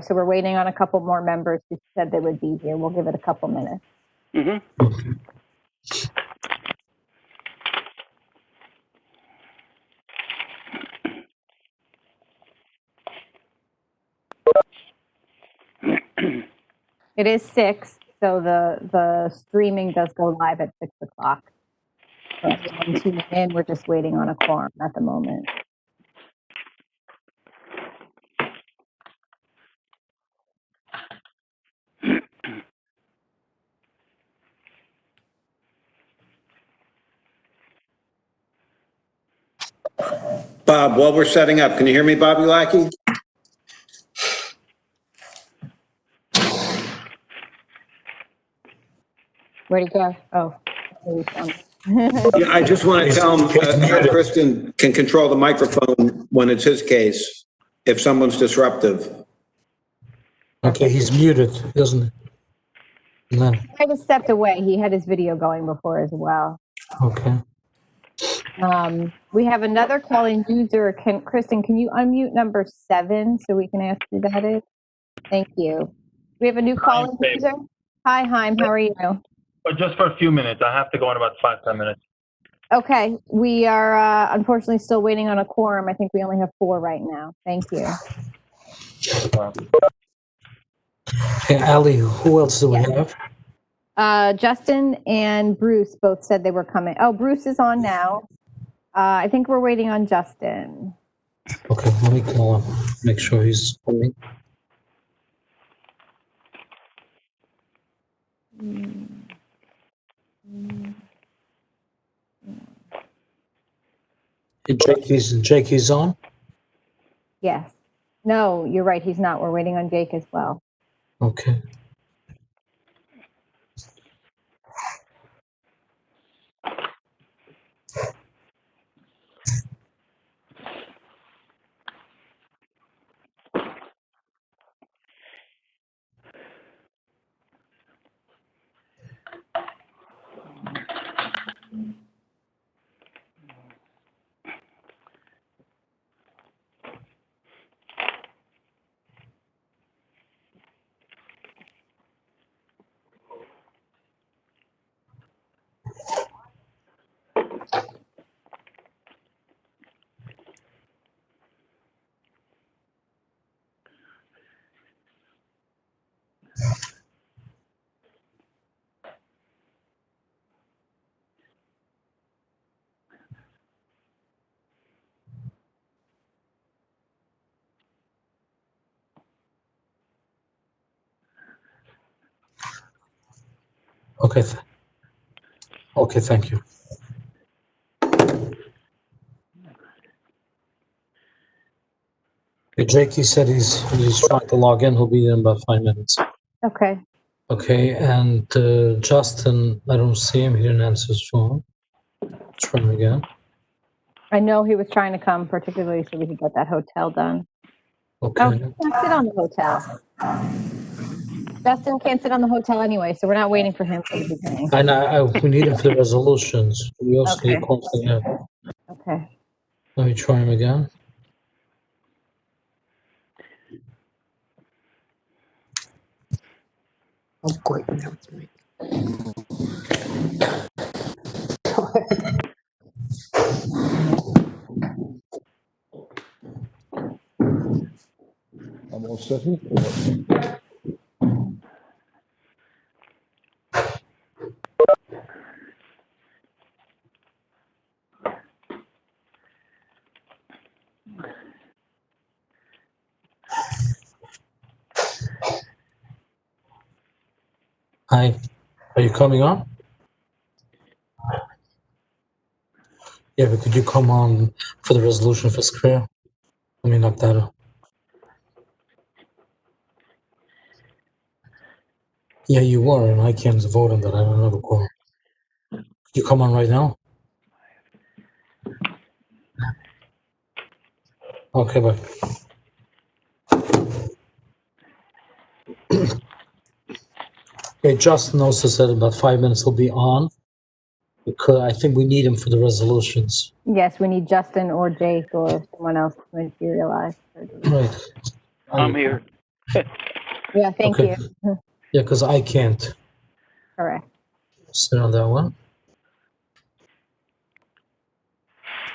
So we're waiting on a couple more members who said they would be here. We'll give it a couple minutes. Mm-hmm. It is 6, so the streaming does go live at 6 o'clock. For everyone tuning in, we're just waiting on a quorum at the moment. Bob, while we're setting up, can you hear me, Bobby Lackey? Where'd he go? Oh, there he found it. Yeah, I just want to tell him, Kristen can control the microphone when it's his case, if someone's disruptive. Okay, he's muted, doesn't he? No. I just stepped away. He had his video going before as well. Okay. We have another calling user. Kristen, can you unmute number 7 so we can ask who that is? Thank you. We have a new calling user. Hi, Haim. How are you? But just for a few minutes. I have to go in about 5-10 minutes. Okay. We are unfortunately still waiting on a quorum. I think we only have 4 right now. Thank you. Hey, Ali, who else do we have? Justin and Bruce both said they were coming. Oh, Bruce is on now. I think we're waiting on Justin. Okay, let me call him, make sure he's coming. Hey, Jake, he's on? Yes. No, you're right. He's not. We're waiting on Jake as well. Okay. Okay. Okay, thank you. Okay, Jake, he said he's trying to log in. He'll be in about 5 minutes. Okay. Okay, and Justin, I don't see him. He didn't answer his phone. Try him again. I know he was trying to come, particularly so we could get that hotel done. Okay. Oh, he can't sit on the hotel. Justin can't sit on the hotel anyway, so we're not waiting for him for the beginning. And we need him for the resolutions. We also need to close the app. Okay. Let me try him again. Oh, great. Now it's me. Go ahead. I'm all set here. or what? Hi, are you coming on? Yeah, but could you come on for the resolution for Square? Let me knock that out. Yeah, you were, and I can't vote on that. I don't have a quorum. Could you come on right now? Okay, bye. Okay, Justin also said about 5 minutes he'll be on, because I think we need him for the resolutions. Yes, we need Justin or Jake or someone else to materialize. Right. I'm here. Yeah, thank Okay. you. Yeah, because I can't Correct. sit on that one.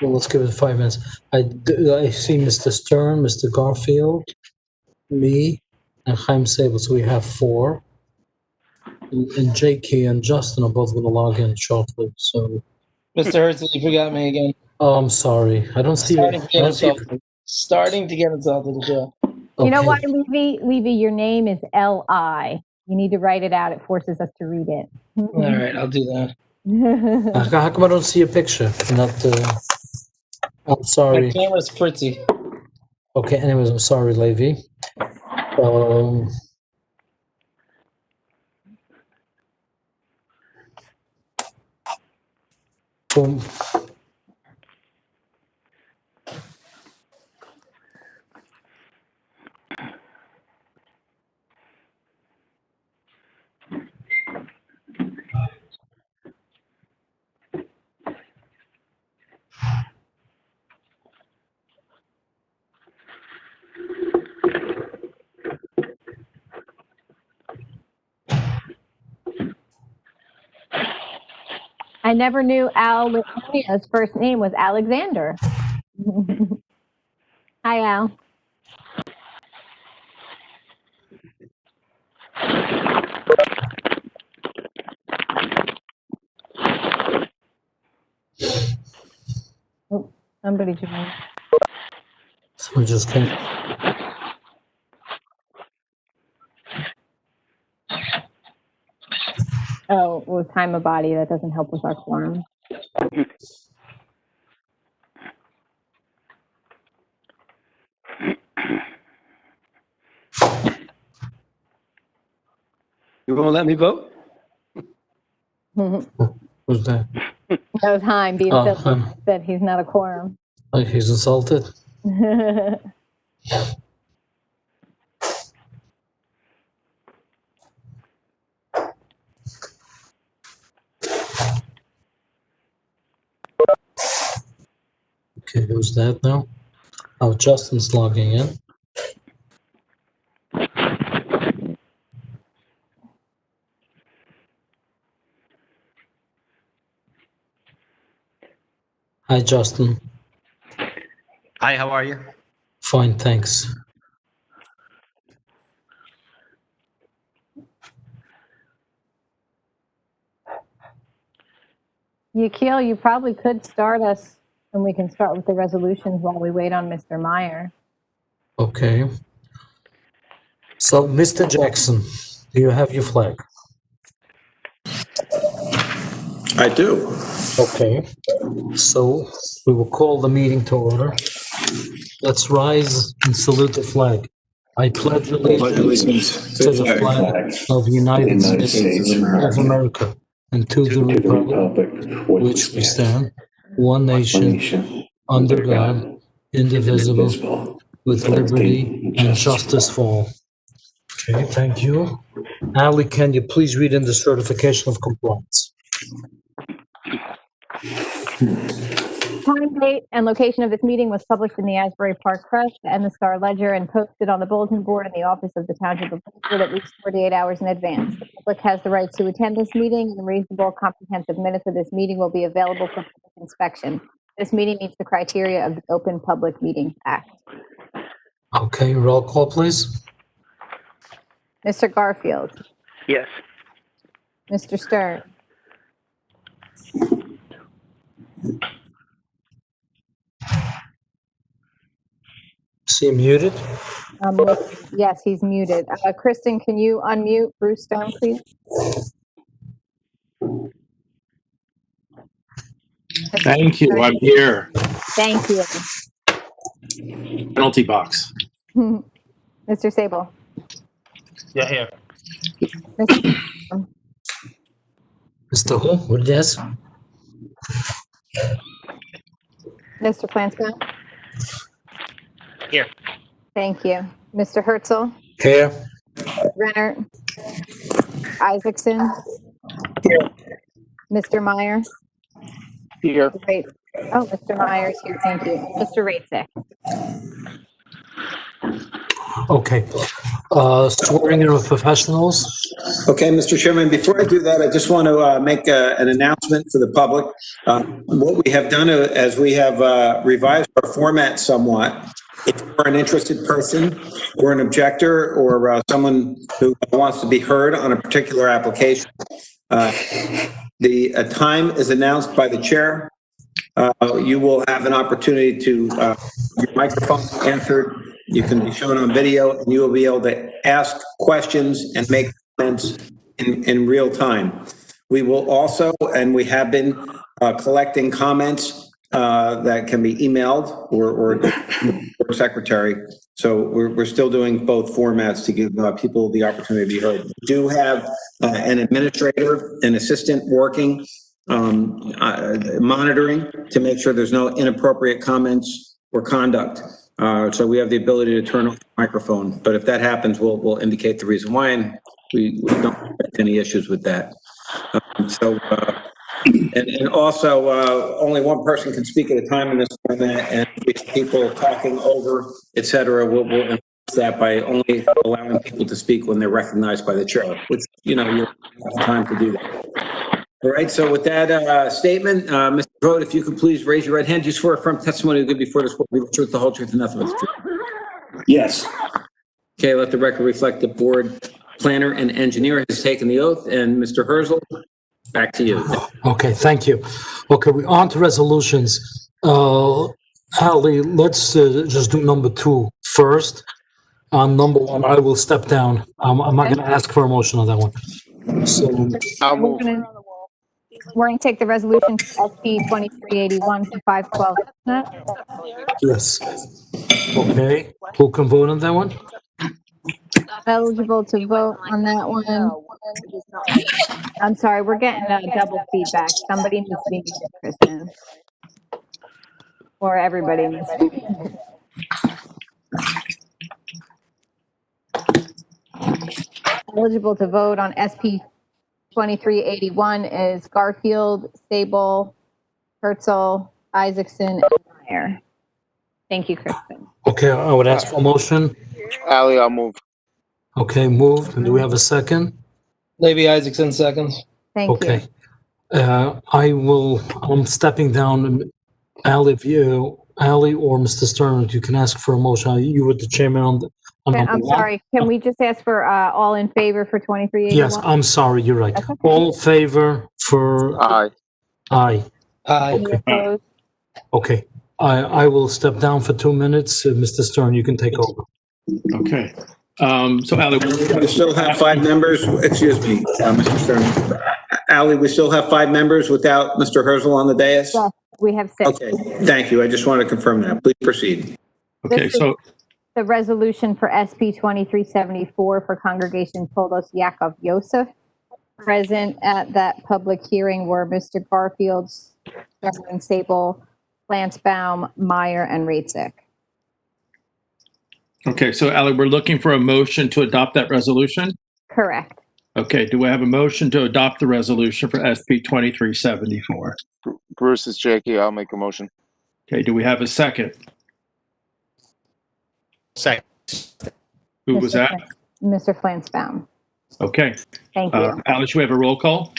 Well, let's give it 5 minutes. I see Mr. Stern, Mr. Garfield, me, and Chaim Sable. So we have 4. And JK and Justin are both going to log in shortly. So, Mr. Herzl, you forgot me again. oh, I'm sorry. I don't see Starting to I get don't see insulted. Starting to get insulted as well. You know Okay. why, Levy? Levy, your name is L-I. You need to write it out. It forces us to read it. All right, I'll do that. How come I don't see a picture? Not. I'm My sorry. camera's pretty. Okay. Anyways, I'm sorry, Levy. Boom. I never knew Al-Litonia's first name was Alexander. Hi, Al. Oh, somebody joined. Someone just came. Oh, well, time of body. That doesn't help with our quorum. You won't let me vote? That Who's that? was Haim being Oh, silly. Said he's not a quorum. He's insulted. Okay, who's that now? Oh, Justin's logging in. Hi, Justin. Hi, how are you? Fine, thanks. Yukil, you probably could start us, and we can start with the resolutions while we wait on Mr. Meyer. Okay. So, Mr. Jackson, do you have your flag? I do. Okay. So, we will call the meeting to order. Let's rise and salute the flag. I pledge allegiance to the flag of the United States of America and to the republic which we stand, one nation, under God, indivisible, with liberty and justice for all. Okay, thank you. Ali, can you please read in the certification of compliance? Time, date, and location of this meeting was published in the Asbury Park Press and the Star Ledger and posted on the bulletin board in the office of the Township of Lakewood at least 48 hours in advance. The public has the right to attend this meeting, and reasonable, comprehensive minutes of this meeting will be available for public inspection. This meeting meets the criteria of the Open Public Meetings Act. Okay, roll call, please. Mr. Garfield, Yes. Mr. Stern, Is he muted? yes, he's muted. Kristen, can you unmute Bruce Stern, please? Thank you. I'm here. Thank you. Penalty box. Mr. Sable. Yeah, here. Mr. Who? What did you ask? Mr. Flansbrough. Here. Thank you. Mr. Herzl, Here. Renner, Isaacson. Mr. Meyer. Here. Great. Oh, Mr. Meyer's here. Thank you. Mr. Ratzek. Okay. Swearing in of professionals. Okay, Mr. Chairman, before I do that, I just want to make an announcement for the public. What we have done as we have revised our format somewhat, if you're an interested person or an objector or someone who wants to be heard on a particular application, the time is announced by the chair. You will have an opportunity to your microphone answered. You can be shown on video, and you will be able to ask questions and make comments in real time. We will also, and we have been collecting comments that can be emailed or secretary. So we're still doing both formats to give people the opportunity to be heard. We do have an administrator, an assistant working, monitoring to make sure there's no inappropriate comments or conduct. So we have the ability to turn off the microphone, but if that happens, we'll indicate the reason why, and we don't have any issues with that. And also, only one person can speak at a time in this format, and people talking over, et cetera, we'll enforce that by only allowing people to speak when they're recognized by the chair, which, you have time to do that. All right, so with that statement, Mr. Vogt, if you could please raise your right hand. Do you swear affirm testimony you give before this board will be the truth, the whole truth, and nothing but the truth? Yes. Okay, let the record reflect the board planner and engineer has taken the oath, and Mr. Herzl, back to you. Okay, thank you. Okay, we're on to resolutions. Ali, let's just do number 2 first. On number 1, I will step down. I'm not going to ask for a motion on that one. So, We're going to take the resolution SP 2381 for 512 Chestnut. yes. Okay, who can vote on that one? Eligible to vote on that one. I'm sorry, we're getting double feedback. Somebody needs to be muted, Kristen. Or everybody needs to be muted. Eligible to vote on SP 2381 is Garfield, Sable, Herzl, Isaacson, and Meyer. Thank you, Kristen. Okay, I would ask for a motion. Ali, I'll move. Okay, moved. And do we have a second? Levy Isaacson seconds. Thank Okay. you. I'm stepping down. Ali, Ali or Mr. Stern, you can ask for a motion. You were the chairman on number I'm 1. sorry, can we just ask for all in favor for 2381? Yes, I'm sorry, you're right. That's okay. All in favor for Aye. aye. Aye. Any opposed? Okay, I will step down for 2 minutes. Mr. Stern, you can take over. Okay. So Ali, We still have 5 members, excuse me, Mr. Stern. Ali, we still have 5 members without Mr. Herzl on the dais? Yes, we have 6. Okay, thank you. I just wanted to confirm that. Please proceed. okay, This is so, the resolution for SP 2374 for Congregation Tolos Yaakov Yosef. Present at that public hearing were Mr. Garfield, Stern, Sable, Lansbaum, Meyer, and Raitzik. okay, so Ali, we're looking for a motion to adopt that resolution. Correct. Okay, do we have a motion to adopt the resolution for SP 2374? Bruce is Jakey. I'll make a motion. Okay, do we have a second? Second. Who was that? Mr. Flansbaum. Okay. Thank you. Ali, should we have a roll call?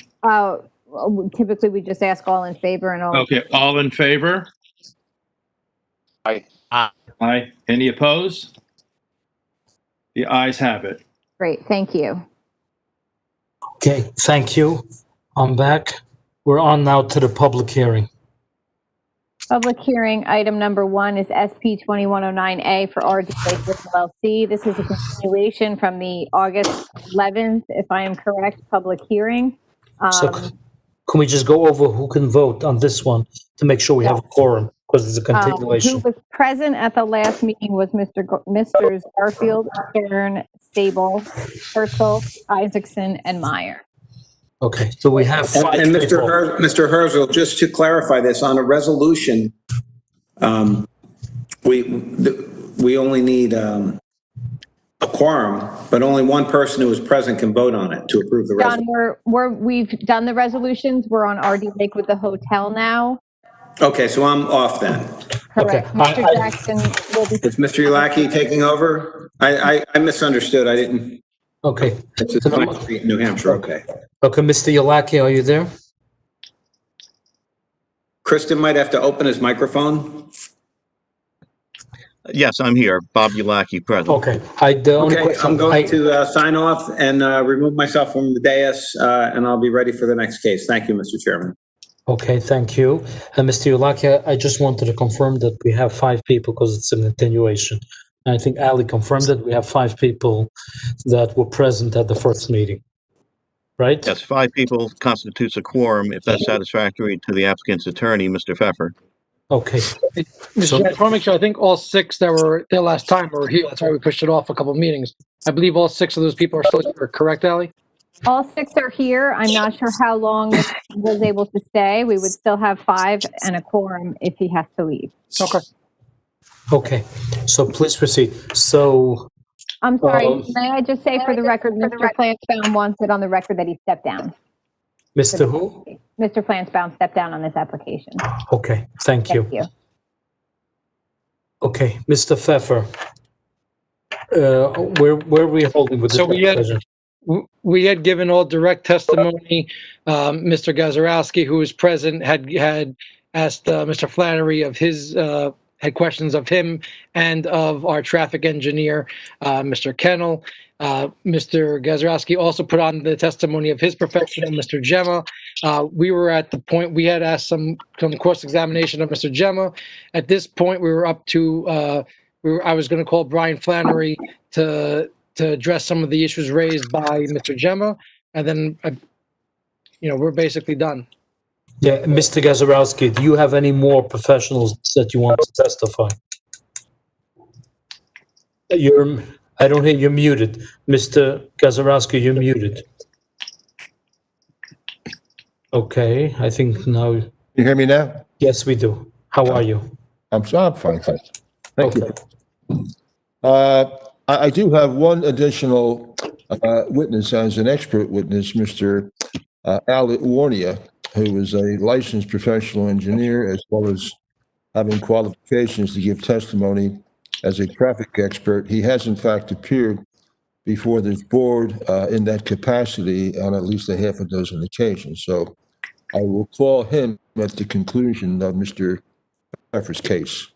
Typically, we just ask all in favor and all. Okay, all in favor? Aye. Aye. Any opposed? The ayes have it. Great, thank you. Okay, thank you. I'm back. We're on now to the public hearing. Public hearing, item number 1 is SP 2109A for RD Lakewood LLC. This is a continuation from the August 11th, if I am correct, public hearing. So can we just go over who can vote on this one to make sure we have a quorum, because it's a Who continuation? was present at the last meeting was Mr. Garfield, Stern, Sable, Herzl, Isaacson, and Meyer. Okay, so we have 5 And people. Mr. Herzl, just to clarify this, on a resolution, we only need a quorum, but only one person who is present can vote on it to approve the John, resolution. we've done the resolutions. We're on RD Lake with the hotel now. Okay, so I'm off then. Correct. Okay. Mr. Jackson will be. Is Mr. Ulaki taking over? I misunderstood. I didn't. Okay. It's So, Pine Street, New Hampshire. Okay. okay, Mr. Yolaki, are you there? Kristen might have to open his microphone. Yes, I'm here. Bob Ulaki, present. Okay. The only Okay, question I'm going to sign off and remove myself from the dais, and I'll be ready for the next case. Thank you, Mr. Chairman. Okay, thank you. And Mr. Yolaki, I just wanted to confirm that we have 5 people because it's an attenuation. And I think Ali confirmed that we have 5 people that were present at the first meeting, right? Yes, 5 people constitutes a quorum if that's satisfactory to the applicant's attorney, Mr. Pfeffer. Okay. Mr. So- Chair, I just want to make sure, I think all 6 that were there last time were here. That's why we pushed it off a couple of meetings. I believe all 6 of those people are still here, correct, Ally? All 6 are here. I'm not sure how long Mr. was able to stay. We would still have 5 and a quorum if he has to leave. Okay. Okay, so please proceed. So, I'm sorry, Um, may I just say for the record, Mr. Flansbaum wants it on the record that he stepped down. Mr. Who? Mr. Flansbaum stepped down on this application. Okay, thank you. Thank you. Okay, Mr. Pfeffer, where are we holding with this So we had- application? We had given all direct testimony. Mr. Gazarovski, who was present, had asked Mr. Flannery of his, had questions of him and of our traffic engineer, Mr. Kennel. Mr. Gazarovski also put on the testimony of his professional, Mr. Gemma. We were at the point, we had asked some cross-examination of Mr. Gemma. At this point, we were up to, I was going to call Brian Flannery to address some of the issues raised by Mr. Gemma, and then, we're basically done. Yeah, Mr. Gazarovski, do you have any more professionals that you want to testify? I don't hear you're muted. Mr. Gazarovski, you're muted. Okay, I think now, You hear me now? yes, we do. How are you? I'm fine, thanks. Thank Okay. you. I do have one additional witness as an expert witness, Mr. Ali Warnia, who is a licensed professional engineer as well as having qualifications to give testimony as a traffic expert. He has in fact appeared before this board in that capacity on at least a half a dozen occasions. So I will call him at the conclusion of Mr. Pfeffer's case.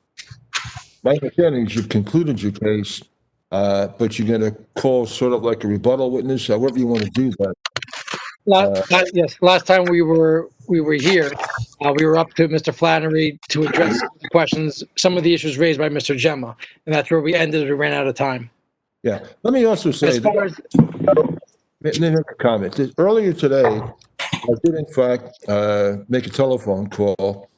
My understanding is you've concluded your case, but you're going to call sort of like a rebuttal witness, however you want to do that. Yes, last time we were here, we were up to Mr. Flannery to address the questions, some of the issues raised by Mr. Gemma, and that's where we ended. We ran out of time. Yeah. Let me also say, As far as, make a comment. Earlier today, I did in fact make a telephone call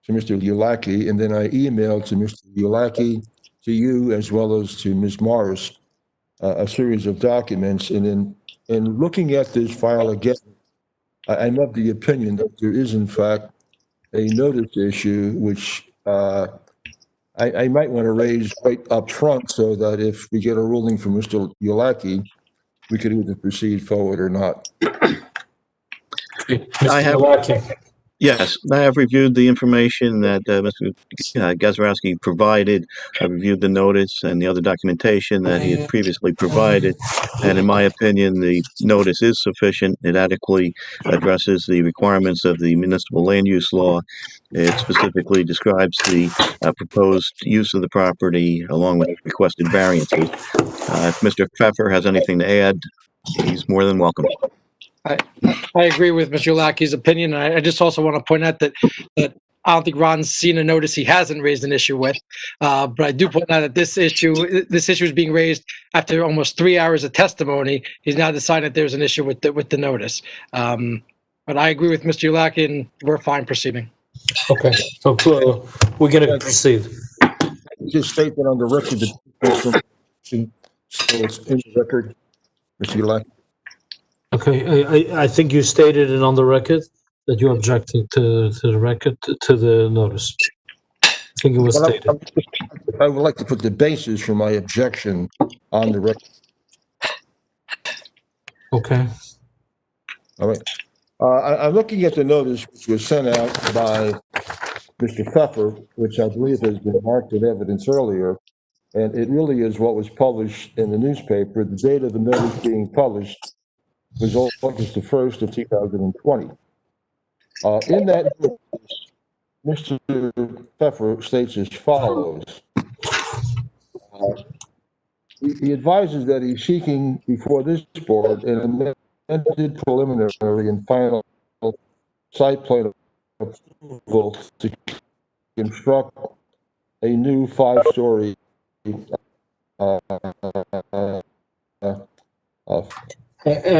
to Mr. Ulaki, and then I emailed to Mr. Ulaki, to you, as well as to Ms. Morris, a series of documents. And in looking at this file again, I'm of the opinion that there is in fact a notice issue, which I might want to raise right up front so that if we get a ruling from Mr. Ulaki, we could either proceed forward or not. I have- Yolaki. Yes, I have reviewed the information that Mr. Gazarovski provided. I reviewed the notice and the other documentation that he had previously provided. And in my opinion, the notice is sufficient. It adequately addresses the requirements of the municipal land use law. It specifically describes the proposed use of the property along with requested variances. If Mr. Pfeffer has anything to add, he's more than welcome. I agree with Mr. Lackey's opinion. I just also want to point out that I don't think Ron's seen a notice he hasn't raised an issue with. But I do point out that this issue is being raised after almost 3 hours of testimony. He's now decided there's an issue with the notice. But I agree with Mr. Lackey, and we're fine proceeding. Okay, so we're going to proceed. Just state that on the record, so it's in the record, Mr. Ulaki. Okay, I think you stated it on the record that you objected to the record, to the notice. I think it was Well, stated. I would like to put the basis for my objection on the record. Okay, All right. I'm looking at the notice which was sent out by Mr. Pfeffer, which I believe has been marked in evidence earlier, and it really is what was published in the newspaper. The date of the notice being published was August the 1st of 2020. In that notice, Mr. Pfeffer states as follows. He advises that he's seeking before this board an amended preliminary and final site plan approval to construct a new five-story uh,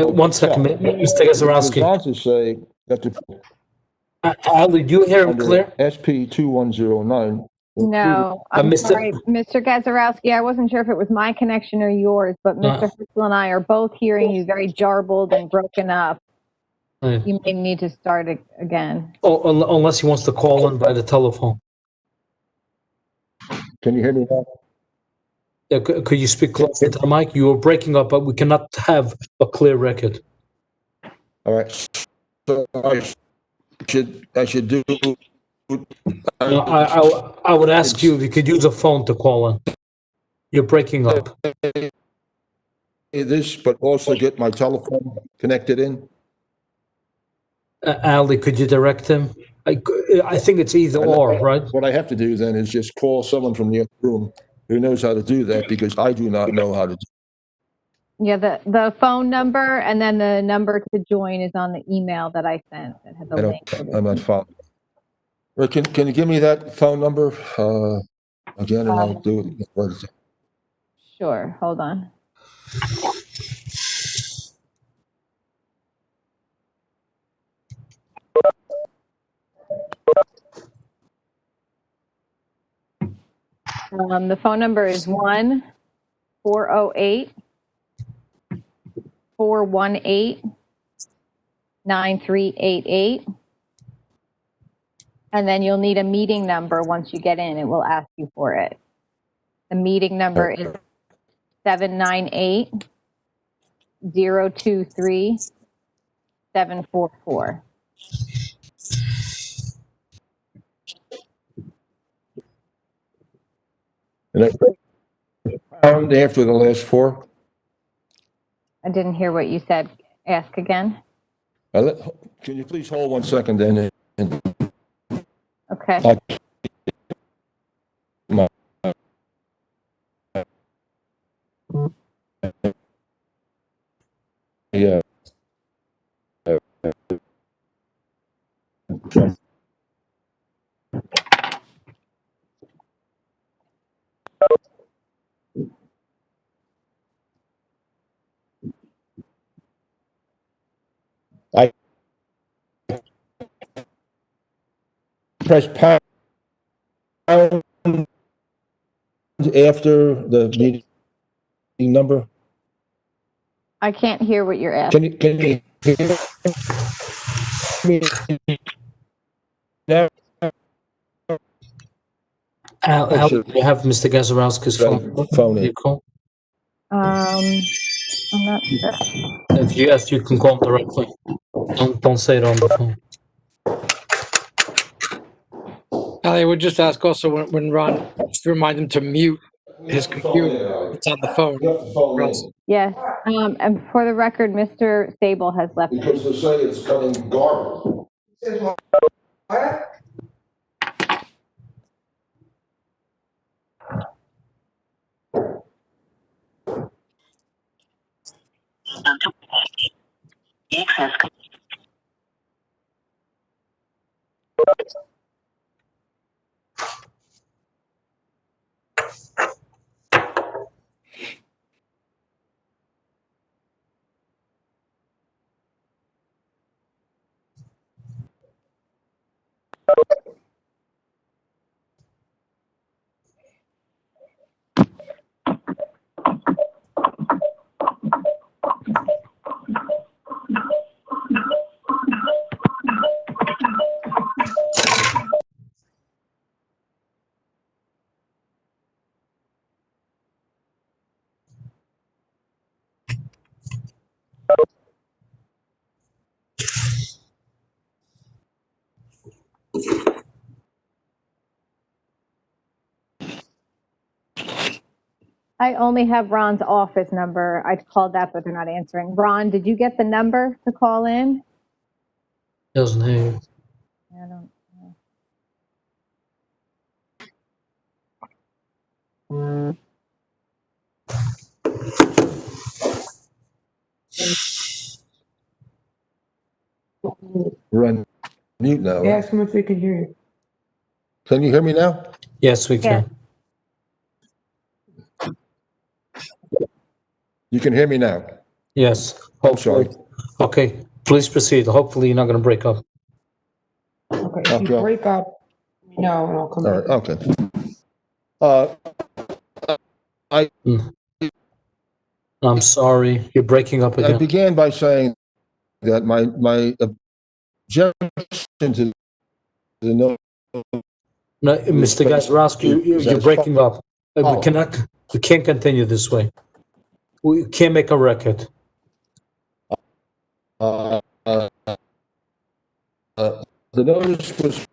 One second, Mr. It goes Gazarovski. on to say that the Ali, do you hear him under clear? SP 2109. No, I'm Mr. sorry, Mr. Gazarovski, I wasn't sure if it was my connection or yours, but Mr. Herschel and I are both hearing you very jarbled and broken up. You may need to start again. Oh, unless he wants to call in by the telephone. Can you hear me now? Yeah, could you speak closer to the mic? You were breaking up, but we cannot have a clear record. All right. So I should do. No, I would ask you if you could use a phone to call in. You're breaking up. This, but also get my telephone connected in. Ali, could you direct him? I think it's either or, right? What I have to do then is just call someone from the other room who knows how to do that, because I do not know how to do. Yeah, the phone number and then the number to join is on the email that I sent. That has a link. I'm not following. Can you give me that phone number again, and I'll do it. Sure, hold on. The phone number is 1-408-418-9388. And then you'll need a meeting number once you get in. It will ask you for it. The meeting number is 798-023-744. And pound after the last four. I didn't hear what you said. Ask again. Can you please hold 1 second then? Okay. Yeah. I press pound after the meeting number. I can't hear what you're asking. Can you hear me now? Al, do you have Mr. Gazarovski's phone? In. I'm not sure. If you can call him directly. Don't say it on the phone. I would just ask also when Ron, just remind him to mute his computer. It's on the phone. Yes. And for the record, Mr. Sable has left. Because they say it's cutting garbage. I only have Ron's office number. I called that, but they're not answering. Ron, did you get the number to call in? Doesn't have. I don't know. We're on mute now, right? Ask him if they can hear you. Can you hear me now? Yes, we Yeah. can. You can hear me now. Yes. I'm sorry. Okay, please proceed. Hopefully you're not going to break up. Okay, if you Okay. break up, let me know and I'll come All back. right, okay. I'm sorry. You're breaking up I again. began by saying that my objection to the no. No, Mr. Gazarovski, you're breaking up. We can't continue this way. We can't make a record. Uh, uh, the notice was,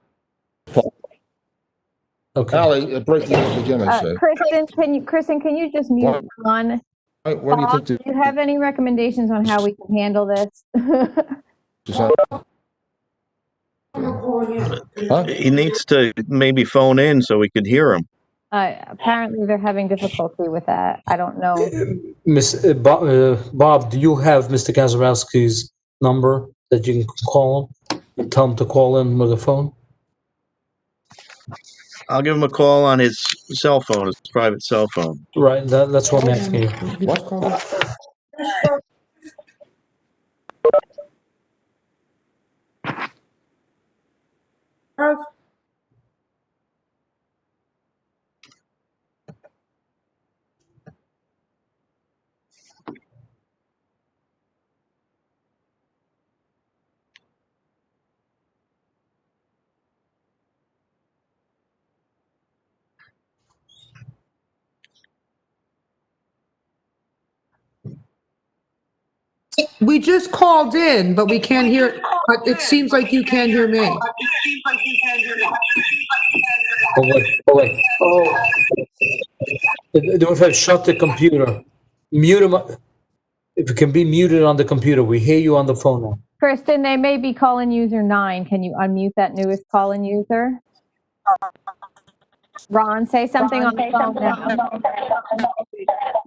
Okay. Ally, breaking up again, I say. Kristen, can you just mute Ron? Why do you Bob, think do you have any recommendations on how we can handle this? Huh? He needs to maybe phone in so we could hear him. Apparently they're having difficulty with that. I don't know. Bob, do you have Mr. Gazarovski's number that you can call him and tell him to call in with a phone? I'll give him a call on his cell phone, his private cell phone. Right, that's what I'm asking you. We just called in, but we can't hear, but it seems like you can't hear me. Oh, wait. Oh. If I shut the computer, mute him. If it can be muted on the computer, we hear you on the phone now. Kristen, they may be calling user 9. Can you unmute that newest call-in user? Ron, say something on the phone now.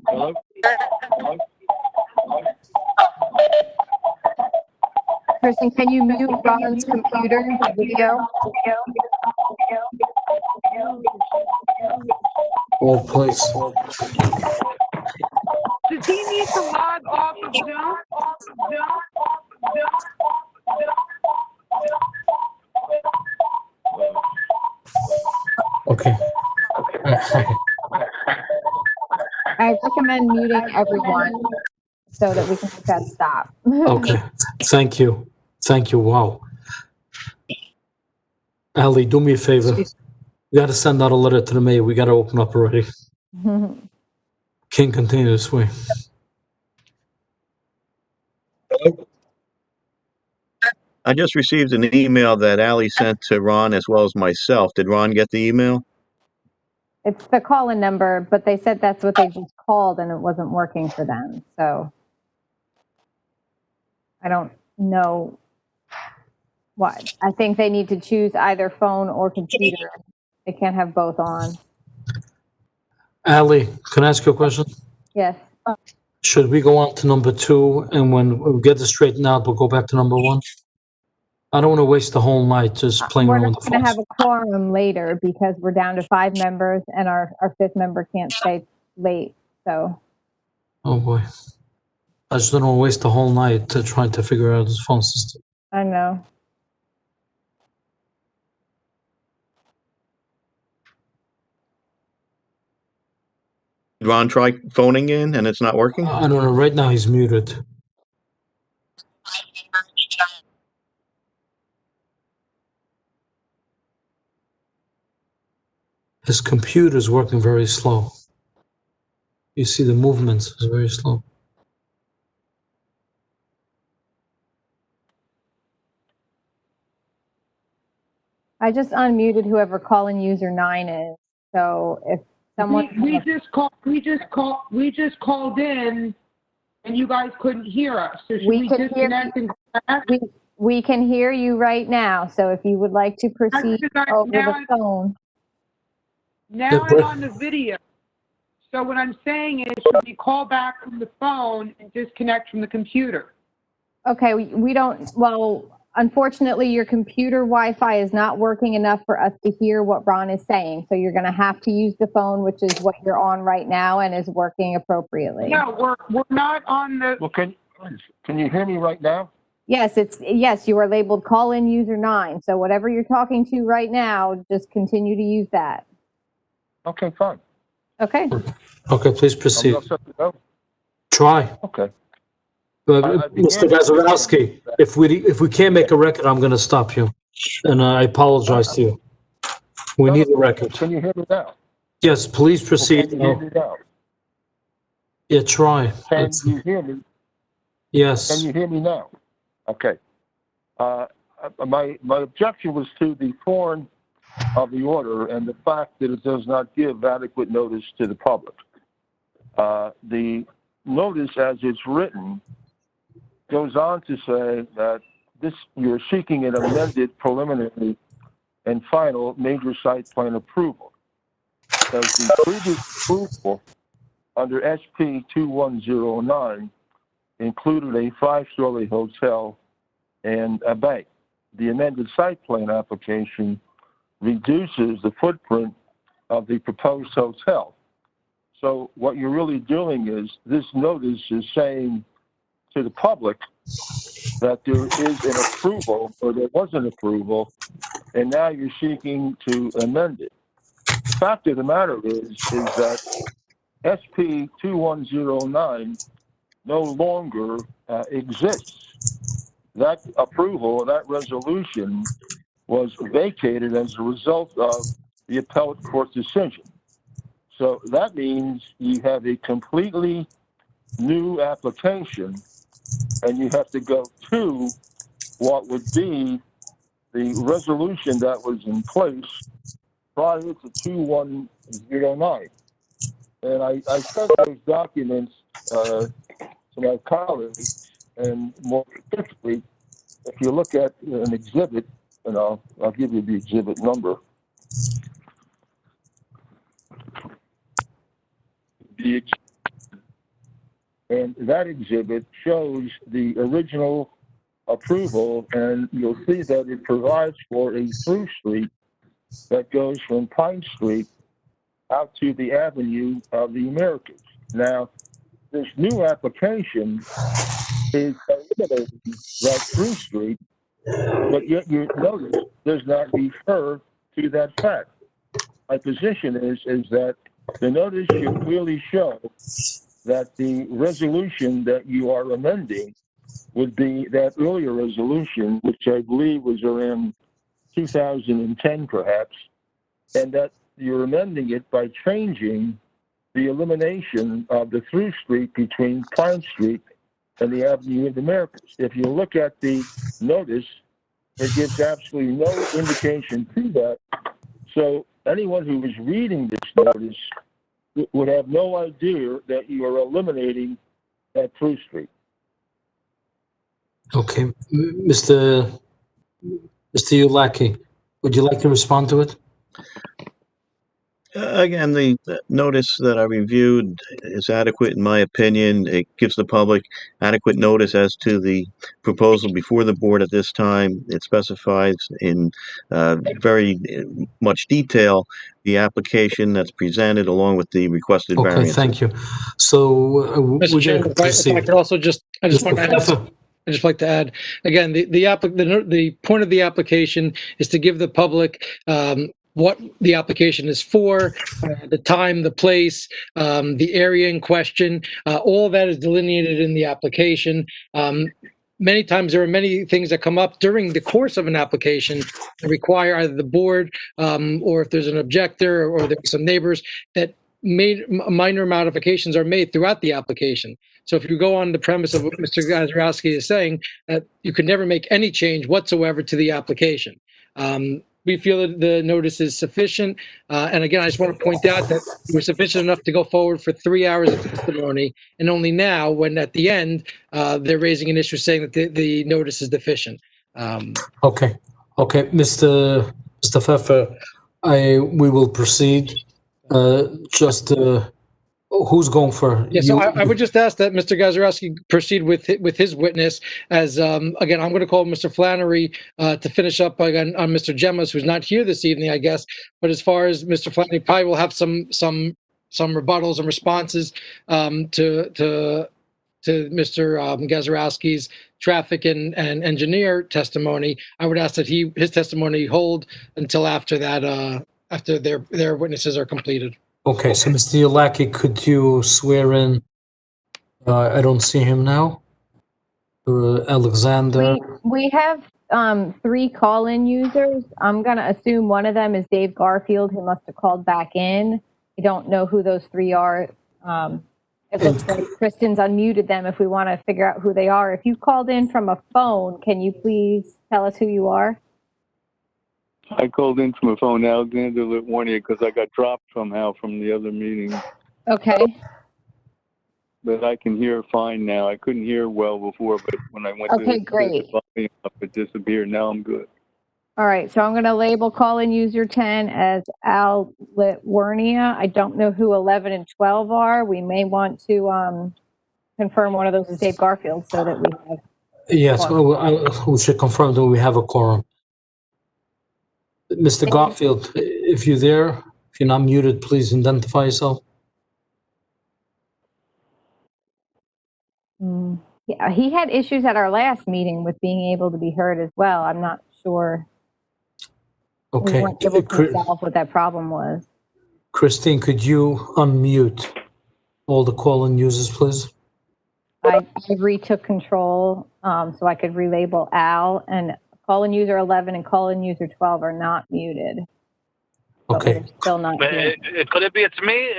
Hello? Kristen, can you mute Ron's computer video? Oh, please. Does he need to log off of Zoom? Okay. I recommend muting everyone so that we can get that stop. Okay. Thank you. Wow. Ali, do me a favor. You got to send out a letter to the mayor. We got to open up already. Can't continue this way. I just received an email that Ally sent to Ron as well as myself. Did Ron get the email? It's the call-in number, but they said that's what they just called and it wasn't working for them. So I don't know what. I think they need to choose either phone or computer. They can't have both on. Ali, can I ask you a question? Yes. Should we go on to number 2, and when we get this straightened out, we'll go back to number 1? I don't want to waste the whole night just playing We're around not with the going to have phones. a quorum later because we're down to 5 members and our 5th member can't stay late. So Oh boy. I just don't want to waste the whole night trying to figure out this phone system. I know. Did Ron try phoning in and it's not working? I don't know. Right now he's muted. His computer's working very slow. You see the movements is very slow. I just unmuted whoever call-in user 9 is. So if someone. We just called in and you guys couldn't hear us. So should We we could hear disconnect and come back? We can hear you right now, so if you would like to proceed over now the phone. Now I'm on the video. So what I'm saying is, should we call back from the phone and disconnect from the computer? Okay, we don't, well, unfortunately, your computer Wi-Fi is not working enough for us to hear what Ron is saying. So you're going to have to use the phone, which is what you're on right now and is working appropriately. No, we're not on the. Well, can you hear me right now? Yes, yes, you are labeled call-in user 9. So whatever you're talking to right now, just continue to use that. Okay, fine. Okay. Okay, please proceed. I'm all set to go. Try. Okay. Mr. Gazarovski, if we can't make a record, I'm going to stop you. And I apologize to you. We need a record. Can you hear me now? Yes, please proceed. Can you hear me now? Yeah, try. Can you hear me? Yes. Can you hear me now? Okay. My objection was to the form of the order and the fact that it does not give adequate notice to the public. The notice as it's written goes on to say that you're seeking an amended preliminary and final major site plan approval. As the previous approval under SP 2109 included a 5-story hotel and a bank. The amended site plan application reduces the footprint of the proposed hotel. So what you're really doing is this notice is saying to the public that there is an approval or there was an approval, and now you're seeking to amend it. The fact of the matter is that SP 2109 no longer exists. That approval, that resolution was vacated as a result of the appellate court decision. So that means you have a completely new application and you have to go to what would be the resolution that was in place prior to 2109. And I sent those documents to my colleagues, and more specifically, if you look at an exhibit, and I'll give you the exhibit number. And that exhibit shows the original approval, and you'll see that it provides for a through street that goes from Pine Street out to the Avenue of the Americas. Now, this new application is eliminating that through street, but yet your notice does not refer to that fact. My position is that the notice should clearly show that the resolution that you are amending would be that earlier resolution, which I believe was around 2010 perhaps, and that you're amending it by changing the elimination of the through street between Pine Street and the Avenue of the Americas. If you look at the notice, it gives absolutely no indication to that. So anyone who is reading this notice would have no idea that you are eliminating that through street. Okay, Mr. Ulaki, would you like to respond to it? Again, the notice that I reviewed is adequate in my opinion. It gives the public adequate notice as to the proposal before the board at this time. It specifies in very much detail the application that's presented along with the requested Okay, variances. thank you. So Mr. Chairman, if I could also I just want to add, I'd just like to add, again, the point of the application is to give the public what the application is for, the time, the place, the area in question. All of that is delineated in the application. Many times there are many things that come up during the course of an application that require either the board or if there's an objector or there's some neighbors that minor modifications are made throughout the application. So if you go on the premise of what Mr. Gazarovski is saying, that you could never make any change whatsoever to the application. we feel that the notice is sufficient. And again, I just want to point out that it was sufficient enough to go forward for 3 hours of testimony, and only now, when at the end, they're raising an issue saying that the notice is deficient. Okay, Mr. Pfeffer, we will proceed. Who's going for? Yeah, so I would just ask that Mr. Gazarovski proceed with his witness, as again, I'm going to call Mr. Flannery to finish up again on Mr. Gemmas, who's not here this evening, I guess. But as far as Mr. Flannery, probably will have some rebuttals and responses to Mr. Gazarovski's traffic and engineer testimony. I would ask that his testimony hold until after that, after their witnesses are completed. Okay, so Mr. Yulaki, could you swear in? I don't see him now. Alexander. We have 3 call-in users. I'm going to assume one of them is Dave Garfield, who must have called back in. I don't know who those 3 are. It looks like Kristen's unmuted them if we want to figure out who they are. If you called in from a phone, can you please tell us who you are? I called in from a phone, Alexander Litwarnia, because I got dropped somehow from the other meeting. Okay. But I can hear fine now. I couldn't hear well before, but when I went Okay, to great. the volume up, it disappeared. Now I'm good. All right, so I'm going to label call-in user 10 as Al Litwarnia. I don't know who 11 and 12 are. We may want to confirm one of those is Dave Garfield so that we have. Yes, we should confirm that we have a quorum. Mr. Garfield, if you're there, if you're not muted, please identify yourself. Yeah, he had issues at our last meeting with being able to be heard as well. I'm not sure. Okay. We weren't able to resolve what that problem was. Christine, could you unmute all the call-in users, please? I retook control so I could relabel Al, and call-in user 11 and call-in user 12 are not muted. Okay. But still not here. Could it be it's me,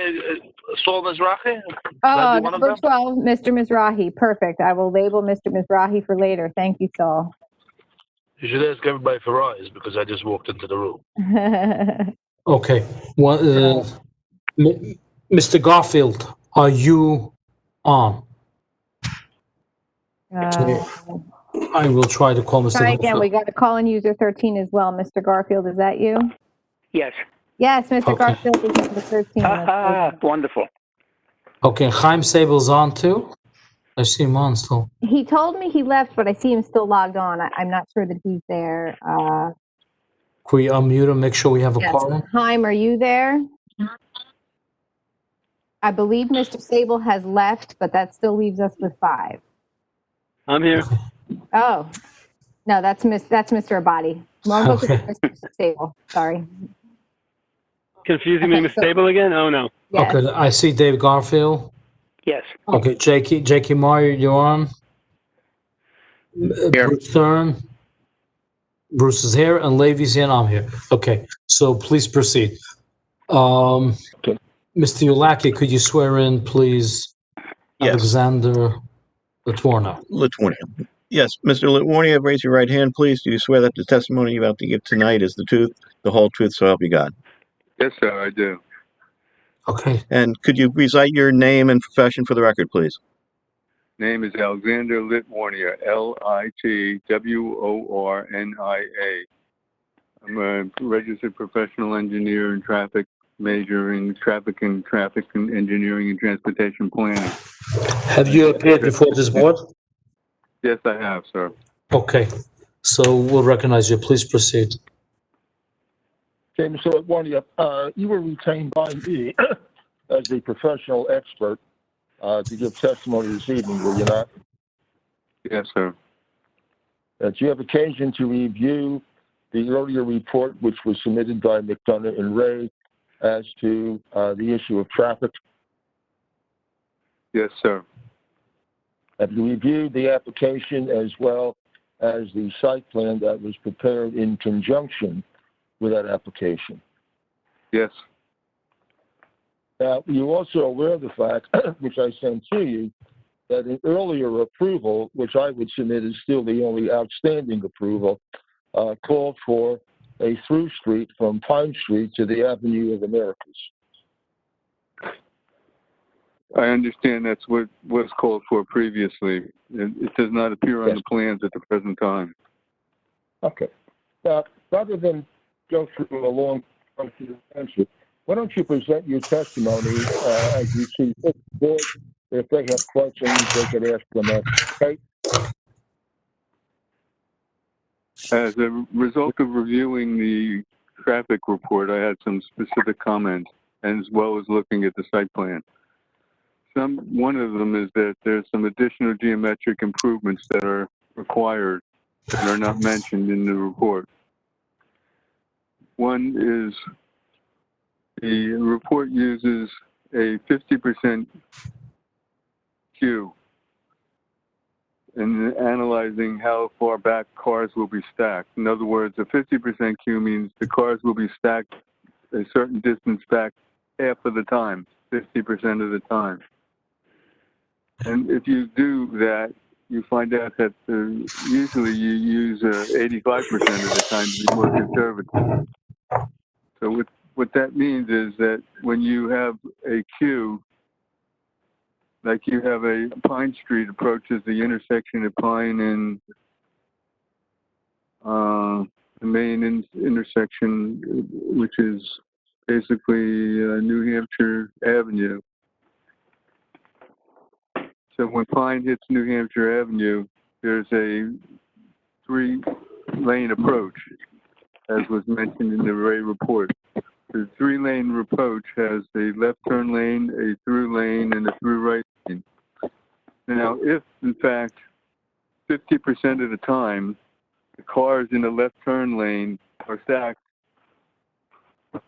Saul Mizrahi? Oh, number 12, Mr. Mizrahi. Perfect. I will label Mr. Mizrahi for later. Thank you, Saul. You should ask everybody for eyes because I just walked into the room. Okay. Mr. Garfield, are you on? I will try to call Mr. Try Garfield. again. We got a call-in user 13 as well. Mr. Garfield, is that you? Yes. Yes, Mr. Okay. Garfield is number 13. Wonderful. Okay, Chaim Sabel's on too? I see him on still. He told me he left, but I see him still logged on. I'm not sure that he's there. Can we unmute him, make sure we have a Yes. quorum? Chaim, are you there? I believe Mr. Sable has left, but that still leaves us with 5. I'm here. Oh, no, that's Mr. Abadi. Wrong book is Okay. Mr. Sable. Sorry. Confusing me with so- Stable again? Oh, no. Yes. Okay, I see Dave Garfield. Yes. Okay, Jakey Meyer, you're on. Bruce Stern. Bruce is here, and Levy's here, and I'm here. Okay, so please proceed. Mr. Yulaki, could you swear in, please? Yes. Alexander Litwarnia. Litwarnia. Yes, Mr. Litwarnia, raise your right hand, please. Do you swear that the testimony you're about to give tonight is the truth, the whole truth, so help you God? Yes, sir, I do. Okay. And could you recite your name and profession for the record, please? Name is Alexander Litwarnia, Litwornia. I'm a registered professional engineer in traffic, major in traffic and engineering and transportation planning. Have you appeared before this board? Yes, I have, sir. Okay, so we'll recognize you. Please proceed. Okay, Mr. Litwarnia, you were retained by me as a professional expert to give testimony this evening, were you not? Yes, sir. That you have occasion to review the earlier report, which was submitted by McDonough and Ray, as to the issue of traffic. Yes, sir. Have you reviewed the application as well as the site plan that was prepared in conjunction with that application? Yes. Now, you're also aware of the fact, which I sent to you, that an earlier approval, which I would submit is still the only outstanding approval, called for a through street from Pine Street to the Avenue of Americas. I understand that's what was called for previously. It does not appear on the plans at the present time. Okay. Now, rather than go through a long answer, why don't you present your testimony as you see fit? If they have questions, they could ask them at, okay? As a result of reviewing the traffic report, I had some specific comments, as well as looking at the site plan. One of them is that there's some additional geometric improvements that are required and are not mentioned in the report. One is the report uses a 50% queue in analyzing how far back cars will be stacked. In other words, a 50% queue means the cars will be stacked a certain distance back half of the time, 50% of the time. And if you do that, you find out that usually you use 85% of the time to be more conservative. So what that means is that when you have a queue, like you have a Pine Street approaches the intersection of Pine and the main intersection, which is basically New Hampshire Avenue. So when Pine hits New Hampshire Avenue, there's a 3-lane approach, as was mentioned in the Ray report. The 3-lane approach has a left turn lane, a through lane, and a through right lane. Now, if in fact 50% of the time the cars in the left turn lane are stacked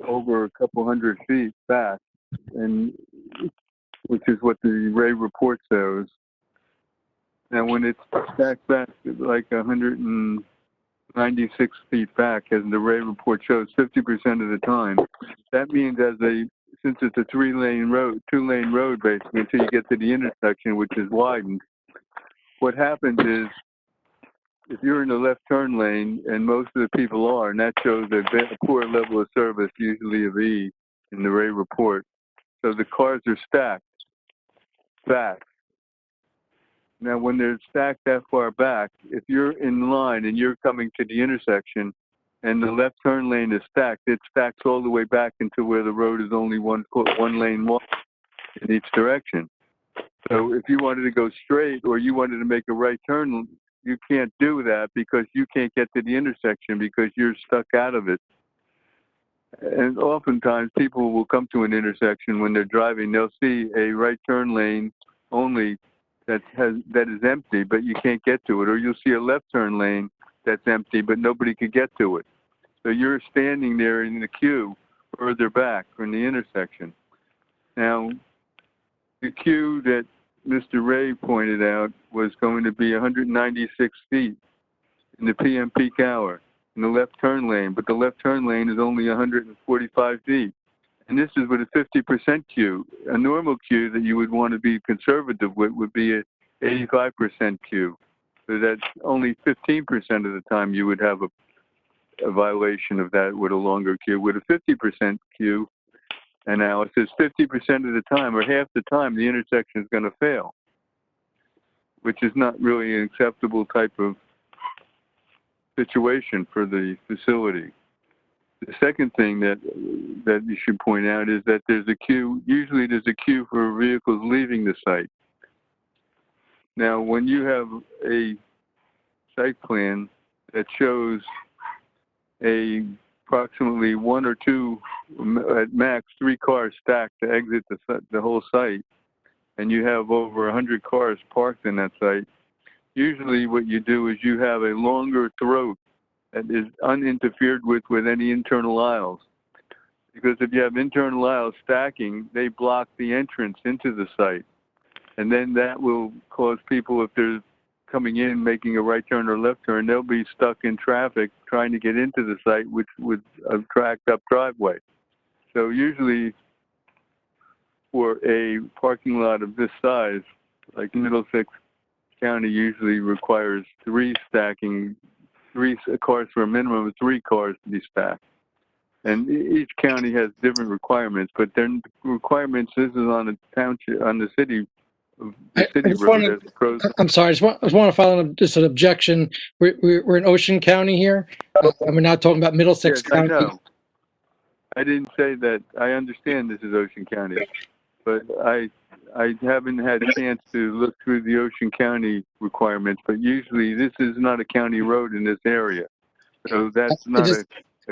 over a couple hundred feet back, and which is what the Ray report shows. Now, when it's stacked back like 196 feet back, as the Ray report shows, 50% of the time, that means since it's a 2-lane road basically until you get to the intersection, which is widened, what happens is if you're in the left turn lane, and most of the people are, and that shows a poor level of service, usually of E in the Ray report. So the cars are stacked back. Now, when they're stacked that far back, if you're in line and you're coming to the intersection and the left turn lane is stacked, it stacks all the way back into where the road is only one lane wide in each direction. So if you wanted to go straight or you wanted to make a right turn, you can't do that because you can't get to the intersection because you're stuck out of it. And oftentimes people will come to an intersection when they're driving, they'll see a right turn lane only that is empty, but you can't get to it. Or you'll see a left turn lane that's empty, but nobody can get to it. So you're standing there in the queue further back from the intersection. Now, the queue that Mr. Ray pointed out was going to be 196 feet in the PM peak hour in the left turn lane, but the left turn lane is only 145 feet. And this is with a 50% queue. A normal queue that you would want to be conservative with would be an 85% queue. So that's only 15% of the time you would have a violation of that with a longer queue. With a 50% queue analysis, 50% of the time or half the time the intersection is going to fail, which is not really an acceptable type of situation for the facility. The second thing that you should point out is that there's a queue. Usually there's a queue for vehicles leaving the site. Now, when you have a site plan that shows approximately 1 or 2, at max 3 cars stacked to exit the whole site, and you have over 100 cars parked in that site, usually what you do is you have a longer throat that is uninterfered with any internal aisles. Because if you have internal aisles stacking, they block the entrance into the site. And then that will cause people, if they're coming in, making a right turn or left turn, they'll be stuck in traffic trying to get into the site, which would a tracked up driveway. So usually for a parking lot of this size, like Middlesex County usually requires 3 stacking 3 cars for a minimum of 3 cars to be stacked. And each county has different requirements, but their requirements, this is on the township, on the city road as opposed. I'm sorry, I just want to file just an objection. We're in Ocean County here, and we're not talking about Middlesex Yes, I County. know. I didn't say that. I understand this is Ocean County, but I haven't had a chance to look through the Ocean County requirements, but usually this is not a county road in this area. So that's not a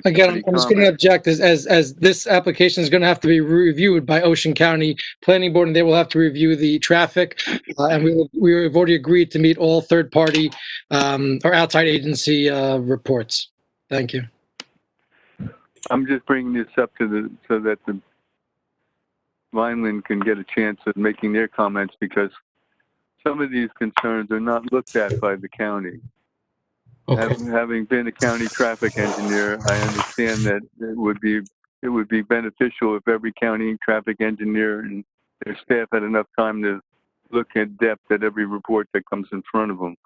Again, I'm just going to object as this application is going to have to be reviewed by Ocean County Planning Board, and they will have to review the traffic. And we've already agreed to meet all third-party or outside agency reports. Thank you. I'm just bringing this up so that the Vineland can get a chance of making their comments, because some of these concerns are not looked at by the county. Okay. Having been a county traffic engineer, I understand that it would be beneficial if every county traffic engineer and their staff had enough time to look in depth at every report that comes in front of them.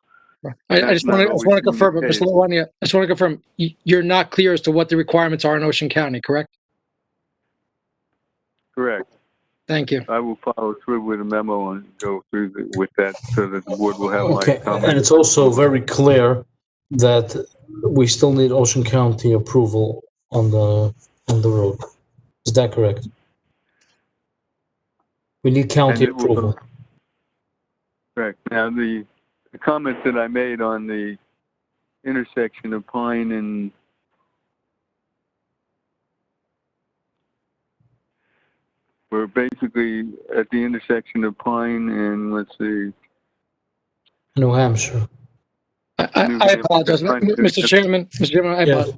I just want to confirm, Mr. Lawani, I just want to confirm, you're not clear as to what the requirements are in Ocean County, correct? Correct. Thank you. I will follow through with a memo and go through with that so that the board will have Okay, my comments. and it's also very clear that we still need Ocean County approval on the road. Is that correct? We need county approval. Correct. Now, the comments that I made on the intersection of Pine and were basically at the intersection of Pine and, let's see, New Hampshire. I apologize, Mr. Chairman. Mr. Chairman, I apologize.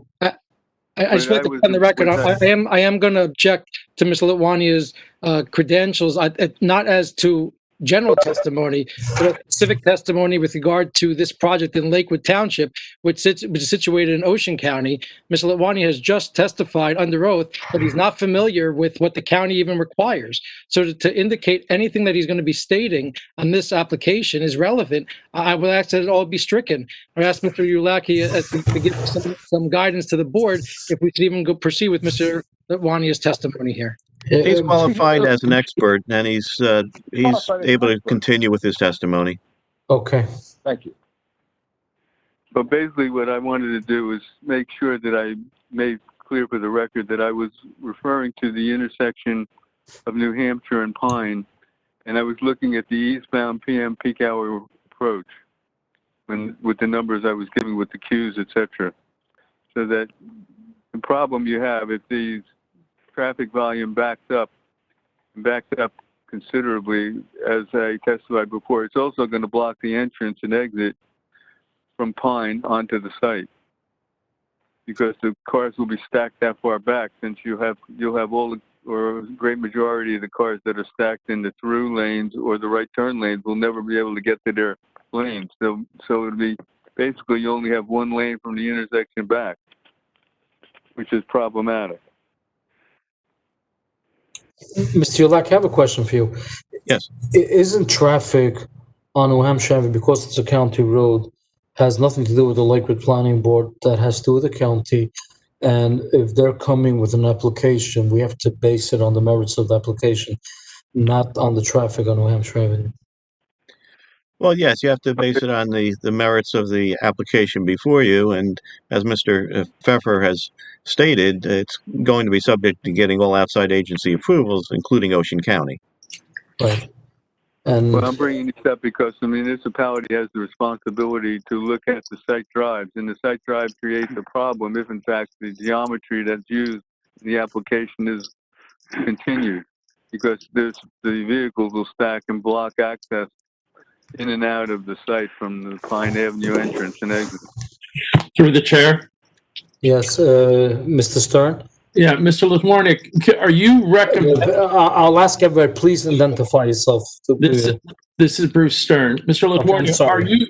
I just like to put on the record, I am going to object to Mr. Litwania's credentials, not as to general testimony, but civic testimony with regard to this project in Lakewood Township, which is situated in Ocean County. Mr. Litwania has just testified under oath that he's not familiar with what the county even requires. So to indicate anything that he's going to be stating on this application is relevant, I would ask that it all be stricken. I asked Mr. Ulaki to give some guidance to the board if we could even proceed with Mr. Litwania's testimony here. He's qualified as an expert, and he's able to continue with his testimony. Okay. Thank you. But basically what I wanted to do is make sure that I made clear for the record that I was referring to the intersection of New Hampshire and Pine, and I was looking at the eastbound PM peak hour approach with the numbers I was giving with the queues, etc. So that the problem you have, if these traffic volume backed up considerably, as I testified before, it's also going to block the entrance and exit from Pine onto the site, because the cars will be stacked that far back, since you'll have all or a great majority of the cars that are stacked in the through lanes or the right turn lanes will never be able to get to their lanes. So it'll be basically you only have one lane from the intersection back, which is problematic. Mr. Ulak, I have a question for you. Yes. Isn't traffic on New Hampshire Avenue, because it's a county road, has nothing to do with the Lakewood Planning Board, that has to do with the county? And if they're coming with an application, we have to base it on the merits of the application, not on the traffic on New Hampshire Avenue. Well, yes, you have to base it on the merits of the application before you. And as Mr. Pfeffer has stated, it's going to be subject to getting all outside agency approvals, including Ocean County. Right. And well, I'm bringing this up because the municipality has the responsibility to look at the site drives, and the site drive creates a problem if, in fact, the geometry that's used in the application is continued, because the vehicles will stack and block access in and out of the site from the Pine Avenue entrance and exit. Through the chair. yes, Mr. Stern? Yeah, Mr. Litwarnik, are you recommending? I'll ask everybody, please identify yourself. This is Bruce Stern. Mr. Litwarnik,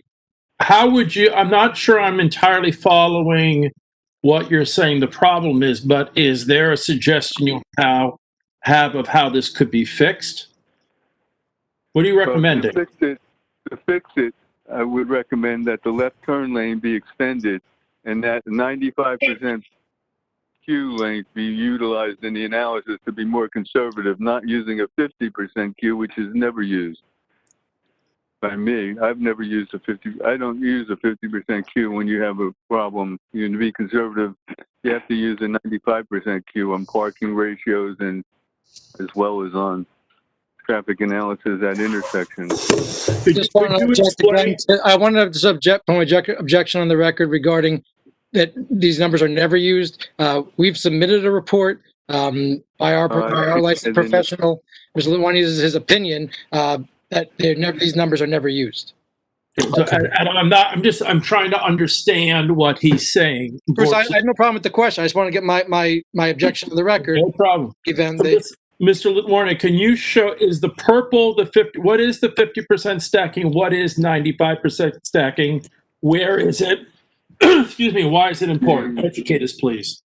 how would you, I'm not sure I'm entirely following what you're saying the problem is, but is there a suggestion you have of how this could be fixed? What are you recommending? To fix it, I would recommend that the left turn lane be extended and that 95% queue length be utilized in the analysis to be more conservative, not using a 50% queue, which is never used by me. I've never used I don't use a 50% queue when you have a problem. You know, to be conservative, you have to use a 95% queue on parking ratios and as well as on traffic analysis at intersections. Just want to object again. I want to just object, put my objection on the record regarding that these numbers are never used. We've submitted a report by our licensed professional. Mr. Lewani is his opinion that these numbers are never used. So, and I'm trying to understand what he's saying. Bruce, I have no problem with the question. I just want to get my objection on the record. No problem. Mr. Litwarnik, can you show, is the purple the 50, what is the 50% stacking? What is 95% stacking? Where is it? Excuse me, why is it important? Educate us, please.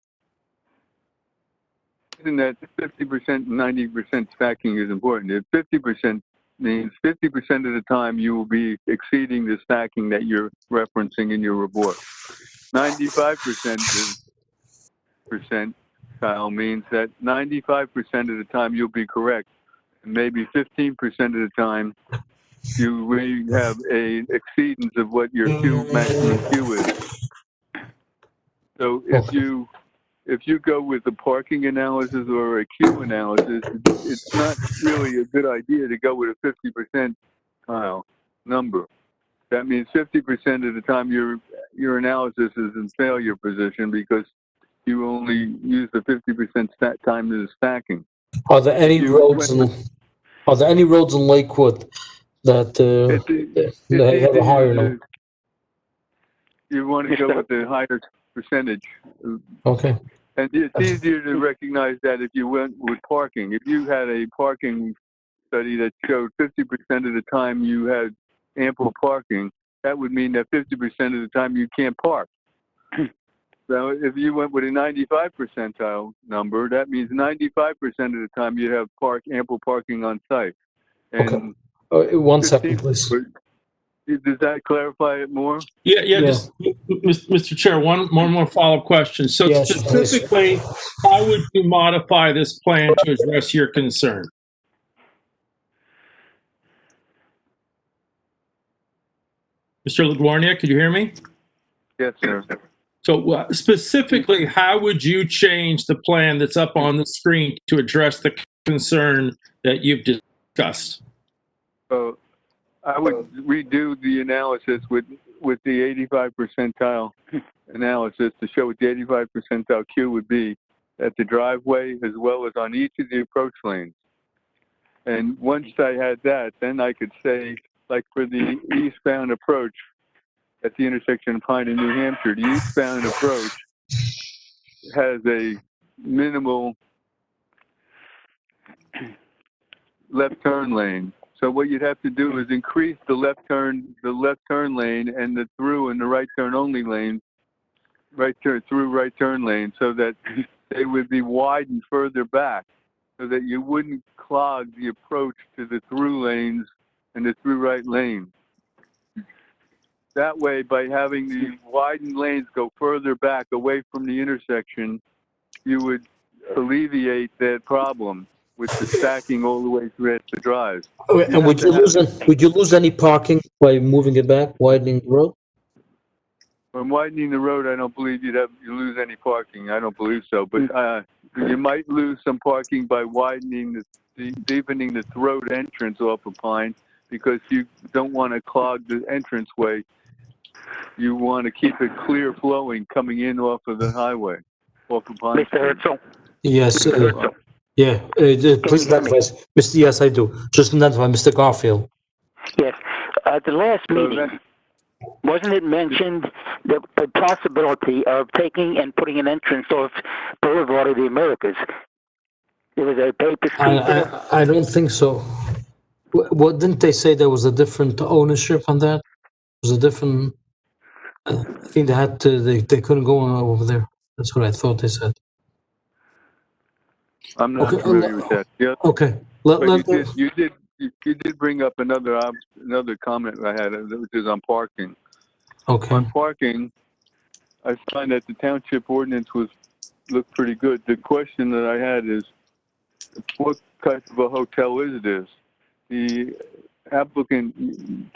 Isn't that 50% and 90% stacking is important? If 50% means 50% of the time you will be exceeding the stacking that you're referencing in your report. 95% percentile means that 95% of the time you'll be correct, and maybe 15% of the time you may have a exceedance of what your maximum Q is. So if you go with the parking analysis or a queue analysis, it's not really a good idea to go with a 50% number. That means 50% of the time your analysis is in failure position because you only use the 50% time to the stacking. Are there any roads in Lakewood that they have a higher number? You want to go with the higher percentage. Okay. And it's easier to recognize that if you went with parking. If you had a parking study that showed 50% of the time you had ample parking, that would mean that 50% of the time you can't park. So if you went with a 95 percentile number, that means 95% of the time you have ample parking on site. And okay. 1 second, please. Does that clarify it more? Yeah. Just, Mr. Chair, one more follow-up question. So yes, specifically, how would you modify this plan to address your concern? Mr. LaGuardia, could you hear me? Yes, sir. So specifically, how would you change the plan that's up on the screen to address the concern that you've discussed? I would redo the analysis with the 85 percentile analysis to show what the 85 percentile Q would be at the driveway as well as on each of the approach lanes. And once I had that, then I could say, like for the eastbound approach at the intersection of Pine and New Hampshire, the eastbound approach has a minimal left turn lane. So what you'd have to do is increase the left turn lane and the through and the right turn only lane, right turn lane, so that they would be widened further back, so that you wouldn't clog the approach to the through lanes and the through right lane. That way, by having the widened lanes go further back away from the intersection, you would alleviate that problem with the stacking all the way through the drive. And would you lose any parking by moving it back, widening the road? When widening the road, I don't believe you lose any parking. I don't believe so. But you might lose some parking by deepening the road entrance off of Pine, because you don't want to clog the entranceway. You want to keep it clear flowing coming in off of the highway, off of Pine. Mr. Herzl? Yes. Yeah. Please identify. Yes, I do. Just identify Mr. Garfield. Yes. At the last meeting, wasn't it mentioned the possibility of taking and putting an entrance off Boulevard of the Americas? There was a paper street there? I don't think so. What didn't they say there was a different ownership on that? It was a different. I think they had to. They couldn't go over there. That's what I thought they said. I'm not familiar with that. Yeah. Okay. You did bring up another comment I had, which is on parking. Okay. On parking, I find that the township ordinance looked pretty good. The question that I had is, what type of a hotel is this? The applicant,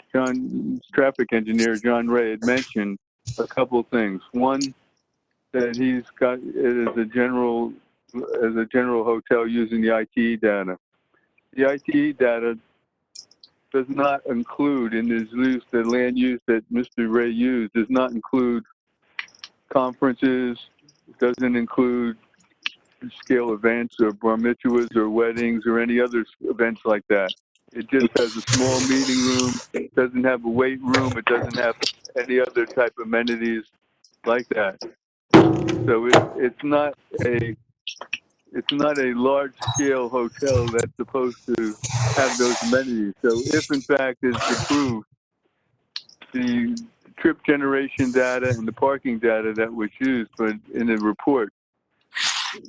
traffic engineer John Ray, had mentioned a couple things. One, that he's got it as a general hotel using the ITE data. The ITE data does not include in his use, the land use that Mr. Ray used does not include conferences, doesn't include scale events or bar mitzvahs or weddings or any other events like that. It just has a small meeting room. It doesn't have a weight room. It doesn't have any other type of amenities like that. So it's not a large scale hotel that's supposed to have those amenities. So if in fact it's approved, the trip generation data and the parking data that was used in the report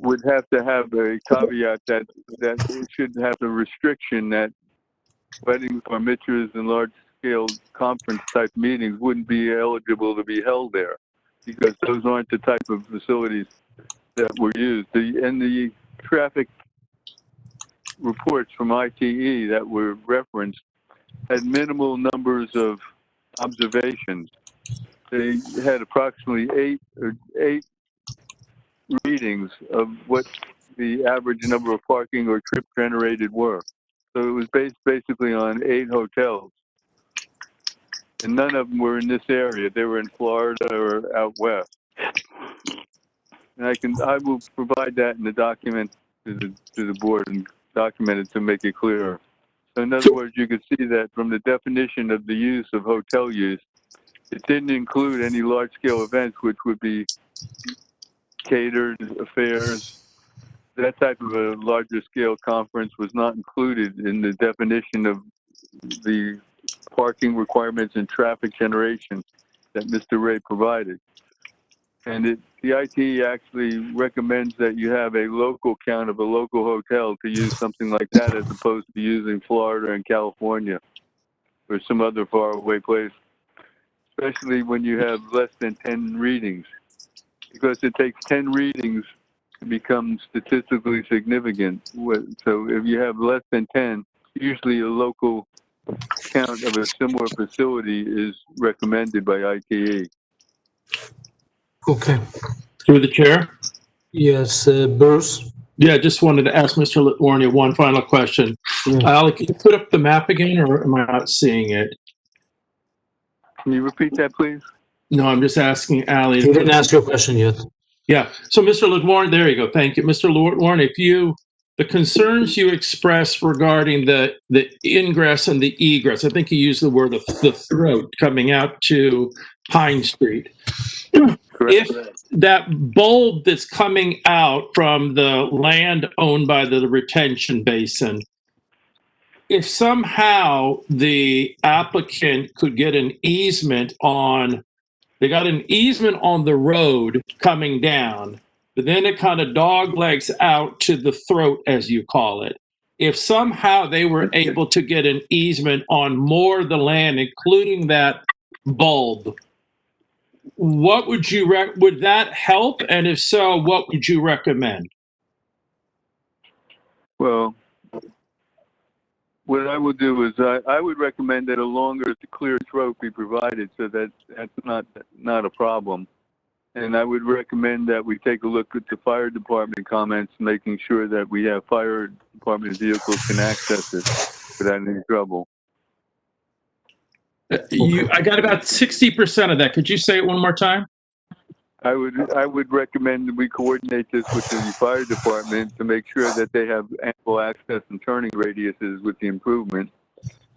would have to have a caveat that it should have a restriction that weddings, bar mitzvahs, and large-scale conference-type meetings wouldn't be eligible to be held there, because those aren't the type of facilities that were used. The traffic reports from ITE that were referenced had minimal numbers of observations. They had approximately eight readings of what the average number of parking or trip generated were. So it was based basically on 8 hotels. And none of them were in this area. They were in Florida or out west. And I will provide that in the document to the board and document it to make it clearer. So in other words, you could see that from the definition of the use of hotel use, it didn't include any large-scale events, which would be catered affairs. That type of a larger scale conference was not included in the definition of the parking requirements and traffic generation that Mr. Ray provided. And the ITE actually recommends that you have a local count of a local hotel to use something like that, as opposed to using Florida and California or some other faraway place, especially when you have less than 10 readings, because it takes 10 readings to become statistically significant. So if you have less than 10, usually a local count of a similar facility is recommended by ITE. Okay. Through the chair? Yes, Bruce? Yeah, just wanted to ask Mr. Litwarnia one final question. Ali, can you put up the map again, or am I not seeing it? Can you repeat that, please? No, I'm just asking Ali. You didn't ask your question yet. Yeah. So, Mr. Litwarnia, there you go. Thank you. Mr. Litwarnia, the concerns you expressed regarding the ingress and the egress, I think you used the word the throat coming out to Pine Street. If that bulb that's coming out from the land owned by the retention basin, if somehow the applicant could get an easement they got an easement on the road coming down, but then it kind of doglegs out to the throat, as you call it. If somehow they were able to get an easement on more of the land, including that bulb, what would would that help? And if so, what would you recommend? Well, what I would do is I would recommend that a longer, clear throat be provided, so that that's not a problem. And I would recommend that we take a look at the fire department comments, making sure that we have fire department vehicles can access it without any trouble. I got about 60% of that. Could you say it one more time? I would recommend that we coordinate this with the fire department to make sure that they have ample access and turning radiuses with the improvement,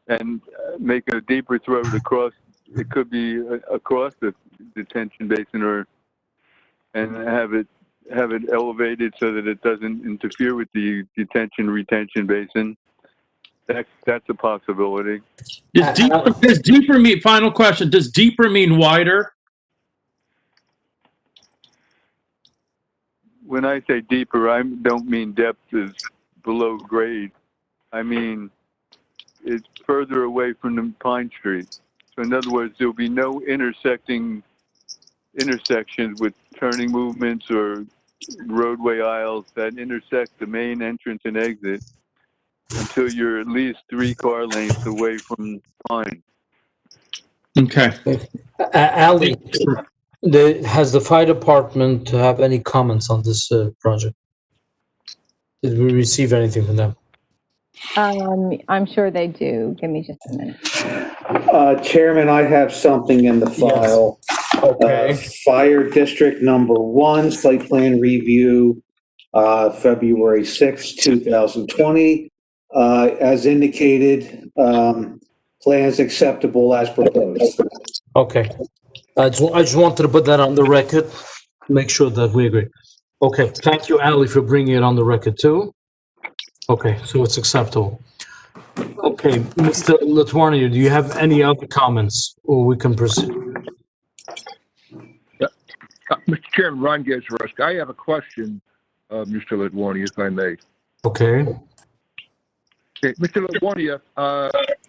and make a deeper throat across. It could be across the detention basin, and have it elevated so that it doesn't interfere with the retention basin. That's a possibility. Does deeper mean, final question, does deeper mean wider? When I say deeper, I don't mean depth is below grade. I mean it's further away from the Pine Street. So in other words, there'll be no intersecting intersections with turning movements or roadway aisles that intersect the main entrance and exit until you're at least 3 car lengths away from Pine. Okay. Ali, has the fire department have any comments on this project? Did we receive anything from them? I'm sure they do. Give me just a minute. Chairman, I have something in the file. Okay. Fire District Number 1, Site Plan Review, February 6, 2020. As indicated, plans acceptable as proposed. Okay. I just wanted to put that on the record, make sure that we agree. Okay, thank you, Ali, for bringing it on the record too. Okay, so it's acceptable. Okay, Mr. Latwarnier, do you have any other comments, or we can proceed? Mr. Chairman, Ron Gazarovski, I have a question, Mr. Latwarnia, if I may. Okay. Okay, Mr. Latwarnia,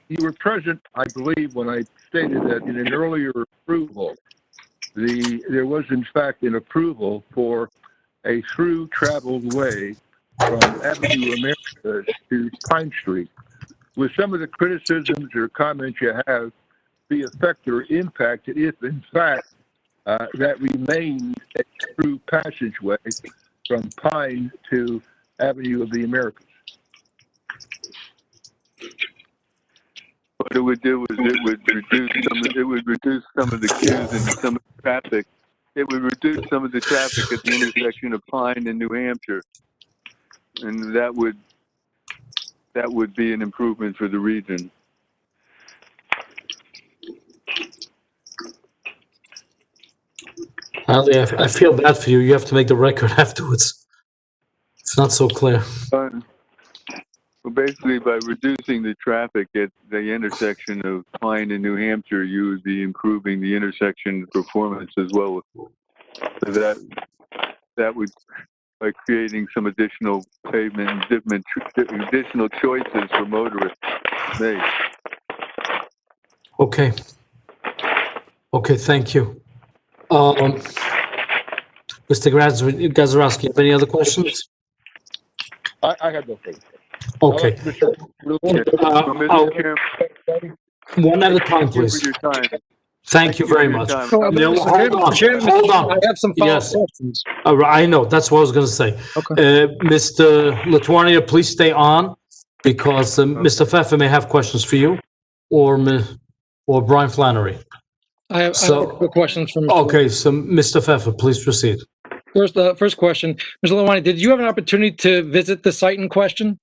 you were present, I believe, when I stated that in an earlier approval, there was in fact an approval for a through traveled way from Avenue America to Pine Street. With some of the criticisms or comments you have, the effect or impact if in fact that remained a through passageway from Pine to Avenue of the Americas? What it would do is it would reduce some of the queues and some of the traffic. It would reduce some of the traffic at the intersection of Pine and New Hampshire, and that would be an improvement for the region. Ali, I feel bad for you. You have to make the record afterwards. It's not so clear. Well, basically, by reducing the traffic at the intersection of Pine and New Hampshire, you would be improving the intersection performance as well. So that would, by creating some additional pavement, additional choices for motorists to make. Okay. Okay, thank you. Mr. Gazarovski, have any other questions? I have no further. Okay. One at a time, please. Thank you very much. Hold on. I have some follow-up questions. I know, that's what I was going to say. Okay. Mr. Latwarnia, please stay on, because Mr. Pfeffer may have questions for you, or Brian Flannery. I have quick questions from. Okay, so Mr. Pfeffer, please proceed. First question, Mr. Latwarnia, did you have an opportunity to visit the site in question?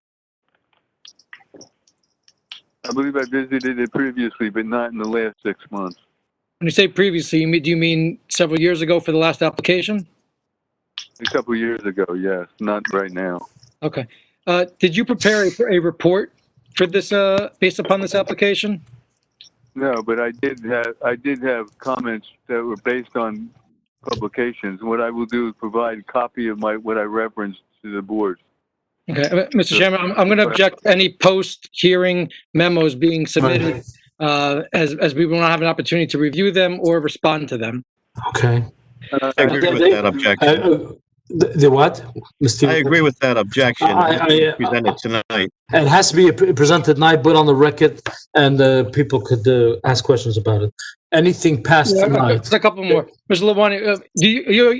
I believe I visited it previously, but not in the last 6 months. When you say previously, do you mean several years ago for the last application? A couple years ago, yes, not right now. Okay. Did you prepare a report for this, based upon this application? No, but I did have comments that were based on publications. What I will do is provide a copy of what I referenced to the board. Okay, Mr. Chairman, I'm going to object any post-hearing memos being submitted, as we will not have an opportunity to review them or respond to them. Okay. I agree with that objection. The what? Mr. I agree with that objection. Presented tonight. It has to be presented tonight, put on the record, and people could ask questions about it. Anything past tonight? Just a couple more. Mr. Latwarnia,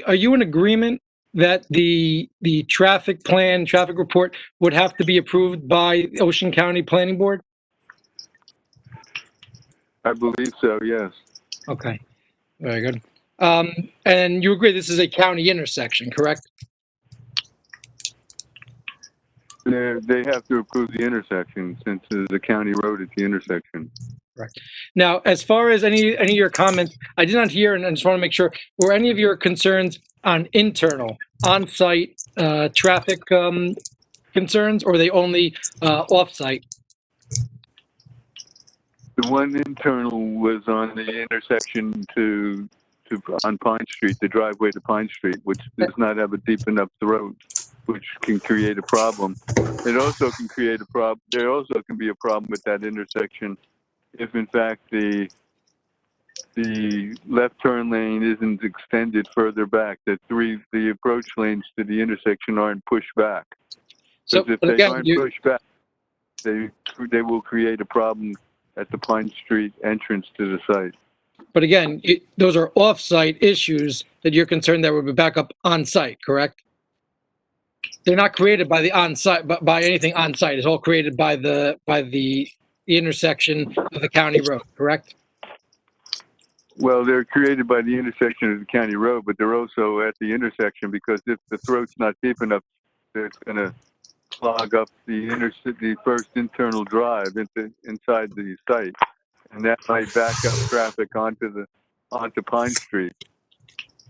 are you in agreement that the traffic report would have to be approved by Ocean County Planning Board? I believe so, yes. Okay, very good. And you agree this is a county intersection, correct? They have to approve the intersection since it is a county road at the intersection. Right. Now, as far as any of your comments, I did not hear, and I just want to make sure, were any of your concerns on internal, on-site traffic concerns, or are they only off-site? The one internal was on the intersection on Pine Street, the driveway to Pine Street, which does not have a deep enough throat, which can create a problem. It also can create a problem. There also can be a problem with that intersection if, in fact, the the left turn lane isn't extended further back, that the approach lanes to the intersection aren't pushed back. So, Because if but they again, aren't you, pushed back, they will create a problem at the Pine Street entrance to the site. but again, those are off-site issues that you're concerned that would be back up on-site, correct? They're not created by the on-site, but by anything on-site. It's all created by the intersection of the county road, correct? Well, they're created by the intersection of the county road, but they're also at the intersection because if the throat's not deep enough, it's going to clog up the first internal drive inside the site, and that might back up traffic onto Pine Street.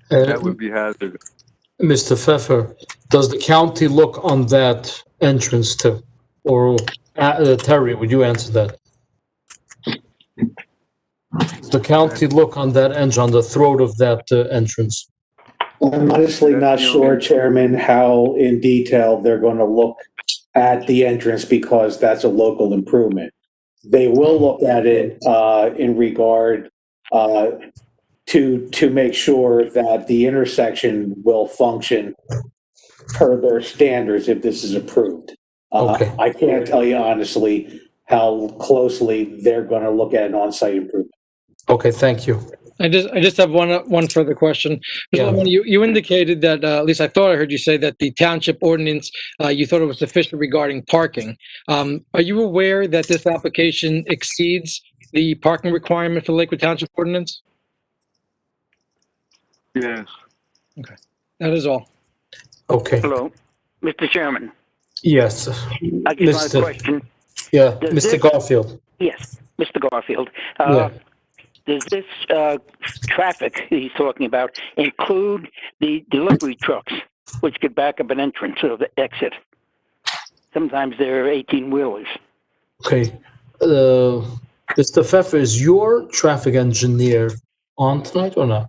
That would be hazardous. Mr. Pfeffer, does the county look on that entrance too? Or Terry, would you answer that? The county look on that entrance, on the throat of that entrance? I'm honestly not sure, Chairman, how in detail they're going to look at the entrance because that's a local improvement. They will look at it in regard to make sure that the intersection will function per their standards if this is approved. Okay. I can't tell you honestly how closely they're going to look at an on-site improvement. Okay, thank you. I just have one further question. Yeah. You indicated that, at least I thought I heard you say that the township ordinance, you thought it was sufficient regarding parking. Are you aware that this application exceeds the parking requirement for Lakewood Township ordinance? Yes. Okay, that is all. Okay. Hello, Mr. Chairman. Yes. I give my question. Yeah, Does Mr. this- Garfield. Yes, Mr. Garfield. Yeah. Does this traffic he's talking about include the delivery trucks, which could back up an entrance or the exit? Sometimes they're 18-wheelers. Okay. Mr. Pfeffer, is your traffic engineer on tonight or not?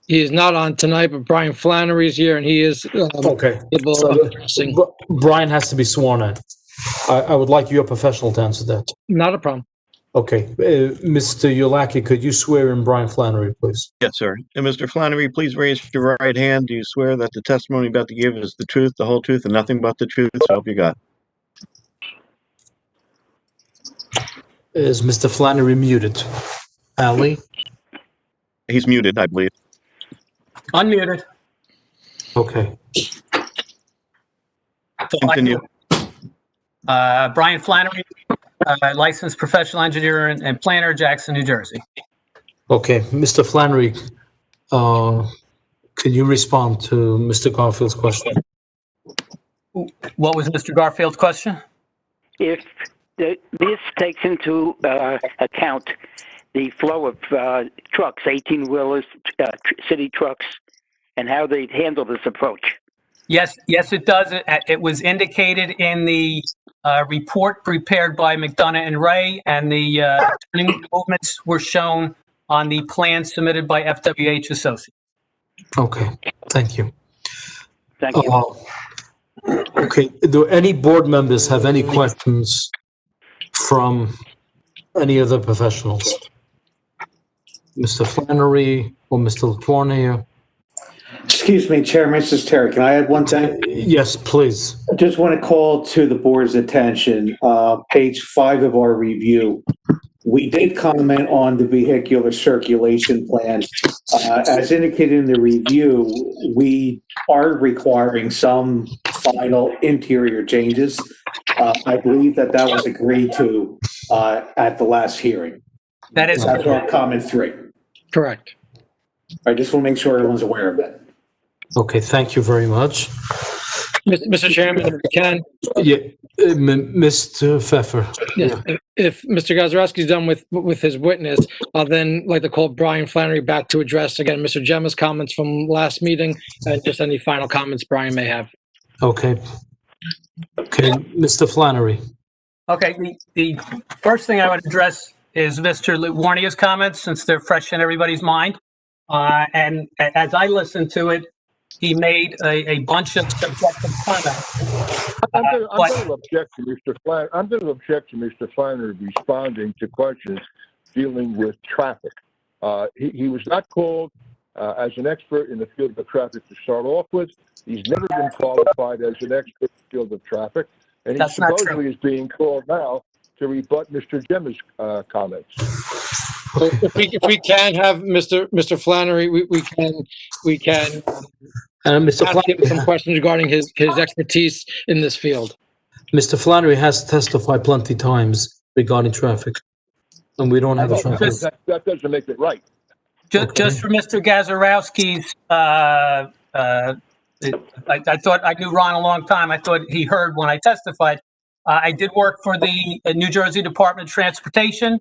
He is not on tonight, but Brian Flannery is here, and he is Okay. able So of addressing. Brian has to be sworn in. I would like your professional to answer that. Not a problem. Okay. Mr. Yulaki, could you swear in Brian Flannery, please? Yes, sir. And Mr. Flannery, please raise your right hand. Do you swear that the testimony you're about to give is the truth, the whole truth, and nothing but the truth? So help you God. Is Mr. Flannery muted? Ali? He's muted, I believe. Unmuted. Okay. Continue. Brian Flannery, licensed professional engineer and planner, Jackson, New Jersey. Okay. Mr. Flannery, can you respond to Mr. Garfield's question? What was Mr. Garfield's question? If this takes into account the flow of trucks, 18-wheelers, city trucks, and how they handle this approach. Yes, it does. It was indicated in the report prepared by McDonough and Ray, and the turning movements were shown on the plan submitted by FWH Associates. Okay. Thank you. Thank you. Okay. Do any board members have any questions from any of the professionals? Mr. Flannery or Mr. Latourneau? Excuse me, Chairman, this is Terry. Can I add one thing? Yes, please. I just want to call to the board's attention, page 5 of our review. We did comment on the vehicular circulation plan. As indicated in the review, we are requiring some final interior changes. I believe that was agreed to at the last hearing. That's our comment 3. Correct. I just want to make sure everyone's aware of that. Okay, thank you very much. Mr. Chairman, if we can. Yeah, Mr. Pfeffer. Yes. If Mr. Gazarovski's done with his witness, I'll then like to call Brian Flannery back to address again Mr. Gemma's comments from last meeting and just any final comments Brian may have. Okay. Okay, Mr. Flannery. Okay, the first thing I would address is Mr. Warnia's comments, since they're fresh in everybody's mind. And as I listened to it, he made a bunch of subjective comments. I'm going to object to Mr. Flannery responding to questions dealing with traffic. He was not called as an expert in the field of traffic to start off with. He's never been qualified as an expert in the field of traffic, and he That's not true. supposedly is being called now to rebut Mr. Gemma's comments. So if we can have Mr. Flannery, we can Mr. ask him some Flannery, questions regarding his expertise in this field. Mr. Flannery has testified plenty times regarding traffic, and we don't have a traffic. That doesn't make it right. Just for Mr. Gazarovski's, I thought I knew Ron a long time. I thought he heard when I testified. I did work for the New Jersey Department of Transportation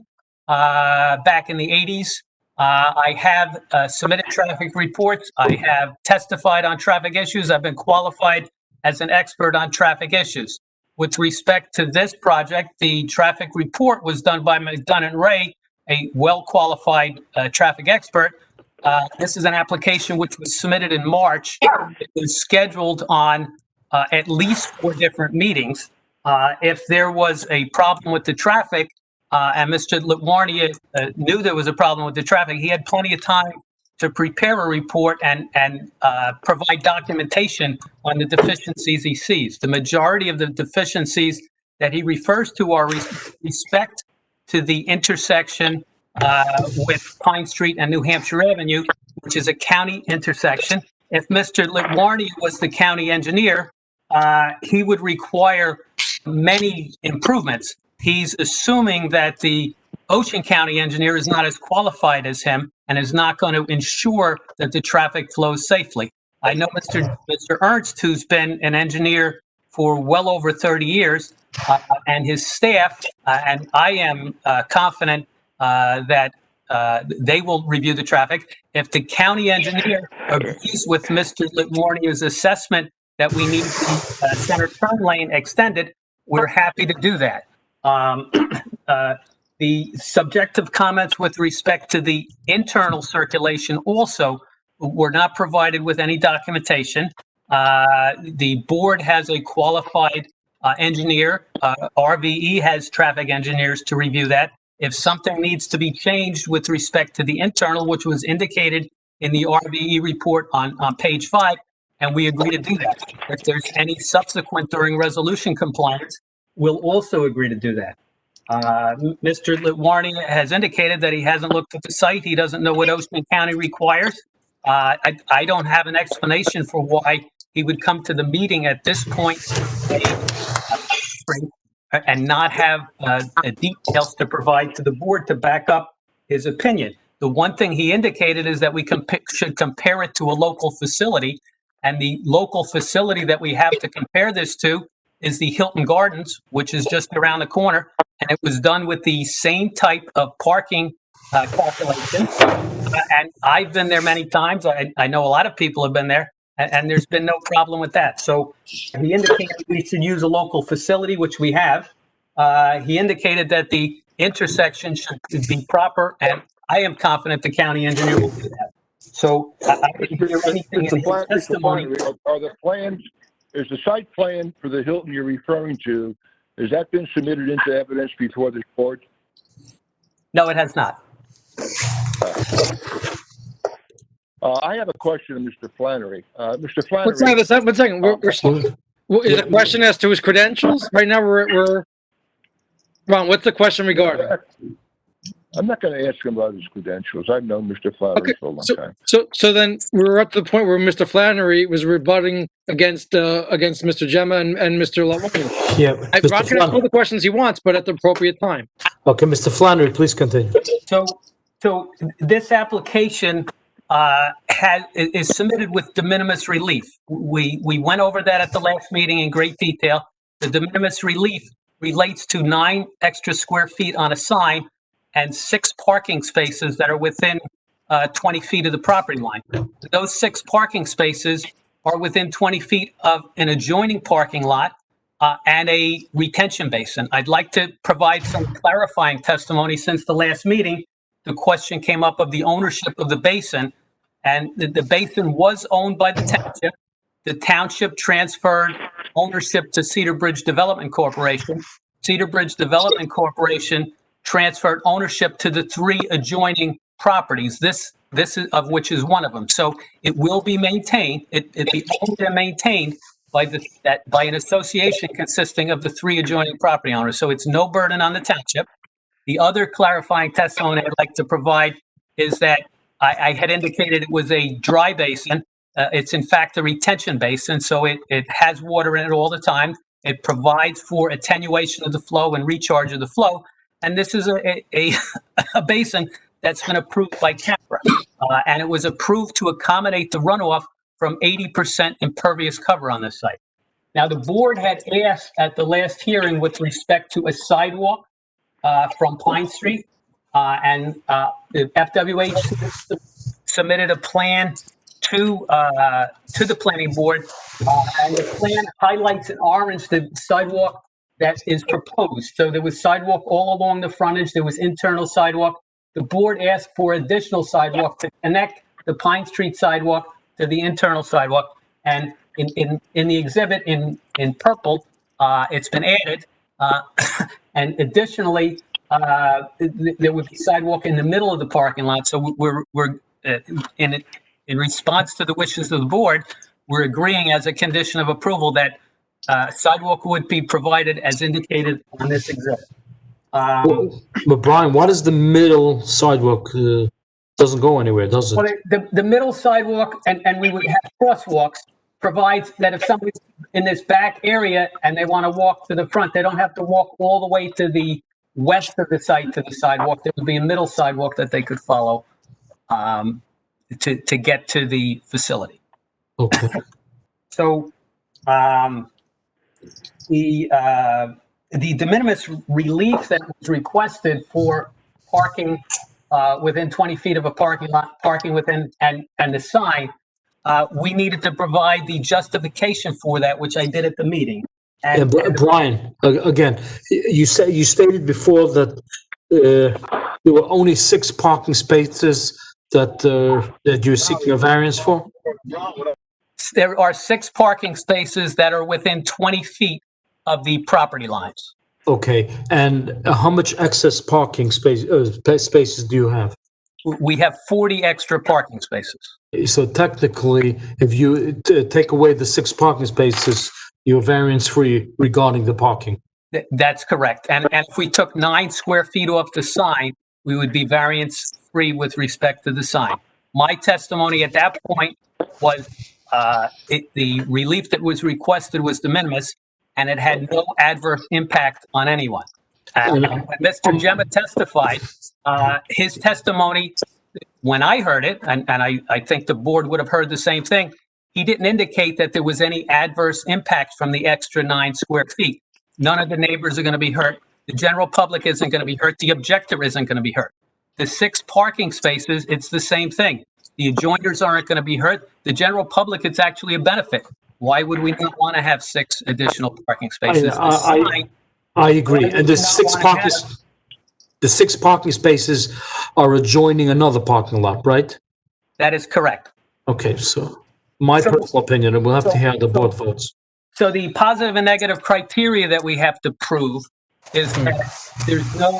back in the 80s. I have submitted traffic reports. I have testified on traffic issues. I've been qualified as an expert on traffic issues. With respect to this project, the traffic report was done by McDonough and Ray, a well-qualified traffic expert. This is an application which was submitted in March. It was scheduled on at least 4 different meetings. If there was a problem with the traffic, and Mr. Litwarnia knew there was a problem with the traffic, he had plenty of time to prepare a report and provide documentation on the deficiencies he sees. The majority of the deficiencies that he refers to are respect to the intersection with Pine Street and New Hampshire Avenue, which is a county intersection. If Mr. Litwarnia was the county engineer, he would require many improvements. He's assuming that the Ocean County engineer is not as qualified as him and is not going to ensure that the traffic flows safely. I know Mr. Ernst, who's been an engineer for well over 30 years, and his staff, and I am confident that they will review the traffic. If the county engineer agrees with Mr. Litwarnia's assessment that we need the center turn lane extended, we're happy to do that. The subjective comments with respect to the internal circulation also were not provided with any documentation. The board has a qualified engineer. RVE has traffic engineers to review that. If something needs to be changed with respect to the internal, which was indicated in the RVE report on page 5, and we agree to do that. If there's any subsequent during resolution compliance, we'll also agree to do that. Mr. Litwarnia has indicated that he hasn't looked at the site. He doesn't know what Ocean County requires. I don't have an explanation for why he would come to the meeting at this point and not have details to provide to the board to back up his opinion. The one thing he indicated is that we should compare it to a local facility, and the local facility that we have to compare this to is the Hilton Gardens, which is just around the corner, and it was done with the same type of parking calculation. And I've been there many times. I know a lot of people have been there, and there's been no problem with that. So he indicated we should use a local facility, which we have. He indicated that the intersection should be proper, and I am confident the county engineer will do that. So I didn't hear anything in his testimony. Are the plans, is the site plan for the Hilton you're referring to, has that been submitted into evidence before this board? No, it has not. I have a question to Mr. Flannery. Mr. Flannery. One second. Is the question as to his credentials? Right now, we're Ron, what's the question regarding? I'm not going to ask him about his credentials. I've known Mr. Flannery for a long time. So then we're up to the point where Mr. Flannery was rebutting against Mr. Gemma and Mr. Litwarnia. Yeah, Ron can ask all the questions he wants, but at the appropriate time. Okay, Mr. Flannery, please continue. So this application is submitted with de minimis relief. We went over that at the last meeting in great detail. The de minimis relief relates to 9 extra square feet on a sign and 6 parking spaces that are within 20 feet of the property line. Those 6 parking spaces are within 20 feet of an adjoining parking lot and a retention basin. I'd like to provide some clarifying testimony since the last meeting. The question came up of the ownership of the basin, and the basin was owned by the township. The township transferred ownership to Cedar Bridge Development Corporation. Cedar Bridge Development Corporation transferred ownership to the 3 adjoining properties, this is of which is one of them. So it will be maintained, it be owned and maintained by an association consisting of the 3 adjoining property owners. So it's no burden on the township. The other clarifying testimony I'd like to provide is that I had indicated it was a dry basin. It's in fact a retention basin, so it has water in it all the time. It provides for attenuation of the flow and recharge of the flow. And this is a basin that's been approved by CAPRA. And it was approved to accommodate the runoff from 80% impervious cover on this site. Now, the board had asked at the last hearing with respect to a sidewalk from Pine Street, and the FWH submitted a plan to the planning board, and the plan highlights in orange the sidewalk that is proposed. So there was sidewalk all along the frontage. There was internal sidewalk. The board asked for additional sidewalk to connect the Pine Street sidewalk to the internal sidewalk. And in the exhibit in purple, it's been added. And additionally, there would be sidewalk in the middle of the parking lot. So we're in response to the wishes of the board, we're agreeing as a condition of approval that sidewalk would be provided as indicated on this exhibit. But Brian, what is the middle sidewalk? Doesn't go anywhere, does it? Well, the middle sidewalk, and we would have crosswalks, provides that if somebody's in this back area and they want to walk to the front, they don't have to walk all the way to the west of the site to the sidewalk. There would be a middle sidewalk that they could follow to get to the facility. Okay. So the de minimis relief that was requested for parking within 20 feet of a parking lot, parking within, and the sign, we needed to provide the justification for that, which I did at the meeting. And Brian, again, you stated before that there were only 6 parking spaces that you're seeking a variance for? There are 6 parking spaces that are within 20 feet of the property lines. Okay, and how much excess parking spaces do you have? We have 40 extra parking spaces. So technically, if you take away the 6 parking spaces, you're variance-free regarding the parking. That's correct. And if we took 9 square feet off the sign, we would be variance-free with respect to the sign. My testimony at that point was the relief that was requested was de minimis, and it had no adverse impact on anyone. And when Mr. Gemma testified, his testimony, when I heard it, and I think the board would have heard the same thing, he didn't indicate that there was any adverse impact from the extra 9 square feet. None of the neighbors are going to be hurt. The general public isn't going to be hurt. The objector isn't going to be hurt. The 6 parking spaces, it's the same thing. The adjoiners aren't going to be hurt. The general public, it's actually a benefit. Why would we not want to have 6 additional parking spaces? I agree. And the 6 parking spaces are adjoining another parking lot, right? That is correct. Okay, so my personal opinion, and we'll have to hear the board votes. So the positive and negative criteria that we have to prove is that there's no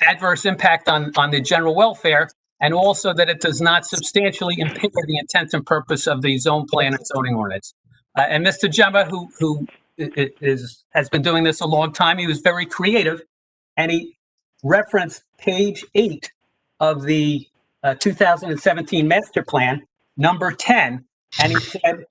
adverse impact on the general welfare, and also that it does not substantially impair the intent and purpose of the zone plan and zoning ordinance. And Mr. Gemma, who has been doing this a long time, he was very creative, and he referenced page 8 of the 2017 master plan, number 10, and he said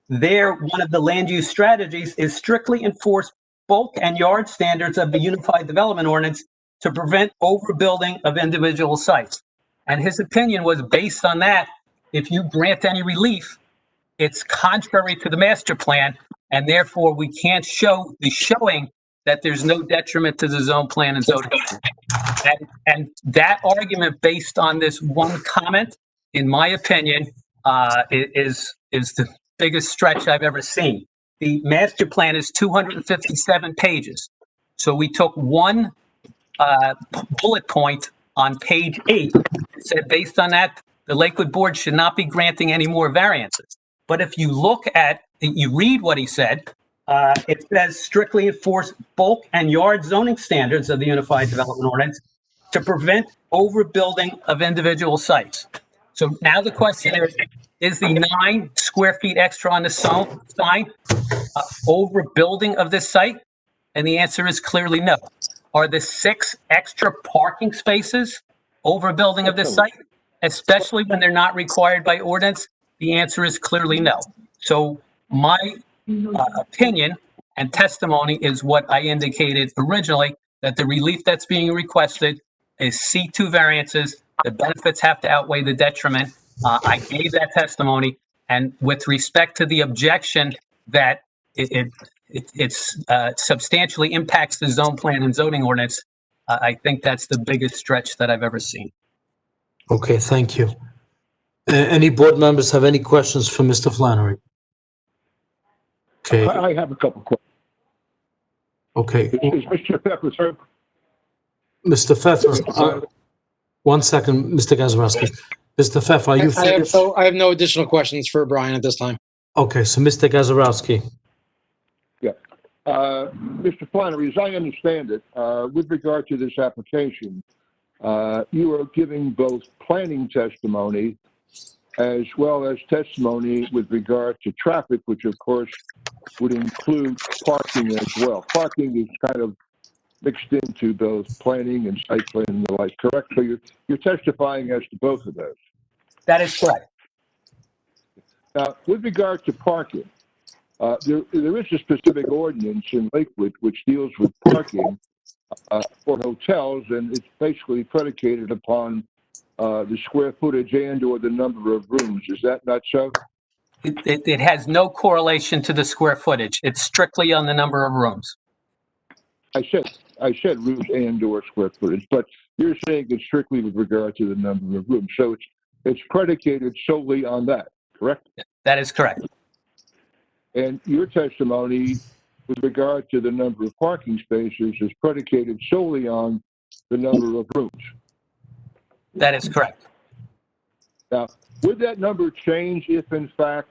there one of the land use strategies is strictly enforce bulk and yard standards of the Unified Development Ordinance to prevent overbuilding of individual sites. And his opinion was based on that, if you grant any relief, it's contrary to the master plan, and therefore we can't show the showing that there's no detriment to the zone plan and zoning. And that argument based on this one comment, in my opinion, is the biggest stretch I've ever seen. The master plan is 257 pages. So we took one bullet point on page 8 and said, based on that, the Lakewood board should not be granting any more variances. But if you look at, you read what he said, it says strictly enforce bulk and yard zoning standards of the Unified Development Ordinance to prevent overbuilding of individual sites. So now the question is the 9 square feet extra on the sign overbuilding of this site? And the answer is clearly no. Are the 6 extra parking spaces overbuilding of this site, especially when they're not required by ordinance? The answer is clearly no. So my opinion and testimony is what I indicated originally, that the relief that's being requested is C2 variances. The benefits have to outweigh the detriment. I gave that testimony, and with respect to the objection that it substantially impacts the zone plan and zoning ordinance, I think that's the biggest stretch that I've ever seen. Okay, thank you. Any board members have any questions for Mr. Flannery? Okay, I have a couple questions. okay. Is Mr. Pepper, sir? Mr. Pfeffer, one second, Mr. Gazarovski. Mr. Pfeffer, are you finished? I have no additional questions for Brian at this time. Okay, so Mr. Gazarovski. Yeah. Mr. Flannery, as I understand it, with regard to this application, you are giving both planning testimony as well as testimony with regard to traffic, which of course would include parking as well. Parking is kind of mixed into both planning and site plan and the like, correct? So you're testifying as to both of those. That is correct. Now, with regard to parking, there is a specific ordinance in Lakewood which deals with parking for hotels, and it's basically predicated upon the square footage and or the number of rooms. Is that not so? It has no correlation to the square footage. It's strictly on the number of rooms. I said rooms and or square footage, but you're saying it's strictly with regard to the number of rooms. So it's predicated solely on that, correct? That is correct. And your testimony with regard to the number of parking spaces is predicated solely on the number of rooms. That is correct. Now, would that number change if in fact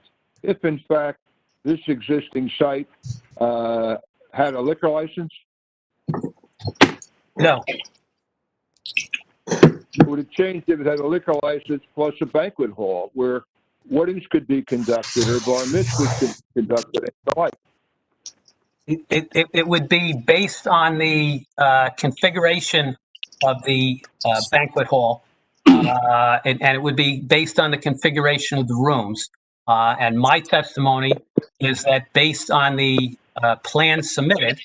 this existing site had a liquor license? No. Would it change if it had a liquor license plus a banquet hall where weddings could be conducted or bar mitzvahs could be conducted and the like? It would be based on the configuration of the banquet hall, and it would be based on the configuration of the rooms. And my testimony is that based on the plan submitted,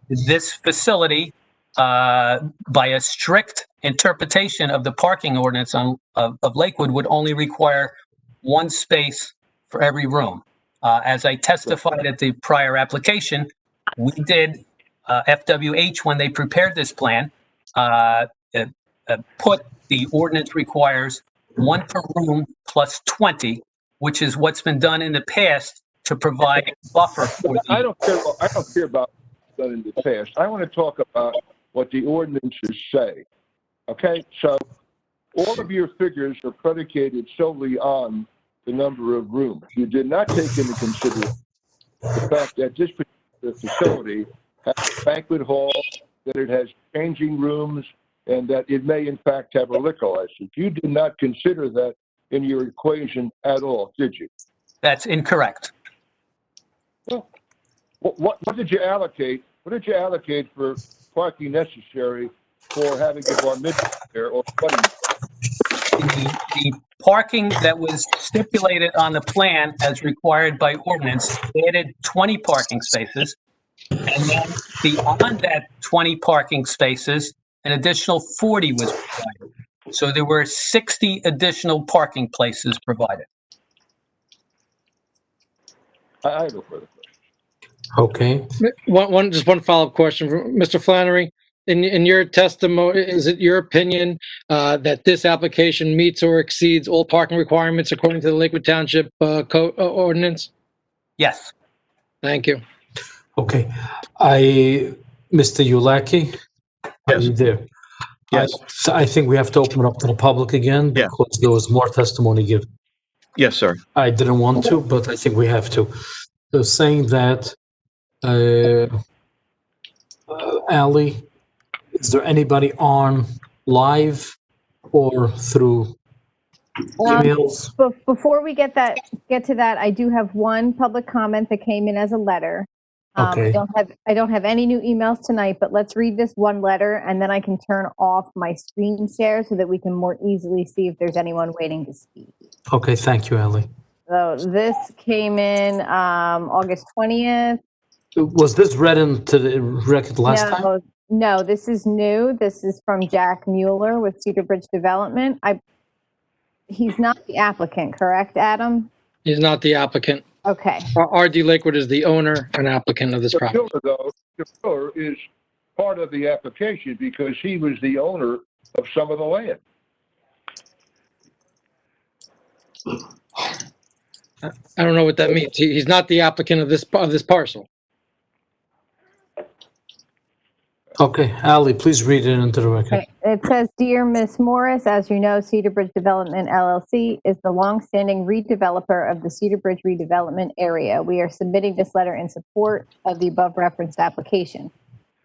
this facility, by a strict interpretation of the parking ordinance of Lakewood, would only require 1 space for every room. As I testified at the prior application, we did FWH when they prepared this plan, put the ordinance requires 1 per room plus 20, which is what's been done in the past to provide buffer for the. I don't care about what's done in the past. I want to talk about what the ordinances say. Okay, so all of your figures are predicated solely on the number of rooms. You did not take into consideration the fact that this particular facility has a banquet hall, that it has changing rooms, and that it may in fact have a liquor license. You did not consider that in your equation at all, did you? That's incorrect. Well, what did you allocate? What did you allocate for parking necessary for having a bar mitzvah there or wedding? The parking that was stipulated on the plan as required by ordinance added 20 parking spaces, and then beyond that 20 parking spaces, an additional 40 was provided. So there were 60 additional parking places provided. I have no further questions. Okay. Just one follow-up question from Mr. Flannery. In your testimony, is it your opinion that this application meets or exceeds all parking requirements according to the Lakewood Township code ordinance? Yes. Thank you. Okay. Mr. Ulaki? Are you there? Yes. I think we have to open it up to the public again because there was more testimony given. Yes, sir. I didn't want to, but I think we have to. So saying that, Ali, is there anybody on live or through emails? But before we get to that, I do have one public comment that came in as a letter. Okay. I don't have any new emails tonight, but let's read this one letter and then I can turn off my screen share so that we can more easily see if there's anyone waiting to speak. Okay, thank you, Ally. So this came in August 20th. Was this read into the record last time? No, this is new. This is from Jack Mueller with Cedar Bridge Development. He's not the applicant, correct, Adam? He's not the applicant. Okay. RD Lakewood is the owner and applicant of this property. The Miller is part of the application because he was the owner of some of the land. I don't know what that means. He's not the applicant of this parcel. Okay, Ally, please read it into the record. Okay. It says, Dear Ms. Morris, as you know, Cedar Bridge Development LLC is the longstanding redeveloper of the Cedar Bridge redevelopment area. We are submitting this letter in support of the above referenced application.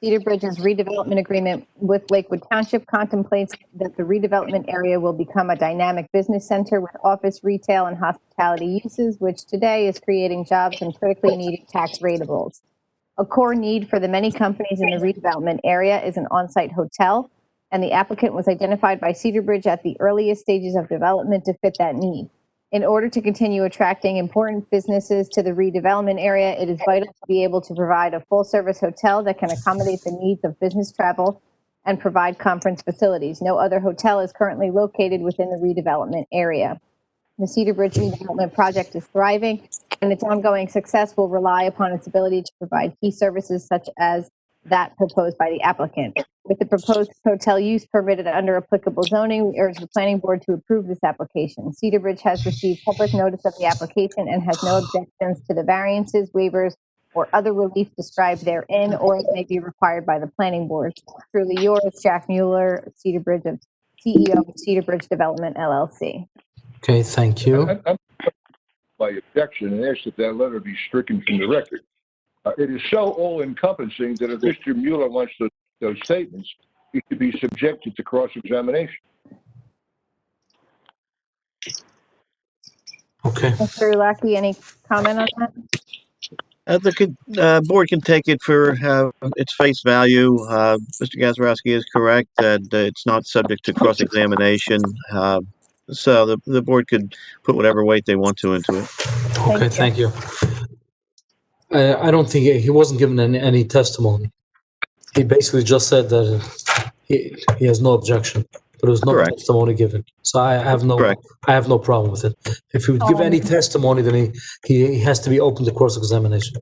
Cedar Bridge's redevelopment agreement with Lakewood Township contemplates that the redevelopment area will become a dynamic business center with office, retail, and hospitality uses, which today is creating jobs and critically needed tax ratables. A core need for the many companies in the redevelopment area is an on-site hotel, and the applicant was identified by Cedar Bridge at the earliest stages of development to fit that need. In order to continue attracting important businesses to the redevelopment area, it is vital to be able to provide a full-service hotel that can accommodate the needs of business travel and provide conference facilities. No other hotel is currently located within the redevelopment area. The Cedar Bridge redevelopment project is thriving, and its ongoing success will rely upon its ability to provide key services such as that proposed by the applicant. With the proposed hotel use permitted under applicable zoning, we urge the planning board to approve this application. Cedar Bridge has received public notice of the application and has no objections to the variances, waivers, or other relief described therein, or it may be required by the planning board. Truly yours, Jack Mueller, Cedar Bridge, CEO of Cedar Bridge Development LLC. Okay, thank you. My objection and ask that that letter be stricken from the record. It is so all-encompassing that if Mr. Mueller wants those statements, he should be subjected to cross-examination. Okay. Mr. Ulaki, any comment on that? The board can take it for its face value. Mr. Gazarovski is correct that it's not subject to cross-examination. So the board could put whatever weight they want to into it. Okay, thank you. I don't think he wasn't given any testimony. He basically just said that he has no objection, but there was no testimony given. So I have no problem with it. If he would give any testimony, then he has to be open to cross-examination.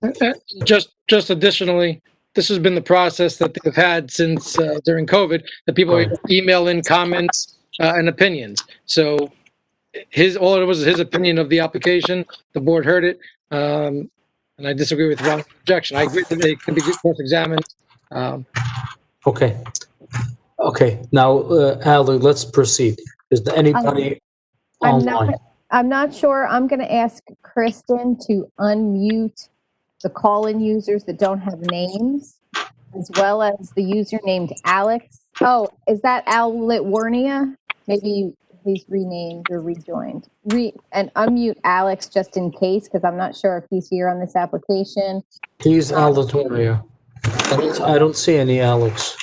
Just additionally, this has been the process that they've had since during COVID, that people email in comments and opinions. So all it was his opinion of the application. The board heard it, and I disagree with Ron's objection. I agree that they can be cross-examined. Okay. Now, Ali, let's proceed. Is there anybody online? I'm not sure. I'm going to ask Kristen to unmute the call-in users that don't have names, as well as the user named Alex. Oh, is that Al Litwarnia? Maybe he's renamed or rejoined. And unmute Alex just in case, because I'm not sure if he's here on this application. He's Al Litwarnia. I don't see any Alex.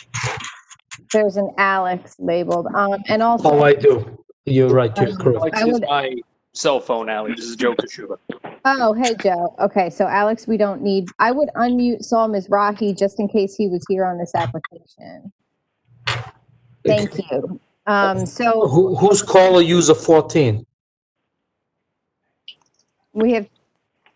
There's an Alex labeled. And also. Oh, I do. You're right. You're correct. This is my cell phone, Allie. This is Joe Kashuba. Oh, hey, Joe. Okay, so Alex, we don't need. I would unmute Saul Mizrahi just in case he was here on this application. Thank you. So who's caller user 14? We have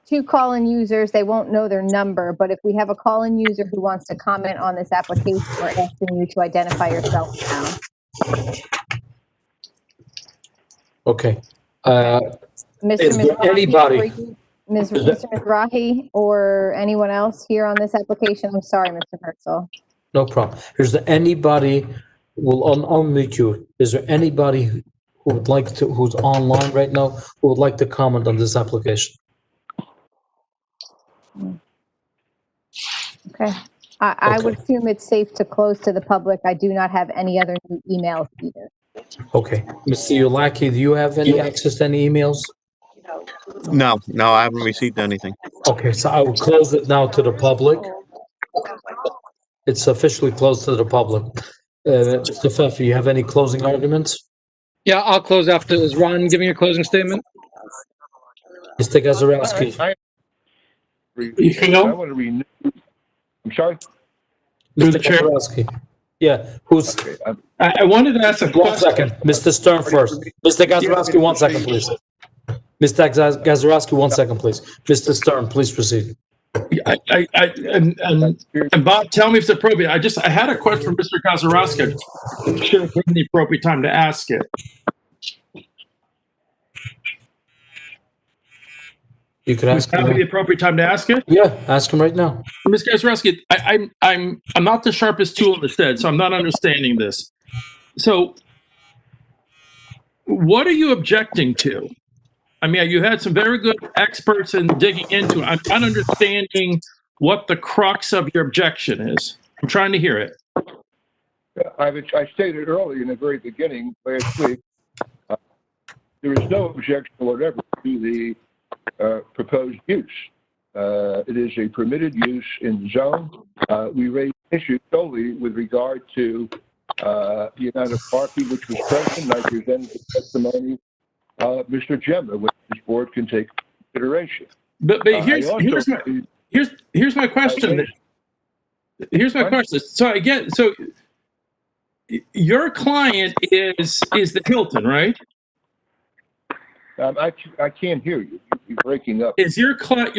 two call-in users. They won't know their number, but if we have a call-in user who wants to comment on this application, we're asking you to identify yourself now. Okay. Mr. Mizrahi or anyone else here on this application? I'm sorry, Mr. Herzl. No problem. Is there anybody will unmute you? Is there anybody who would like to, who's online right now, who would like to comment on this application? Okay. I would assume it's safe to close to the public. I do not have any other new emails either. Okay. Mr. Ulaki, do you have any access to any emails? No, I haven't received anything. Okay, so I will close it now to the public. It's officially closed to the public. Mr. Pfeffer, you have any closing arguments? Yeah, I'll close after. Is Ron giving your closing statement? Mr. Gazarovski? I want to renew. I'm sorry? Through Mr. the chair. Gazarovski? Yeah, who's? Okay, I wanted to ask a One question. second, Mr. Stern first. Mr. Gazarovski, 1 second, please. Mr. Gazarovski, 1 second, please. Mr. Stern, please proceed. And Bob, tell me if it's appropriate. I had a question for Mr. Gazarovski. I'm sure it's the appropriate time to ask it. You could ask Would that be the him. appropriate time to ask it? Yeah, ask him right now. Mr. Gazarovski, I'm not the sharpest tool in the shed, so I'm not understanding this. So, what are you objecting to? I mean, you had some very good experts in digging into it. I'm not understanding what the crux of your objection is. I'm trying to hear it. I stated earlier in the very beginning last week, there is no objection whatever to the proposed use. It is a permitted use in the zone. We raised issues solely with regard to the amount of parking which was present. I presented the testimony of Mr. Gemma, which this board can take consideration. But here's my question. Here's my question. So again, so your client is the Hilton, right? I can't hear you. You're breaking up. Is your client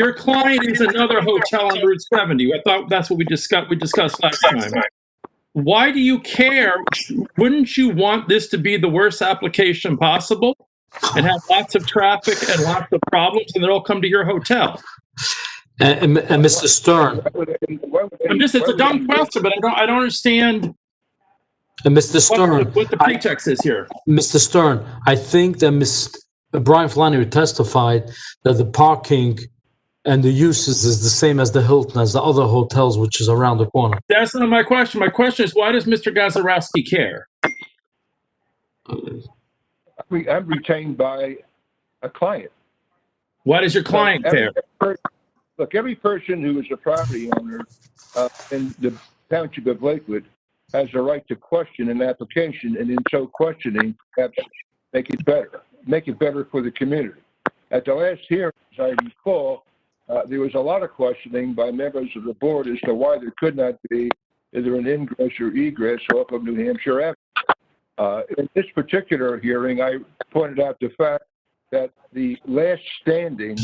is another hotel on Route 70? I thought that's what we discussed last time. Why do you care? Wouldn't you want this to be the worst application possible and have lots of traffic and lots of problems, and they all come to your hotel? And Mr. Stern. It's a dumb question, but I don't understand. And Mr. Stern. What the pretext is here. Mr. Stern, I think that Brian Flannery testified that the parking and the uses is the same as the Hilton, as the other hotels, which is around the corner. That's not my question. My question is, why does Mr. Gazarovski care? I'm retained by a client. Why does your client care? Look, every person who is a property owner in the township of Lakewood has a right to question an application, and in so questioning, perhaps make it better for the community. At the last hearing, as I recall, there was a lot of questioning by members of the board as to why there could not be either an ingress or egress off of New Hampshire Avenue. In this particular hearing, I pointed out the fact that the last standing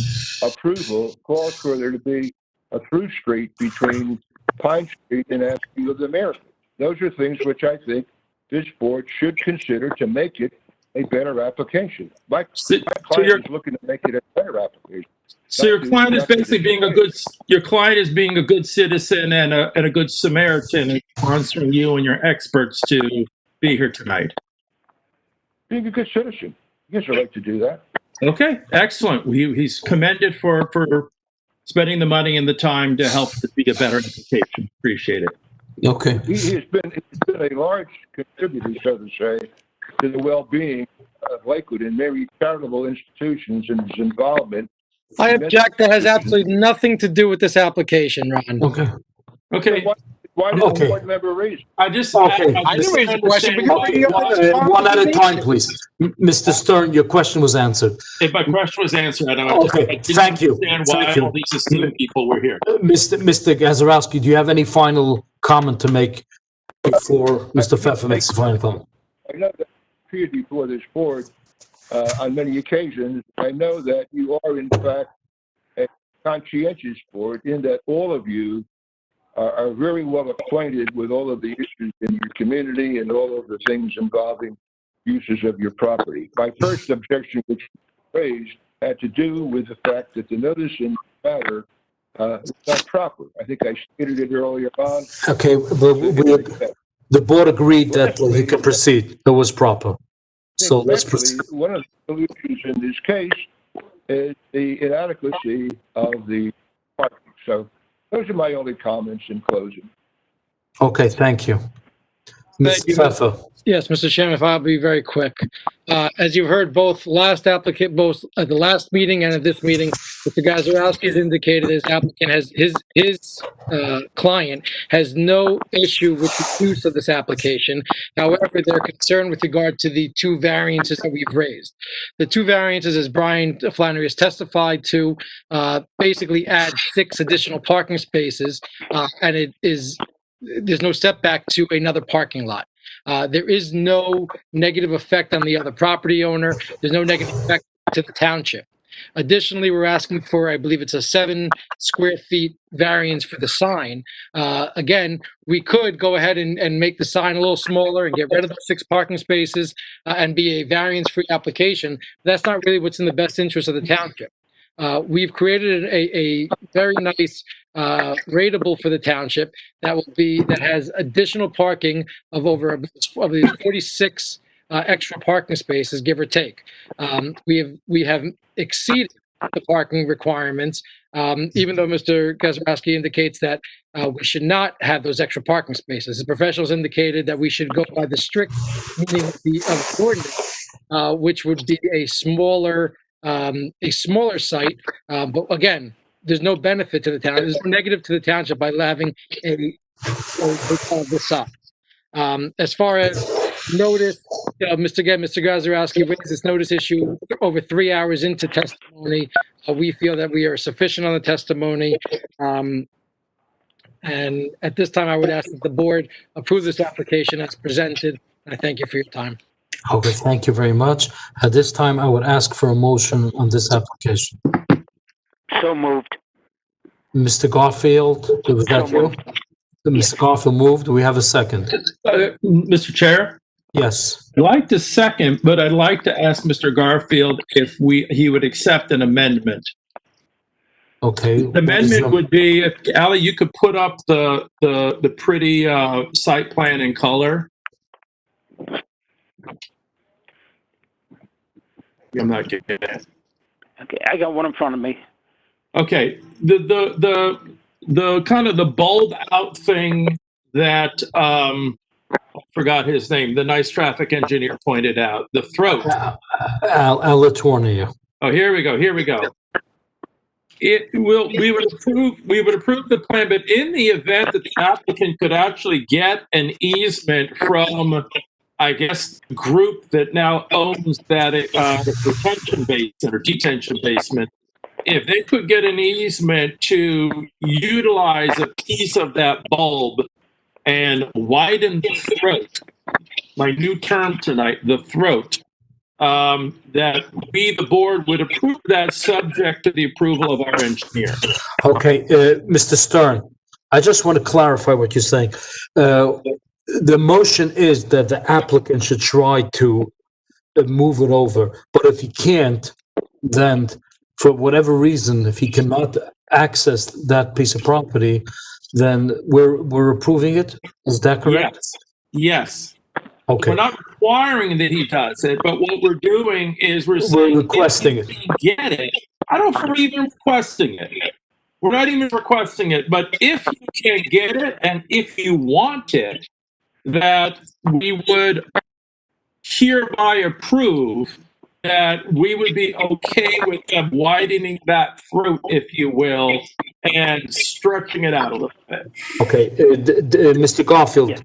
approval calls for there to be a through street between Pine Street and Avenue of the Americas. Those are things which I think this board should consider to make it a better application. My client is looking to make it a better application. So your client is basically being a good citizen and a good Samaritan in sponsoring you and your experts to be here tonight. Being a good citizen. He has a right to do that. Okay, excellent. He's commended for spending the money and the time to help it be a better application. Appreciate it. Okay. He's been a large contributor, so to say, to the well-being of Lakewood and many charitable institutions and his involvement. I object. That has absolutely nothing to do with this application, Ron. Okay. Okay. Why did the board member raise it? I just Okay. I didn't raise a question, but One at a time, please. Mr. Stern, your question was answered. If my question was answered, I didn't Thank you. understand why all these esteemed people were here. Mr. Gazarovski, do you have any final comment to make before Mr. Pfeffer makes the final comment? I know that I appeared before this board on many occasions. I know that you are, in fact, a conscientious board in that all of you are very well acquainted with all of the issues in your community and all of the things involving uses of your property. My first objection, which was raised, had to do with the fact that the notice in the matter is not proper. I think I stated it earlier on. Okay, but the board agreed that he could proceed. It was proper. So let's proceed. One of the solutions in this case is the inadequacy of the parking. So those are my only comments in closing. Okay, thank you. Thank Mr. you. Pfeffer. Yes, Mr. Chairman, if I'll be very quick. As you've heard, both at the last meeting and at this meeting, Mr. Gazarovski has indicated his applicant has, his client has no issue with the use of this application. However, they're concerned with regard to the two variances that we've raised. The two variances, as Brian Flannery has testified to, basically add 6 additional parking spaces, and there's no setback to another parking lot. There is no negative effect on the other property owner. There's no negative effect to the township. Additionally, we're asking for, I believe it's a 7 square feet variance for the sign. Again, we could go ahead and make the sign a little smaller and get rid of the 6 parking spaces and be a variance-free application. That's not really what's in the best interest of the township. We've created a very nice rateable for the township that has additional parking of over 46 extra parking spaces, give or take. We have exceeded the parking requirements, even though Mr. Gazarovski indicates that we should not have those extra parking spaces. The professionals indicated that we should go by the strict meaning of the ordinance, which would be a smaller site. But again, there's no benefit to the town. There's no negative to the township by having a hotel of this size. As far as notice, Mr. Gazarovski raised this notice issue over 3 hours into testimony. We feel that we are sufficient on the testimony. And at this time, I would ask that the board approve this application as presented. I thank you for your time. Okay, thank you very much. At this time, I would ask for a motion on this application. So moved. Mr. Garfield, was that you? Mr. Garfield moved. Do we have a second? Mr. Chair? Yes. I'd like to second, but I'd like to ask Mr. Garfield if he would accept an amendment. Okay. The amendment would be, if Ally, you could put up the pretty site plan in color. I'm not getting it. Okay, I got one in front of me. Okay, the kind of the bulb out thing that I forgot his name. The nice traffic engineer pointed out the throat. Alatornia. Oh, here we go. We would approve the plan, but in the event that the applicant could actually get an easement from, I guess, the group that now owns that retention basin or detention basement, if they could get an easement to utilize a piece of that bulb and widen the throat, my new term tonight, the throat, that we, the board, would approve that subject to the approval of our engineer. Okay, Mr. Stern, I just want to clarify what you're saying. The motion is that the applicant should try to move it over, but if he can't, then for whatever reason, if he cannot access that piece of property, then we're approving it. Is that correct? Yes. Okay. We're not requiring that he does it, but what we're doing is we're saying requesting it. Get it. I don't know if we're even requesting it. We're not even requesting it, but if you can get it and if you want it, that we would hereby approve that we would be okay with them widening that throat, if you will, and stretching it out a little bit. Okay, Mr. Garfield,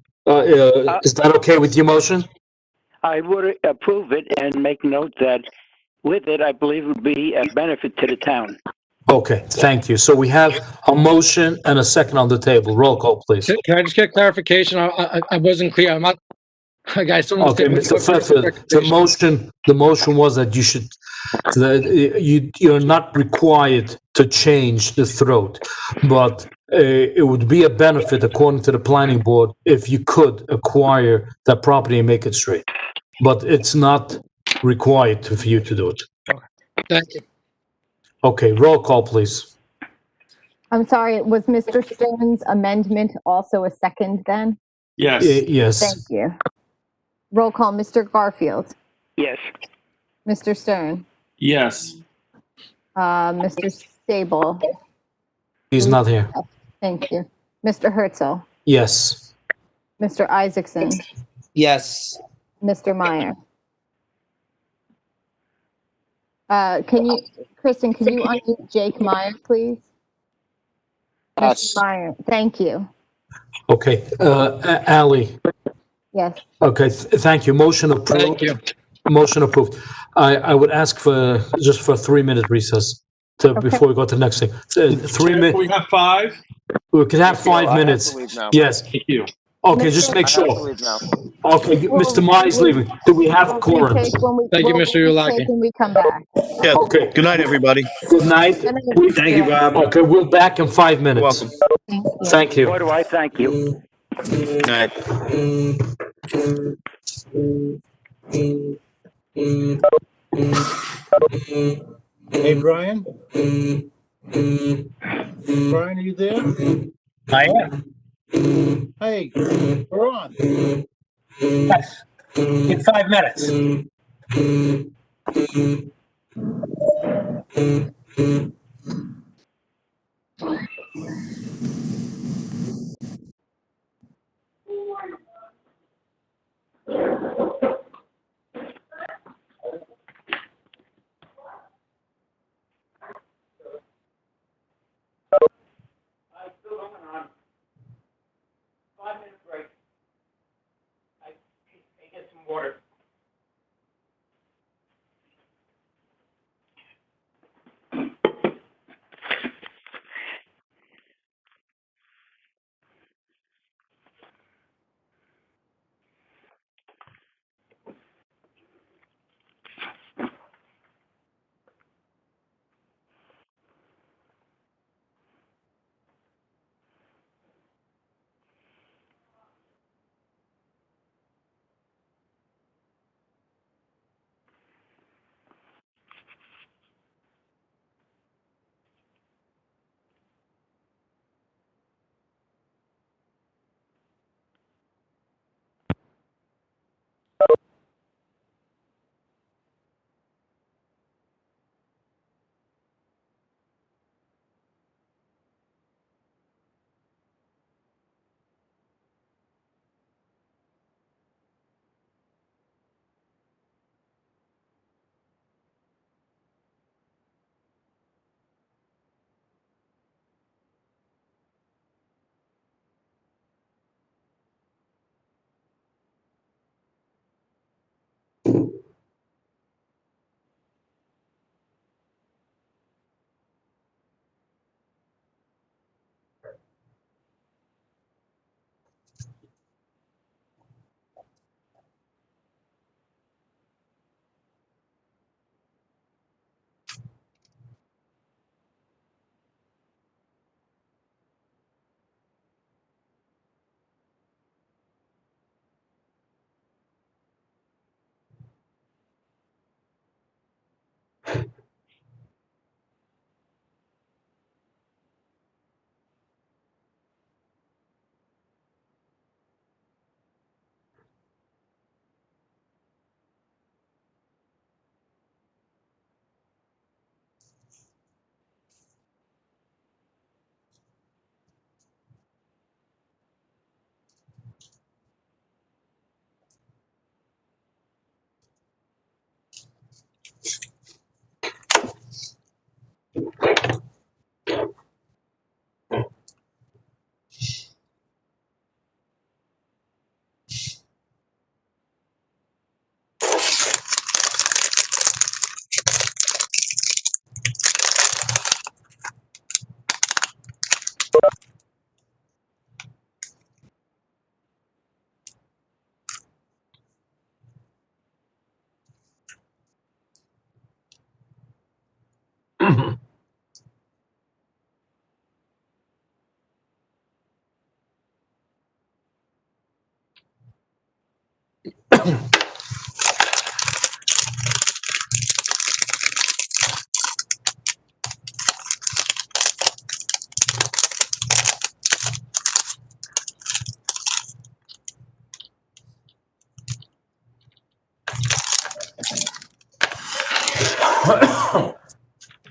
is that okay with your motion? I would approve it and make note that with it, I believe it would be a benefit to the town. Okay, thank you. So we have a motion and a second on the table. Roll call, please. Can I just get clarification? I wasn't clear. I'm not. Guys, don't Okay, Mr. Pfeffer, the motion was that you're not required to change the throat, but it would be a benefit, according to the planning board, if you could acquire that property and make it straight. But it's not required for you to do it. Thank you. Okay, roll call, please. I'm sorry, was Mr. Stone's amendment also a second then? Yes. Yes. Thank you. Roll call, Mr. Garfield. Yes. Mr. Stern. Yes. Mr. Stable. He's not here. Thank you. Mr. Herzl. Yes. Mr. Isaacson, Yes. Mr. Meyer. Kristen, can you unmute Jake Meyer, please? Yes. Mr. Meyer, thank you. Okay, Ally, Yes. okay, thank you. Motion approved. Thank you. Motion approved. I would ask for, just for a 3-minute recess before we go to the next thing. 3 Can minutes, we have 5? we could have 5 I have minutes. to leave now. Yes, Thank you. okay, just make I have to sure. leave now. Okay, Mr. Meyer's leaving. Do we have a quorum? Retake when we, Thank you, we'll Mr. retake Ulaki. when we come back. Yeah, Okay, good night, everybody. good night. Good night. Thank you, Bob. Okay, we're back in 5 You're minutes. welcome. Thank you. Thank you. Why do I thank you? Good night. Hey, Brian? Brian, are you there? I am. Hey, we're on. Yes. In 5 minutes.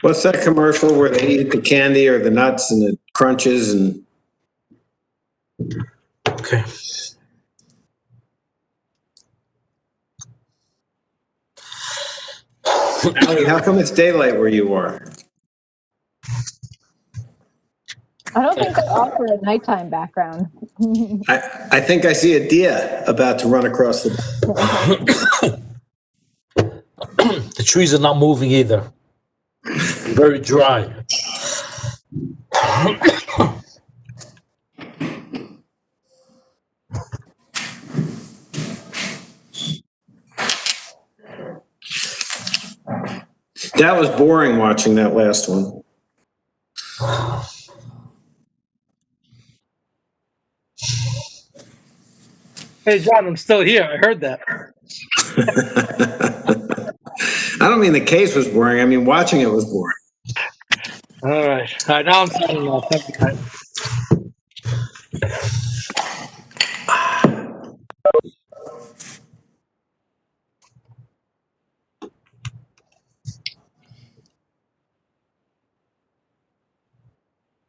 What's that commercial where they eat the candy or the nuts and it crunches and Okay. Ali, how come it's daylight where you are? I don't think they offer a nighttime background. I think I see a deer about to run across the. The trees are not moving either. Very dry. That was boring watching that last one. Hey, John, I'm still here. I heard that. I don't mean the case was boring. I mean, watching it was boring. All right. All right, now I'm signing off. Have a good night.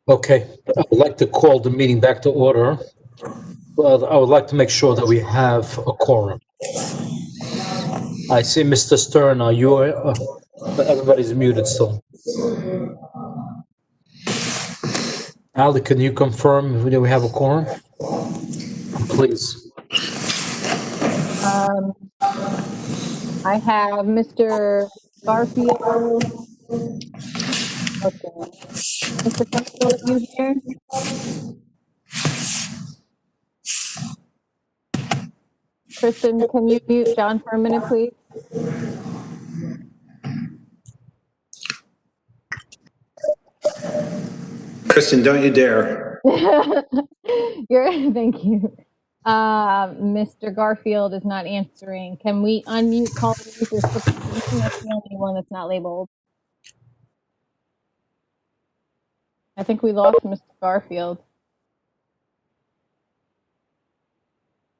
Okay, I would like to call the meeting back to order. Well, I would like to make sure that we have a quorum. I see Mr. Stern, are you, everybody's muted still. Ali, can you confirm that we have a quorum? Please. I have Mr. Garfield. Okay. Mr. Garfield, are you here? Kristen, can you mute John for a minute, please? Kristen, don't you dare. Thank you. Mr. Garfield is not answering. Can we unmute call user 16? That's the only one that's not labeled. I think we lost Mr. Garfield.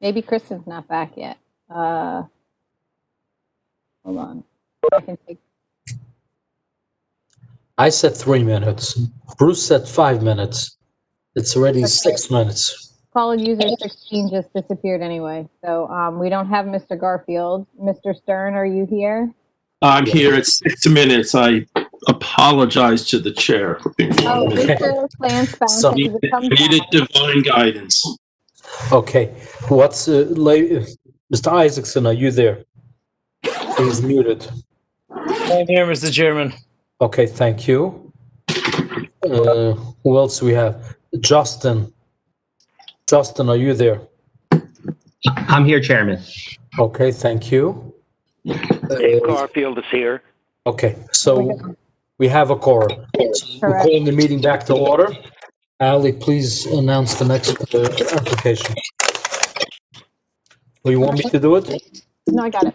Maybe Kristen's not back yet. Hold on. I can take. I said 3 minutes. Bruce said 5 minutes. It's already 6 minutes. Caller user 16 just disappeared anyway. So we don't have Mr. Garfield. Mr. Stern, are you here? I'm here at 6 minutes. I apologize to the chair for being 5 minutes. Mr. Flansbaum So- says it comes Needed back. divine guidance. Okay, what's, Mr. Isaacson, are you there? He's muted. I'm here, Mr. Chairman. Okay, thank you. Who else we have? Justin. Justin, are you there? I'm here, Chairman. Okay, thank you. Dave Garfield is here. Okay, so we have a quorum. We're calling the meeting back to order. Ali, please announce the next application. Do you want me to do it? No, I got it.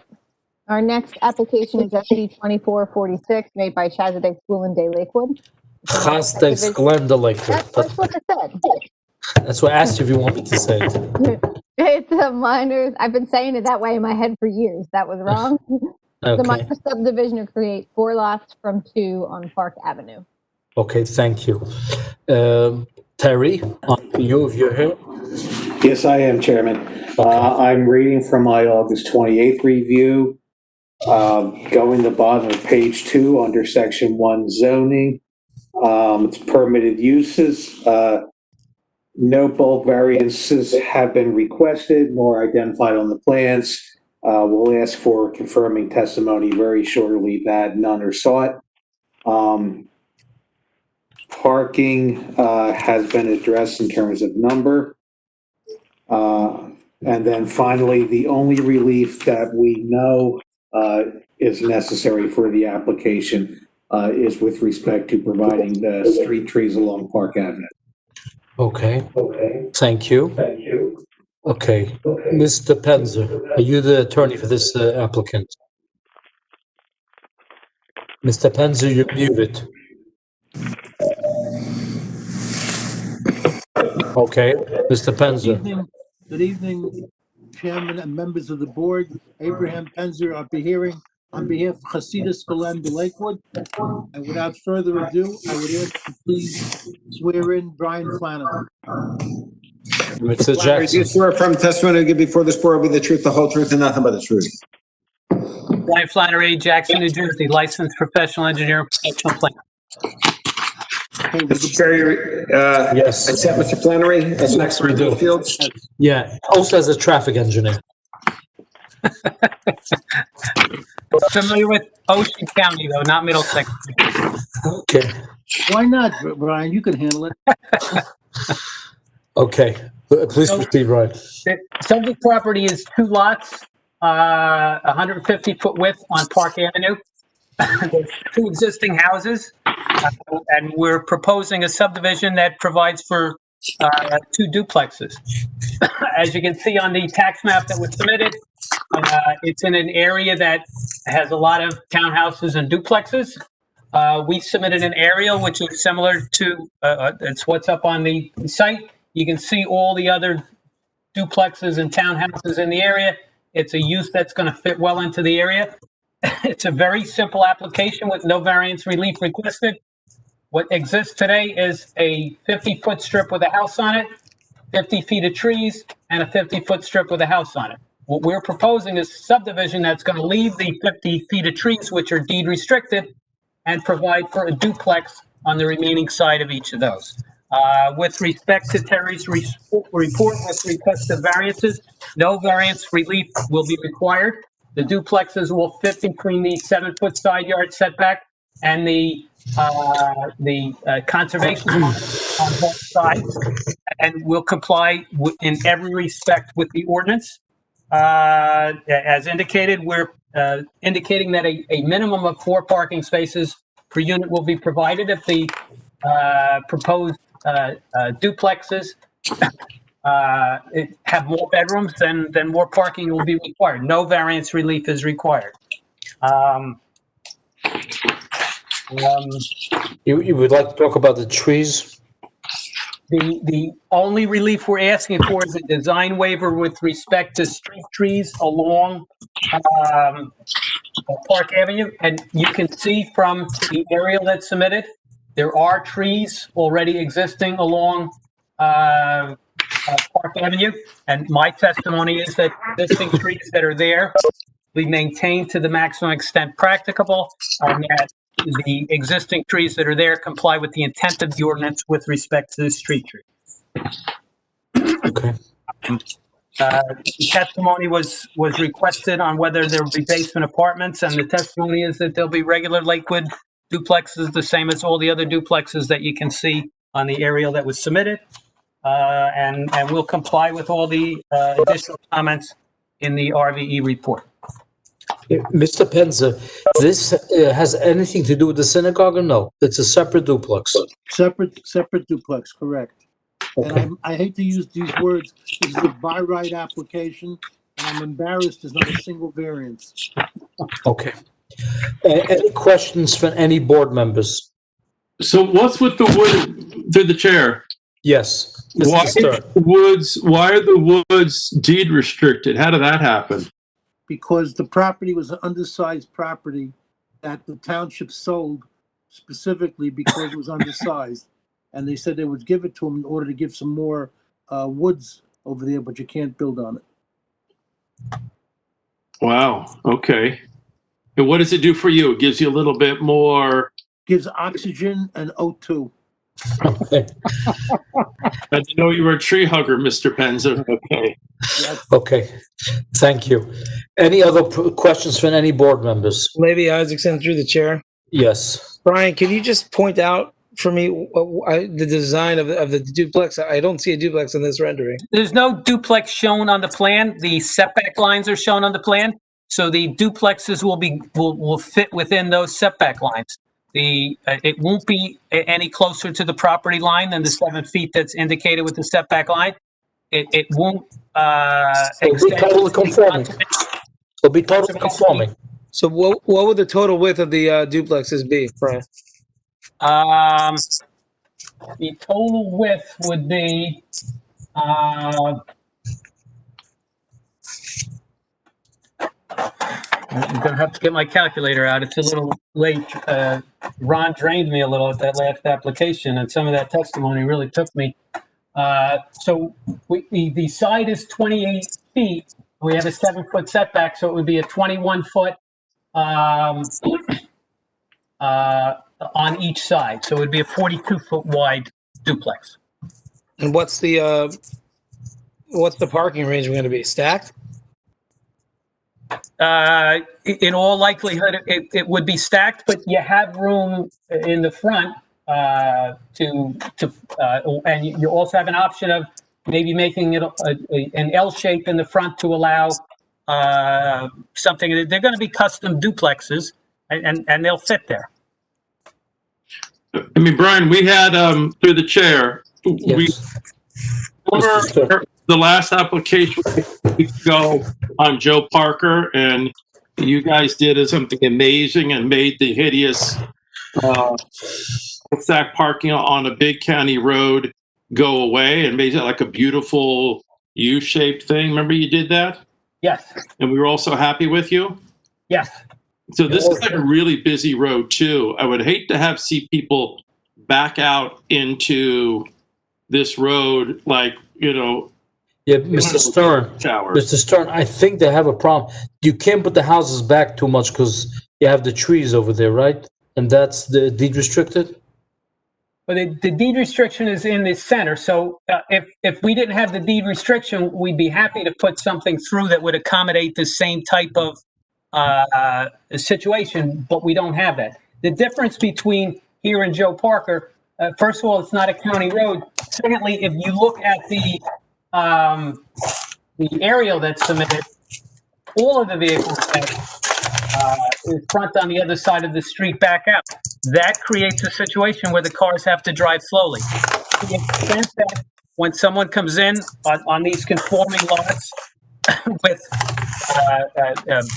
Our next application is SD 2446 made by Chazadeh School in Day Lakewood. Chasdei Sklenda Lakewood. That's what I said. That's what I asked you if you want me to say it. It's a minor. I've been saying it that way in my head for years. That was wrong. The Okay. minor subdivision to create 4 lots from 2 on Park Avenue. Okay, thank you. Terry, on to you if you're here. Yes, I am, Chairman. I'm reading from my August 28th review. Going to the bottom of page 2 under section 1 zoning. It's permitted uses. No bulk variances have been requested nor identified on the plans. We'll ask for confirming testimony very shortly that none are sought. Parking has been addressed in terms of number. And then finally, the only relief that we know is necessary for the application is with respect to providing the street trees along Park Avenue. Okay. Thank you. Okay. Mr. Penzer, are you the attorney for this applicant? Mr. Penzer, you're muted. Okay. Mr. Penzer. Good evening, Chairman and members of the board. Abraham Penzer, I'll be hearing on behalf of Hasidus Galenda Lakewood. And without further ado, I would ask you please swear in Brian Flanagan. Mr. Flannery, do you swear from testimony you give before this board will be the truth, the whole truth, and nothing but the truth? Brian Flannery, Jackson, New Jersey, licensed professional engineer and professional planner. Mr. Chair, Yes. accept Mr. Flannery as next We do. Fields. Yeah, also as a traffic engineer. Familiar with Ocean County, though, not Middlesex. Okay, Why not, Brian? You can handle it. okay. Please So- proceed, Ryan. The subject property is 2 lots, 150-foot width on Park Avenue. There's 2 existing houses, and we're proposing a subdivision that provides for 2 duplexes. As you can see on the tax map that was submitted, it's in an area that has a lot of townhouses and duplexes. We submitted an aerial, which is similar to, it's what's up on the site. You can see all the other duplexes and townhouses in the area. It's a use that's going to fit well into the area. It's a very simple application with no variance relief requested. What exists today is a 50-foot strip with a house on it, 50 feet of trees, and a 50-foot strip with a house on it. What we're proposing is subdivision that's going to leave the 50 feet of trees, which are deed restricted, and provide for a duplex on the remaining side of each of those. With respect to Terry's report with request of variances, no variance relief will be required. The duplexes will fit between the 7-foot side yard setback and the conservation on both sides, and will comply in every respect with the ordinance. As indicated, we're indicating that a minimum of 4 parking spaces per unit will be provided if the proposed duplexes have more bedrooms, then more parking will be required. No variance relief is required. You would like to talk about the trees? The only relief we're asking for is a design waiver with respect to street trees along Park Avenue. And you can see from the aerial that's submitted, there are trees already existing along Park Avenue. And my testimony is that existing trees that are there, we maintain to the maximum extent practicable, and that the existing trees that are there comply with the intent of the ordinance with respect to the street tree. Okay. Testimony was requested on whether there will be basement apartments, and the testimony is that there'll be regular Lakewood duplexes, the same as all the other duplexes that you can see on the aerial that was submitted, and we'll comply with all the additional comments in the RVE report. Mr. Penza, this has anything to do with the synagogue or no? It's a separate duplex. Separate duplex, correct. Okay. And I hate to use these words. This is a by right application, and I'm embarrassed there's not a single variance. Okay. Any questions from any board members? So what's with the wood, through the chair? Yes. Why are the woods deed restricted? How did that happen? Because the property was an undersized property that the township sold specifically because it was undersized. And they said they would give it to them in order to give some more woods over there, but you can't build on it. Wow. Okay. And what does it do for you? It gives you a little bit more. Gives oxygen and O2. Okay. I didn't know you were a tree hugger, Mr. Penza. Okay. Yes. Okay. Thank you. Any other questions from any board members? Lady Isaacson through the chair. Yes. Brian, can you just point out for me the design of the duplex? I don't see a duplex in this rendering. There's no duplex shown on the plan. The setback lines are shown on the plan. So the duplexes will fit within those setback lines. It won't be any closer to the property line than the 7 feet that's indicated with the setback line. It won't It'll be totally conforming. It'll be totally conforming. So what would the total width of the duplexes be, Brian? The total width would be I'm gonna have to get my calculator out. It's a little late. Ron drained me a little at that last application, and some of that testimony really took me. So the side is 28 feet. We have a 7-foot setback, so it would be a 21-foot um, on each side. So it would be a 42-foot wide duplex. And what's the parking arrangement going to be? Stacked? In all likelihood, it would be stacked, but you have room in the front and you also have an option of maybe making it an L shape in the front to allow something. They're going to be custom duplexes, and they'll fit there. I mean, Brian, we had, through the chair, the last application weeks ago on Joe Parker, and you guys did something amazing and made the hideous stack parking on a big county road go away and made it like a beautiful U-shaped thing. Remember you did that? Yes. And we were also happy with you? Yes. So this is like a really busy road too. I would hate to see people back out into this road like, Yeah, Mr. Stern, I think they have a problem. You can't put the houses back too much because you have the trees over there, right? And that's the deed restricted? But the deed restriction is in the center. So if we didn't have the deed restriction, we'd be happy to put something through that would accommodate the same type of situation, but we don't have that. The difference between here and Joe Parker, first of all, it's not a county road. Secondly, if you look at the aerial that's submitted, all of the vehicles that is front on the other side of the street back out. That creates a situation where the cars have to drive slowly. To the extent that when someone comes in on these conforming lots with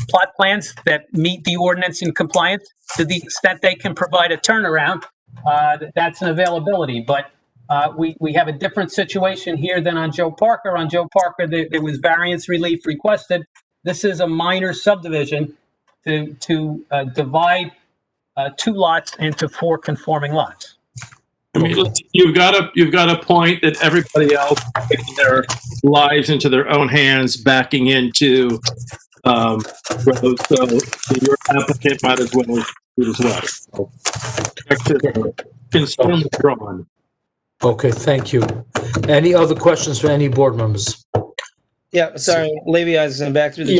plot plans that meet the ordinance in compliance, to the extent they can provide a turnaround, that's an availability. But we have a different situation here than on Joe Parker. On Joe Parker, there was variance relief requested. This is a minor subdivision to divide 2 lots into 4 conforming lots. I mean, you've got a point that everybody else taking their lives into their own hands, backing into roads. So your applicant might as well do it as well. Concern withdrawn. Okay, thank you. Any other questions for any board members? Yeah, sorry, Levy Isaacson, back through the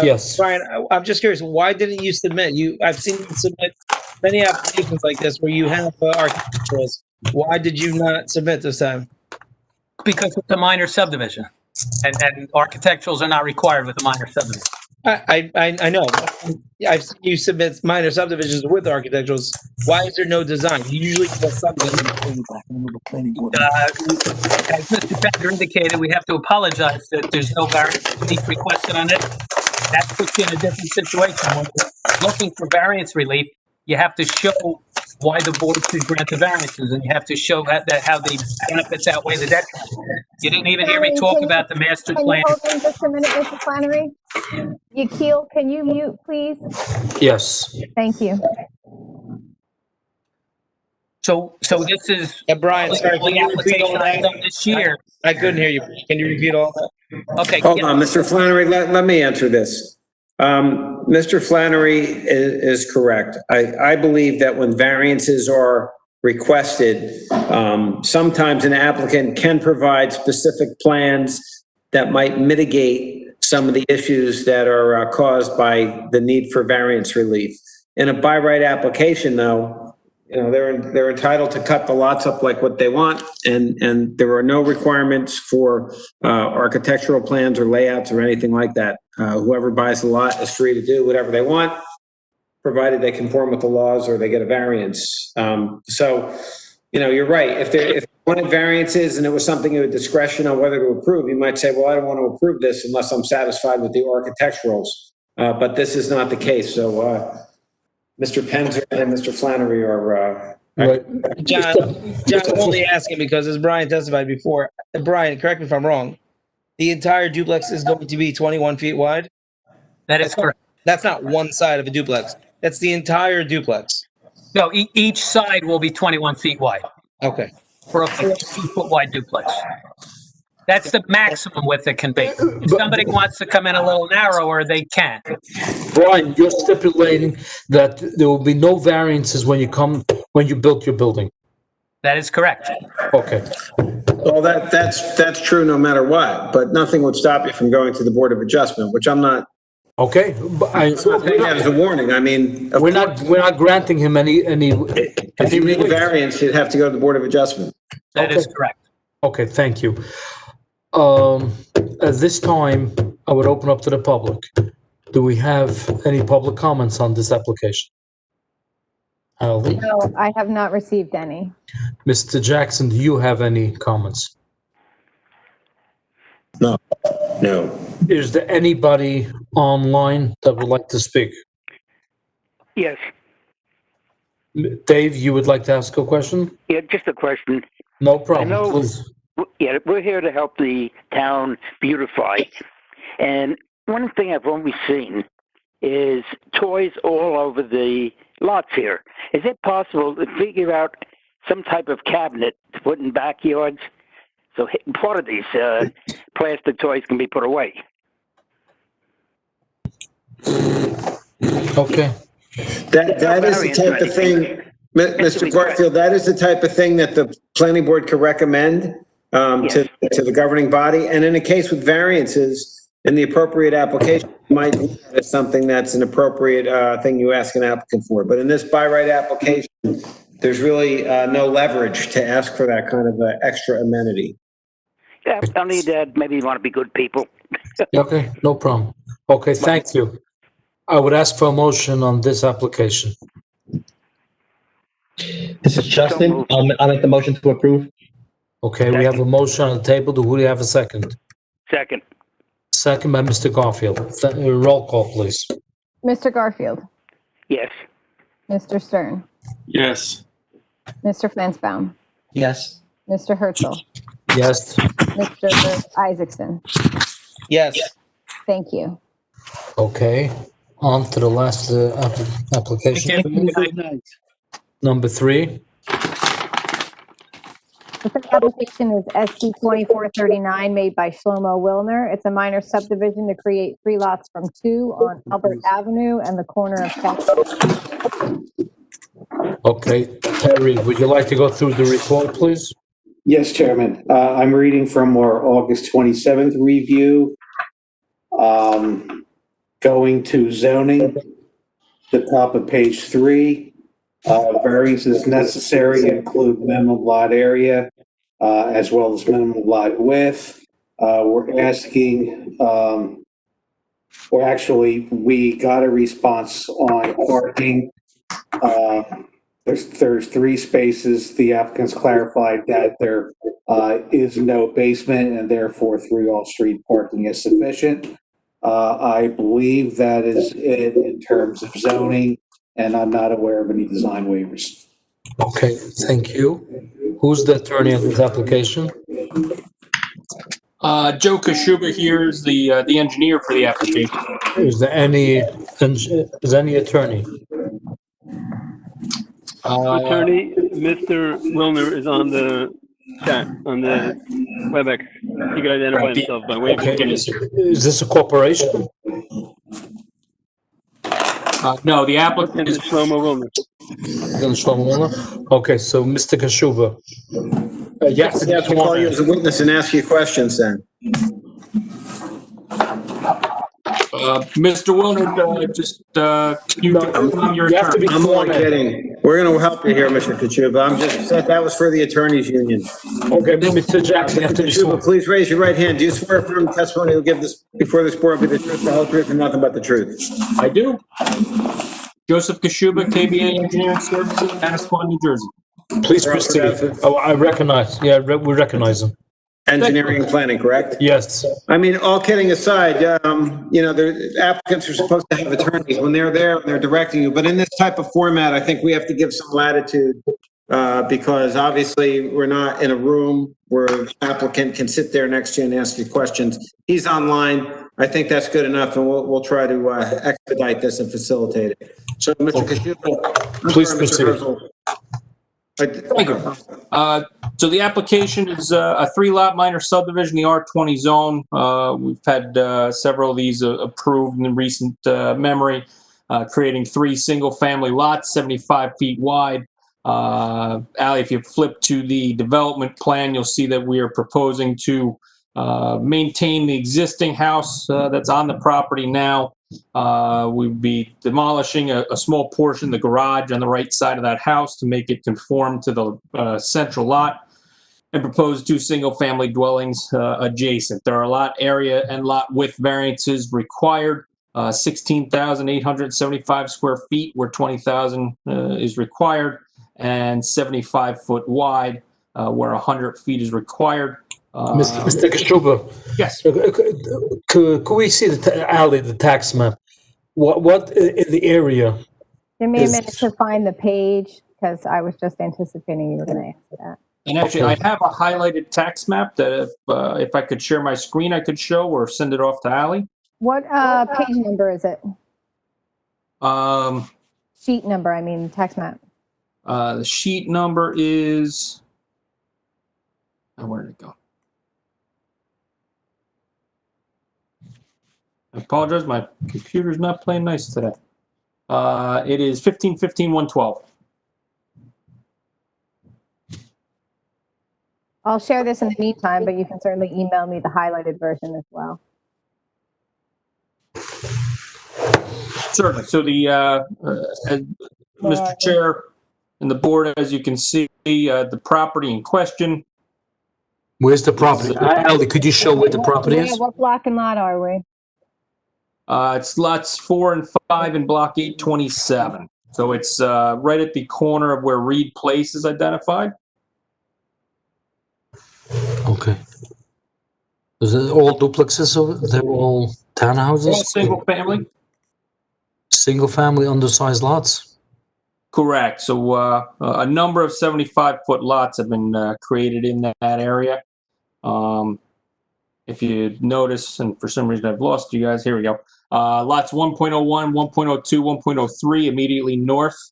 yes. Brian, I'm just curious, why didn't you submit? I've seen you submit many applications like this where you have architecturals. Why did you not submit this time? Because it's a minor subdivision, and architecturals are not required with a minor subdivision. I know. I've seen you submit minor subdivisions with architecturals. Why is there no design? You usually put something. As Mr. Bender indicated, we have to apologize that there's no variance relief requested on it. That puts you in a different situation. When you're looking for variance relief, you have to show why the board should grant the variances, and you have to show that how the benefits outweigh the detriment. You didn't even hear me talk about the master plan. Can you hold on just a minute, Mr. Flannery? Yakeel, can you mute, please? Yes. Thank you. So this is Brian, sorry, can you repeat all that? This year. I couldn't hear you. Can you repeat all that? Okay. Hold on, Mr. Flannery, let me answer this. Mr. Flannery is correct. I believe that when variances are requested, sometimes an applicant can provide specific plans that might mitigate some of the issues that are caused by the need for variance relief. In a by right application, though, they're entitled to cut the lots up like what they want, and there are no requirements for architectural plans or layouts or anything like that. Whoever buys the lot is free to do whatever they want, provided they conform with the laws or they get a variance. So, you're right. If they wanted variances and it was something of discretion on whether to approve, you might say, well, I don't want to approve this unless I'm satisfied with the architecturals. But this is not the case. So, Mr. Penzer and Mr. Flannery are right. John, I'm only asking because as Brian testified before, Brian, correct me if I'm wrong, the entire duplex is going to be 21 feet wide? That is correct. That's not one side of a duplex. That's the entire duplex. No, each side will be 21 feet wide. Okay. For a 42-foot wide duplex. That's the maximum width it can be. If somebody wants to come in a little narrower, they can. Brian, you're stipulating that there will be no variances when you built your building. That is correct. Okay. Well, that's true no matter what, but nothing would stop you from going to the Board of Adjustment, which I'm not. Okay, but I'm not saying that as a warning. I mean, we're not granting him any. If you need a variance, you'd have to go to the Board of Adjustment. That is correct. Okay, thank you. At this time, I would open up to the public. Do we have any public comments on this application? Ali? No, I have not received any. Mr. Jackson, do you have any comments? No. Is there anybody online that would like to speak? Yes. Dave, you would like to ask a question? Yeah, just a question. No problem, I know, please. Yeah, we're here to help the town beautify. And one thing I've always seen is toys all over the lots here. Is it possible to figure out some type of cabinet to put in backyards so part of these plastic toys can be put away? Okay. That is the type of thing, Mr. Garfield, that is the type of thing that the planning board could recommend to the governing body. And in a case with variances, in the appropriate application, you might look at it as something that's an appropriate thing you ask an applicant for. But in this by right application, there's really no leverage to ask for that kind of extra amenity. Yeah, I need that. Maybe you want to be good people. Okay, no problem. Okay, thank you. I would ask for a motion on this application. This is Justin. I'll make the motion to approve. Okay, we have a motion on the table. Do we have a second? Second. Second by Mr. Garfield. Roll call, please. Mr. Garfield, Yes. Mr. Stern, Yes. Mr. Flansbaum, Yes. Mr. Herzl, Yes. Mr. Isaacson. Yes. Thank you. Okay, on to the last application. Good night. Number 3. The third application is SC 2439 made by Shlomo Wilner. It's a minor subdivision to create 3 lots from 2 on Albert Avenue and the corner of South. Okay, Terry, would you like to go through the report, please? Yes, Chairman. I'm reading from our August 27th review. Going to zoning, the top of page 3. Variances necessary include minimum lot area, as well as minimum lot width. We're asking, we got a response on parking. There's 3 spaces. The applicants clarified that there is no basement and therefore 3 off-street parking is sufficient. I believe that is it in terms of zoning, and I'm not aware of any design waivers. Okay, thank you. Who's the attorney on this application? Joe Kashuba here is the engineer for the application. Is there any attorney? Attorney, Mr. Wilner is on the chat, on the WebEx. He can identify himself by waving. Okay, is this a corporation? No, the applicant is Shlomo Wilner. Okay, so Mr. Kashuba. Yes, we'll call you as a witness and ask you questions then. Mr. Wilner, just you confirm your term. I'm only kidding. We're going to help you here, Mr. Kachuba. I'm just said that was for the attorneys union. Okay, Mr. Jackson, after this Kachuba, please raise your right hand. Do you swear affirm the testimony you'll give this before this board will be the truth, the whole truth, and nothing but the truth? I do. Joseph Kashuba, KBA Engineering Services, Asquith, New Jersey. Please proceed. Oh, I recognize. Yeah, we recognize him. Engineering and planning, correct? Yes. I mean, all kidding aside, the applicants are supposed to have attorneys when they're there, they're directing you. But in this type of format, I think we have to give some latitude because obviously we're not in a room where the applicant can sit there next to you and ask you questions. He's online. I think that's good enough, and we'll try to expedite this and facilitate it. So, Mr. Kashuba, please proceed. Thank you. So the application is a 3-lot minor subdivision, the R20 zone. We've had several of these approved in recent memory, creating 3 single-family lots, 75 feet wide. Ali, if you flip to the development plan, you'll see that we are proposing to maintain the existing house that's on the property now. We'd be demolishing a small portion, the garage on the right side of that house, to make it conform to the central lot, and propose 2 single-family dwellings adjacent. There are lot area and lot width variances required. 16,875 square feet where 20,000 is required, and 75 foot wide where 100 feet is required. Mr. Kashuba. Yes. Could we see the tax map? What in the area? Give me a minute to find the page because I was just anticipating you were going to ask that. And actually, I have a highlighted tax map that if I could share my screen, I could show or send it off to Ali. What page number is it? Sheet number, I mean, tax map. The sheet number is, where did it go? I apologize, my computer's not playing nice today. It is 1515-112. I'll share this in the meantime, but you can certainly email me the highlighted version as well. Certainly. So the Mr. Chair and the board, as you can see, the property in question. Where's the property? Ali, could you show where the property is? What block and lot are we? It's lots 4 and 5 in block 827. So it's right at the corner of where Reed Place is identified. Okay. Is it all duplexes? They're all townhouses? All single family. Single family undersized lots? Correct. So a number of 75-foot lots have been created in that area. If you notice, and for some reason I've lost you guys, here we go. Lots 1.01, 1.02, 1.03 immediately north.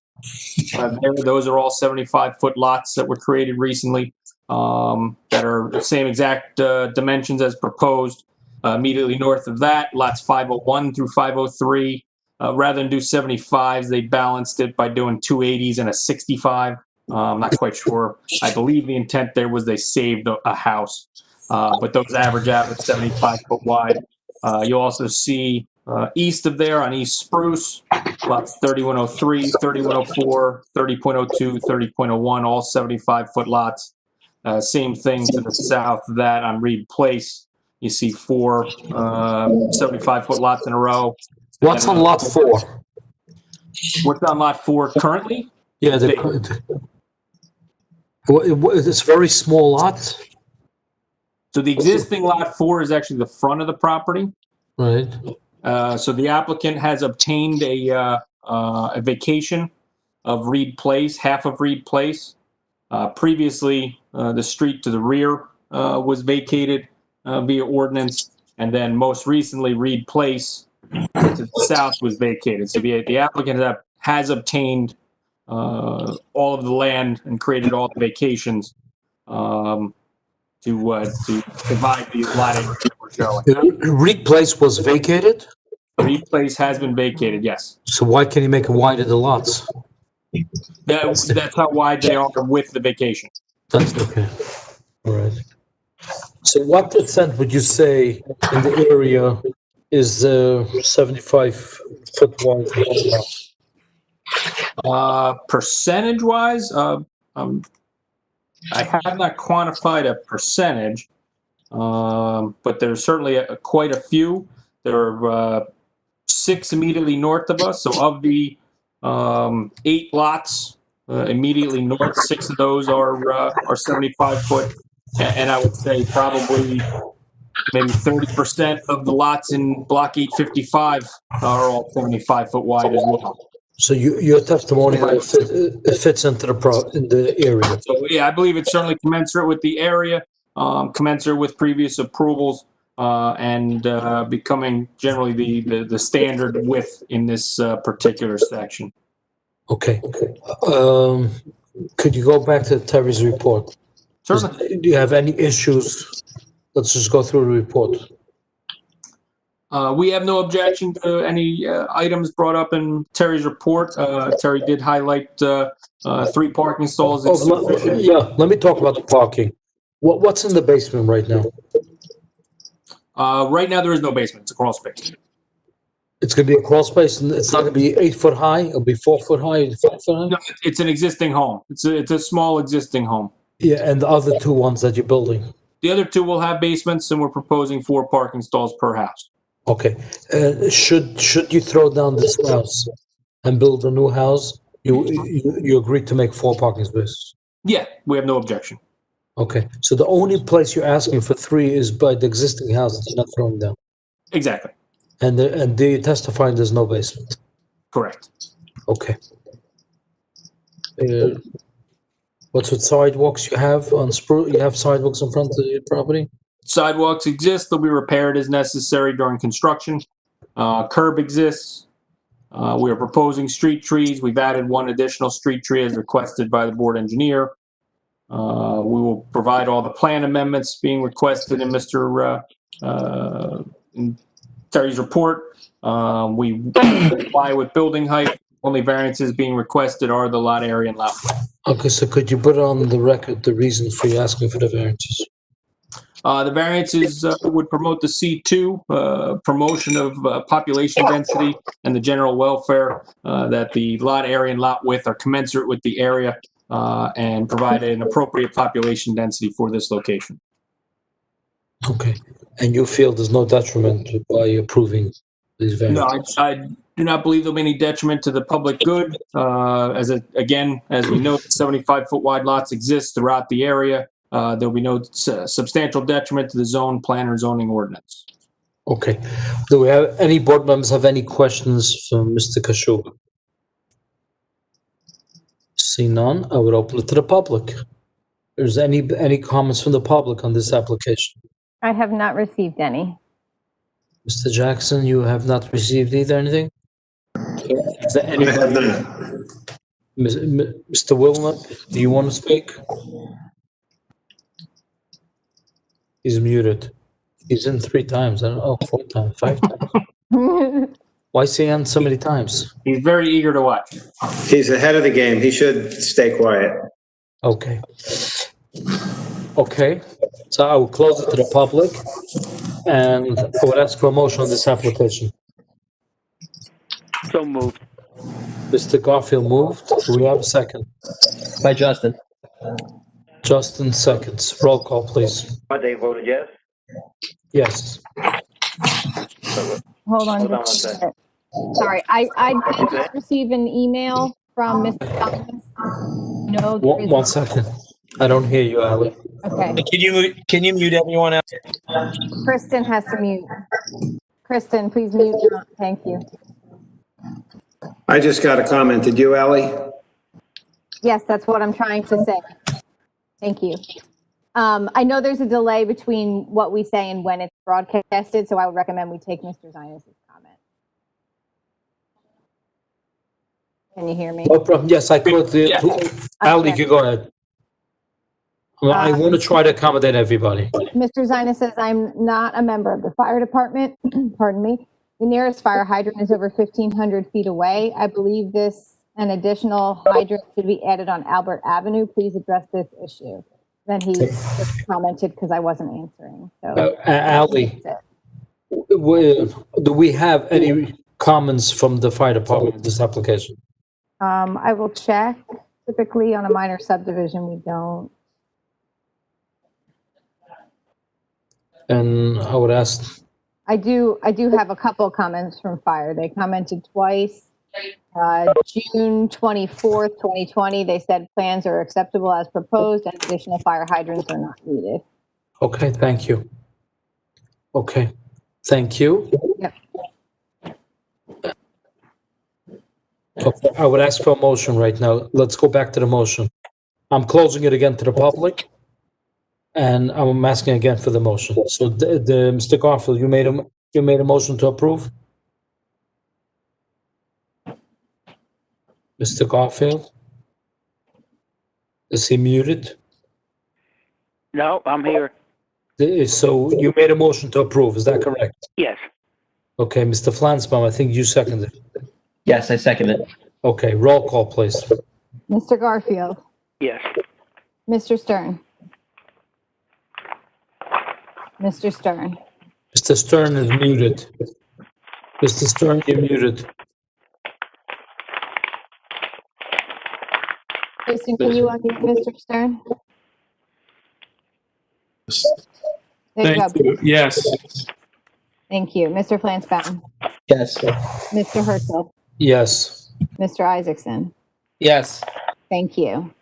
Those are all 75-foot lots that were created recently that are the same exact dimensions as proposed. Immediately north of that, lots 501 through 503. Rather than do 75s, they balanced it by doing 280s and a 65. I'm not quite sure. I believe the intent there was they saved a house, but those average out at 75 foot wide. You'll also see east of there on East Spruce, lots 3103, 3104, 30.02, 30.01, all 75-foot lots. Same thing to the south of that on Reed Place. You see 4 75-foot lots in a row. What's on lot 4? What's on lot 4 currently? Yeah, it's very small lots. So the existing lot 4 is actually the front of the property. Right. So the applicant has obtained a vacation of Reed Place, half of Reed Place. Previously, the street to the rear was vacated via ordinance, and then most recently, Reed Place to the south was vacated. So the applicant has obtained all of the land and created all the vacations to divide the lot area that we're showing. Reed Place was vacated? Reed Place has been vacated, yes. So why can't you make it wider the lots? That's how wide they are with the vacation. That's okay. All right. So what percent would you say in the area is 75-foot wide? Percentage-wise, I have not quantified a percentage, but there's certainly quite a few. There are 6 immediately north of us. So of the 8 lots immediately north, 6 of those are 75 foot, and I would say probably maybe 30% of the lots in block 855 are all 75 foot wide as well. So your testimony it fits into the area. So yeah, I believe it's certainly commensurate with the area, commensurate with previous approvals, and becoming generally the standard width in this particular section. Okay. Could you go back to Terry's report? Certainly. Do you have any issues? Let's just go through the report. We have no objection to any items brought up in Terry's report. Terry did highlight 3 parking stalls. Let me talk about the parking. What's in the basement right now? Right now, there is no basement. It's a crawl space. It's going to be a crawl space, and it's not going to be 8 foot high. It'll be 4 foot high, 5 foot high. No, it's an existing home. It's a small existing home. Yeah, and the other 2 ones that you're building. The other 2 will have basements, and we're proposing 4 parking stalls per house. Okay. Should you throw down this house and build a new house, you agreed to make 4 parking spaces? Yeah, we have no objection. Okay. So the only place you're asking for 3 is by the existing house that you're not throwing down. Exactly. And they testifying there's no basement. Correct. Okay. What's with sidewalks you have on Spruce? You have sidewalks in front of your property? Sidewalks exist. They'll be repaired as necessary during construction. Curb exists. We are proposing street trees. We've added 1 additional street tree as requested by the board engineer. We will provide all the plan amendments being requested in in Terry's report. We comply with building height. Only variances being requested are the lot area and lot width. Okay, so could you put on the record the reason for you asking for the variances? The variances would promote the C2 promotion of population density and the general welfare, that the lot area and lot width are commensurate with the area and provide an appropriate population density for this location. Okay. And you feel there's no detriment by approving these variances? No, I do not believe there'll be any detriment to the public good. As we know, 75-foot wide lots exist throughout the area. There'll be no substantial detriment to the zone plan or zoning ordinance. Okay. Do we have any board members have any questions for Mr. Kashuba? See none, I would open it to the public. Is any comments from the public on this application? I have not received any. Mr. Jackson, you have not received either anything? Is there any? Mr. Wilnut, do you want to speak? He's muted. He's in 3 times. I don't know, 4 times, 5 times. Why is he on so many times? He's very eager to watch. He's ahead of the game. He should stay quiet. Okay. Okay. So I will close it to the public, and I would ask for a motion on this application. So moved. Mr. Garfield moved. Do we have a second? By Justin. Justin seconds. Roll call, please. They voted yes? Yes. Hold on. Hold on one second. Sorry, I did just receive an email from Mr. Thomas. No, there is. 1 second. I don't hear you, Ali. Okay. Can you mute everyone else? Kristen has to mute. Kristen, please mute. Thank you. I just got a comment. Did you, Ally? Yes, that's what I'm trying to say. Thank you. I know there's a delay between what we say and when it's broadcasted, so I would recommend we take Mr. Zinas' comment. Can you hear me? No problem. Yes, I could. Ali, you go ahead. I want to try to accommodate everybody. Mr. Zinas says, I'm not a member of the fire department. Pardon me. The nearest fire hydrant is over 1,500 feet away. I believe an additional hydrant should be added on Albert Avenue. Please address this issue. Then he just commented because I wasn't answering. So, Ali, do we have any comments from the fire department on this application? I will check. Typically on a minor subdivision, we don't. And I would ask. I do have a couple of comments from fire. They commented twice. June 24th, 2020, they said plans are acceptable as proposed and additional fire hydrants are not needed. Okay, thank you. Okay, thank you. Yep. Okay, I would ask for a motion right now. Let's go back to the motion. I'm closing it again to the public, and I'm asking again for the motion. So, Mr. Garfield, you made a motion to approve. Mr. Garfield? Is he muted? No, I'm here. So you made a motion to approve, is that correct? Yes. Okay, Mr. Flansbaum, I think you seconded. Yes, I second it. Okay, roll call, please. Mr. Garfield, Yes. Mr. Stern, Mr. Stern, Mr. Stern is muted. Mr. Stern, you're muted. Jason, can you unmute Mr. Stern? There you Thank go. you. Yes. Thank you. Mr. Flansbaum, Yes. Mr. Herzl, Yes. Mr. Isaacson. Yes. Thank you.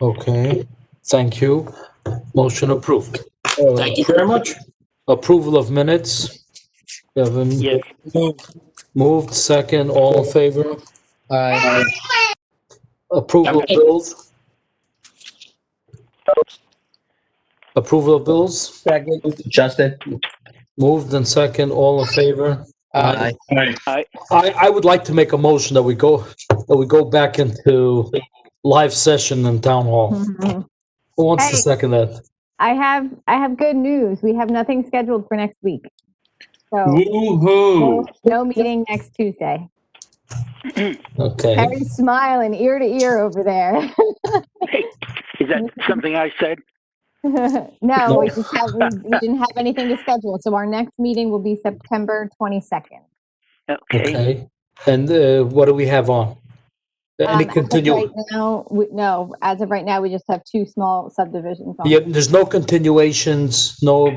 Okay, thank you. Motion approved. Thank you very much. Approval of minutes. We have a Yes. moved, second, all in favor? Aye. Approval of bills? Approval of bills? Second. Justin. Moved and second, all in favor? Aye. I would like to make a motion that we go back into live session in town hall. Who wants to Hey. second that? I have good news. We have nothing scheduled for next week. So Woo-hoo. no meeting next Tuesday. Okay. Harry's smiling ear to ear over there. Is that something I said? No, we didn't have anything to schedule. So our next meeting will be September 22nd. Okay. And what do we have on? Any Right now, no. As of right now, we just have 2 small subdivisions on. Yeah, there's no continuations, no,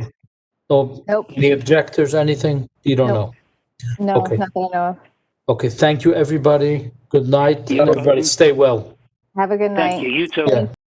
Nope. any objectors, anything? You don't Nope. know? No, Okay. not that I know of. Okay, thank you, everybody. Good night. You're Everybody welcome. stay well. Have a good night. Thank you. You too. Yeah.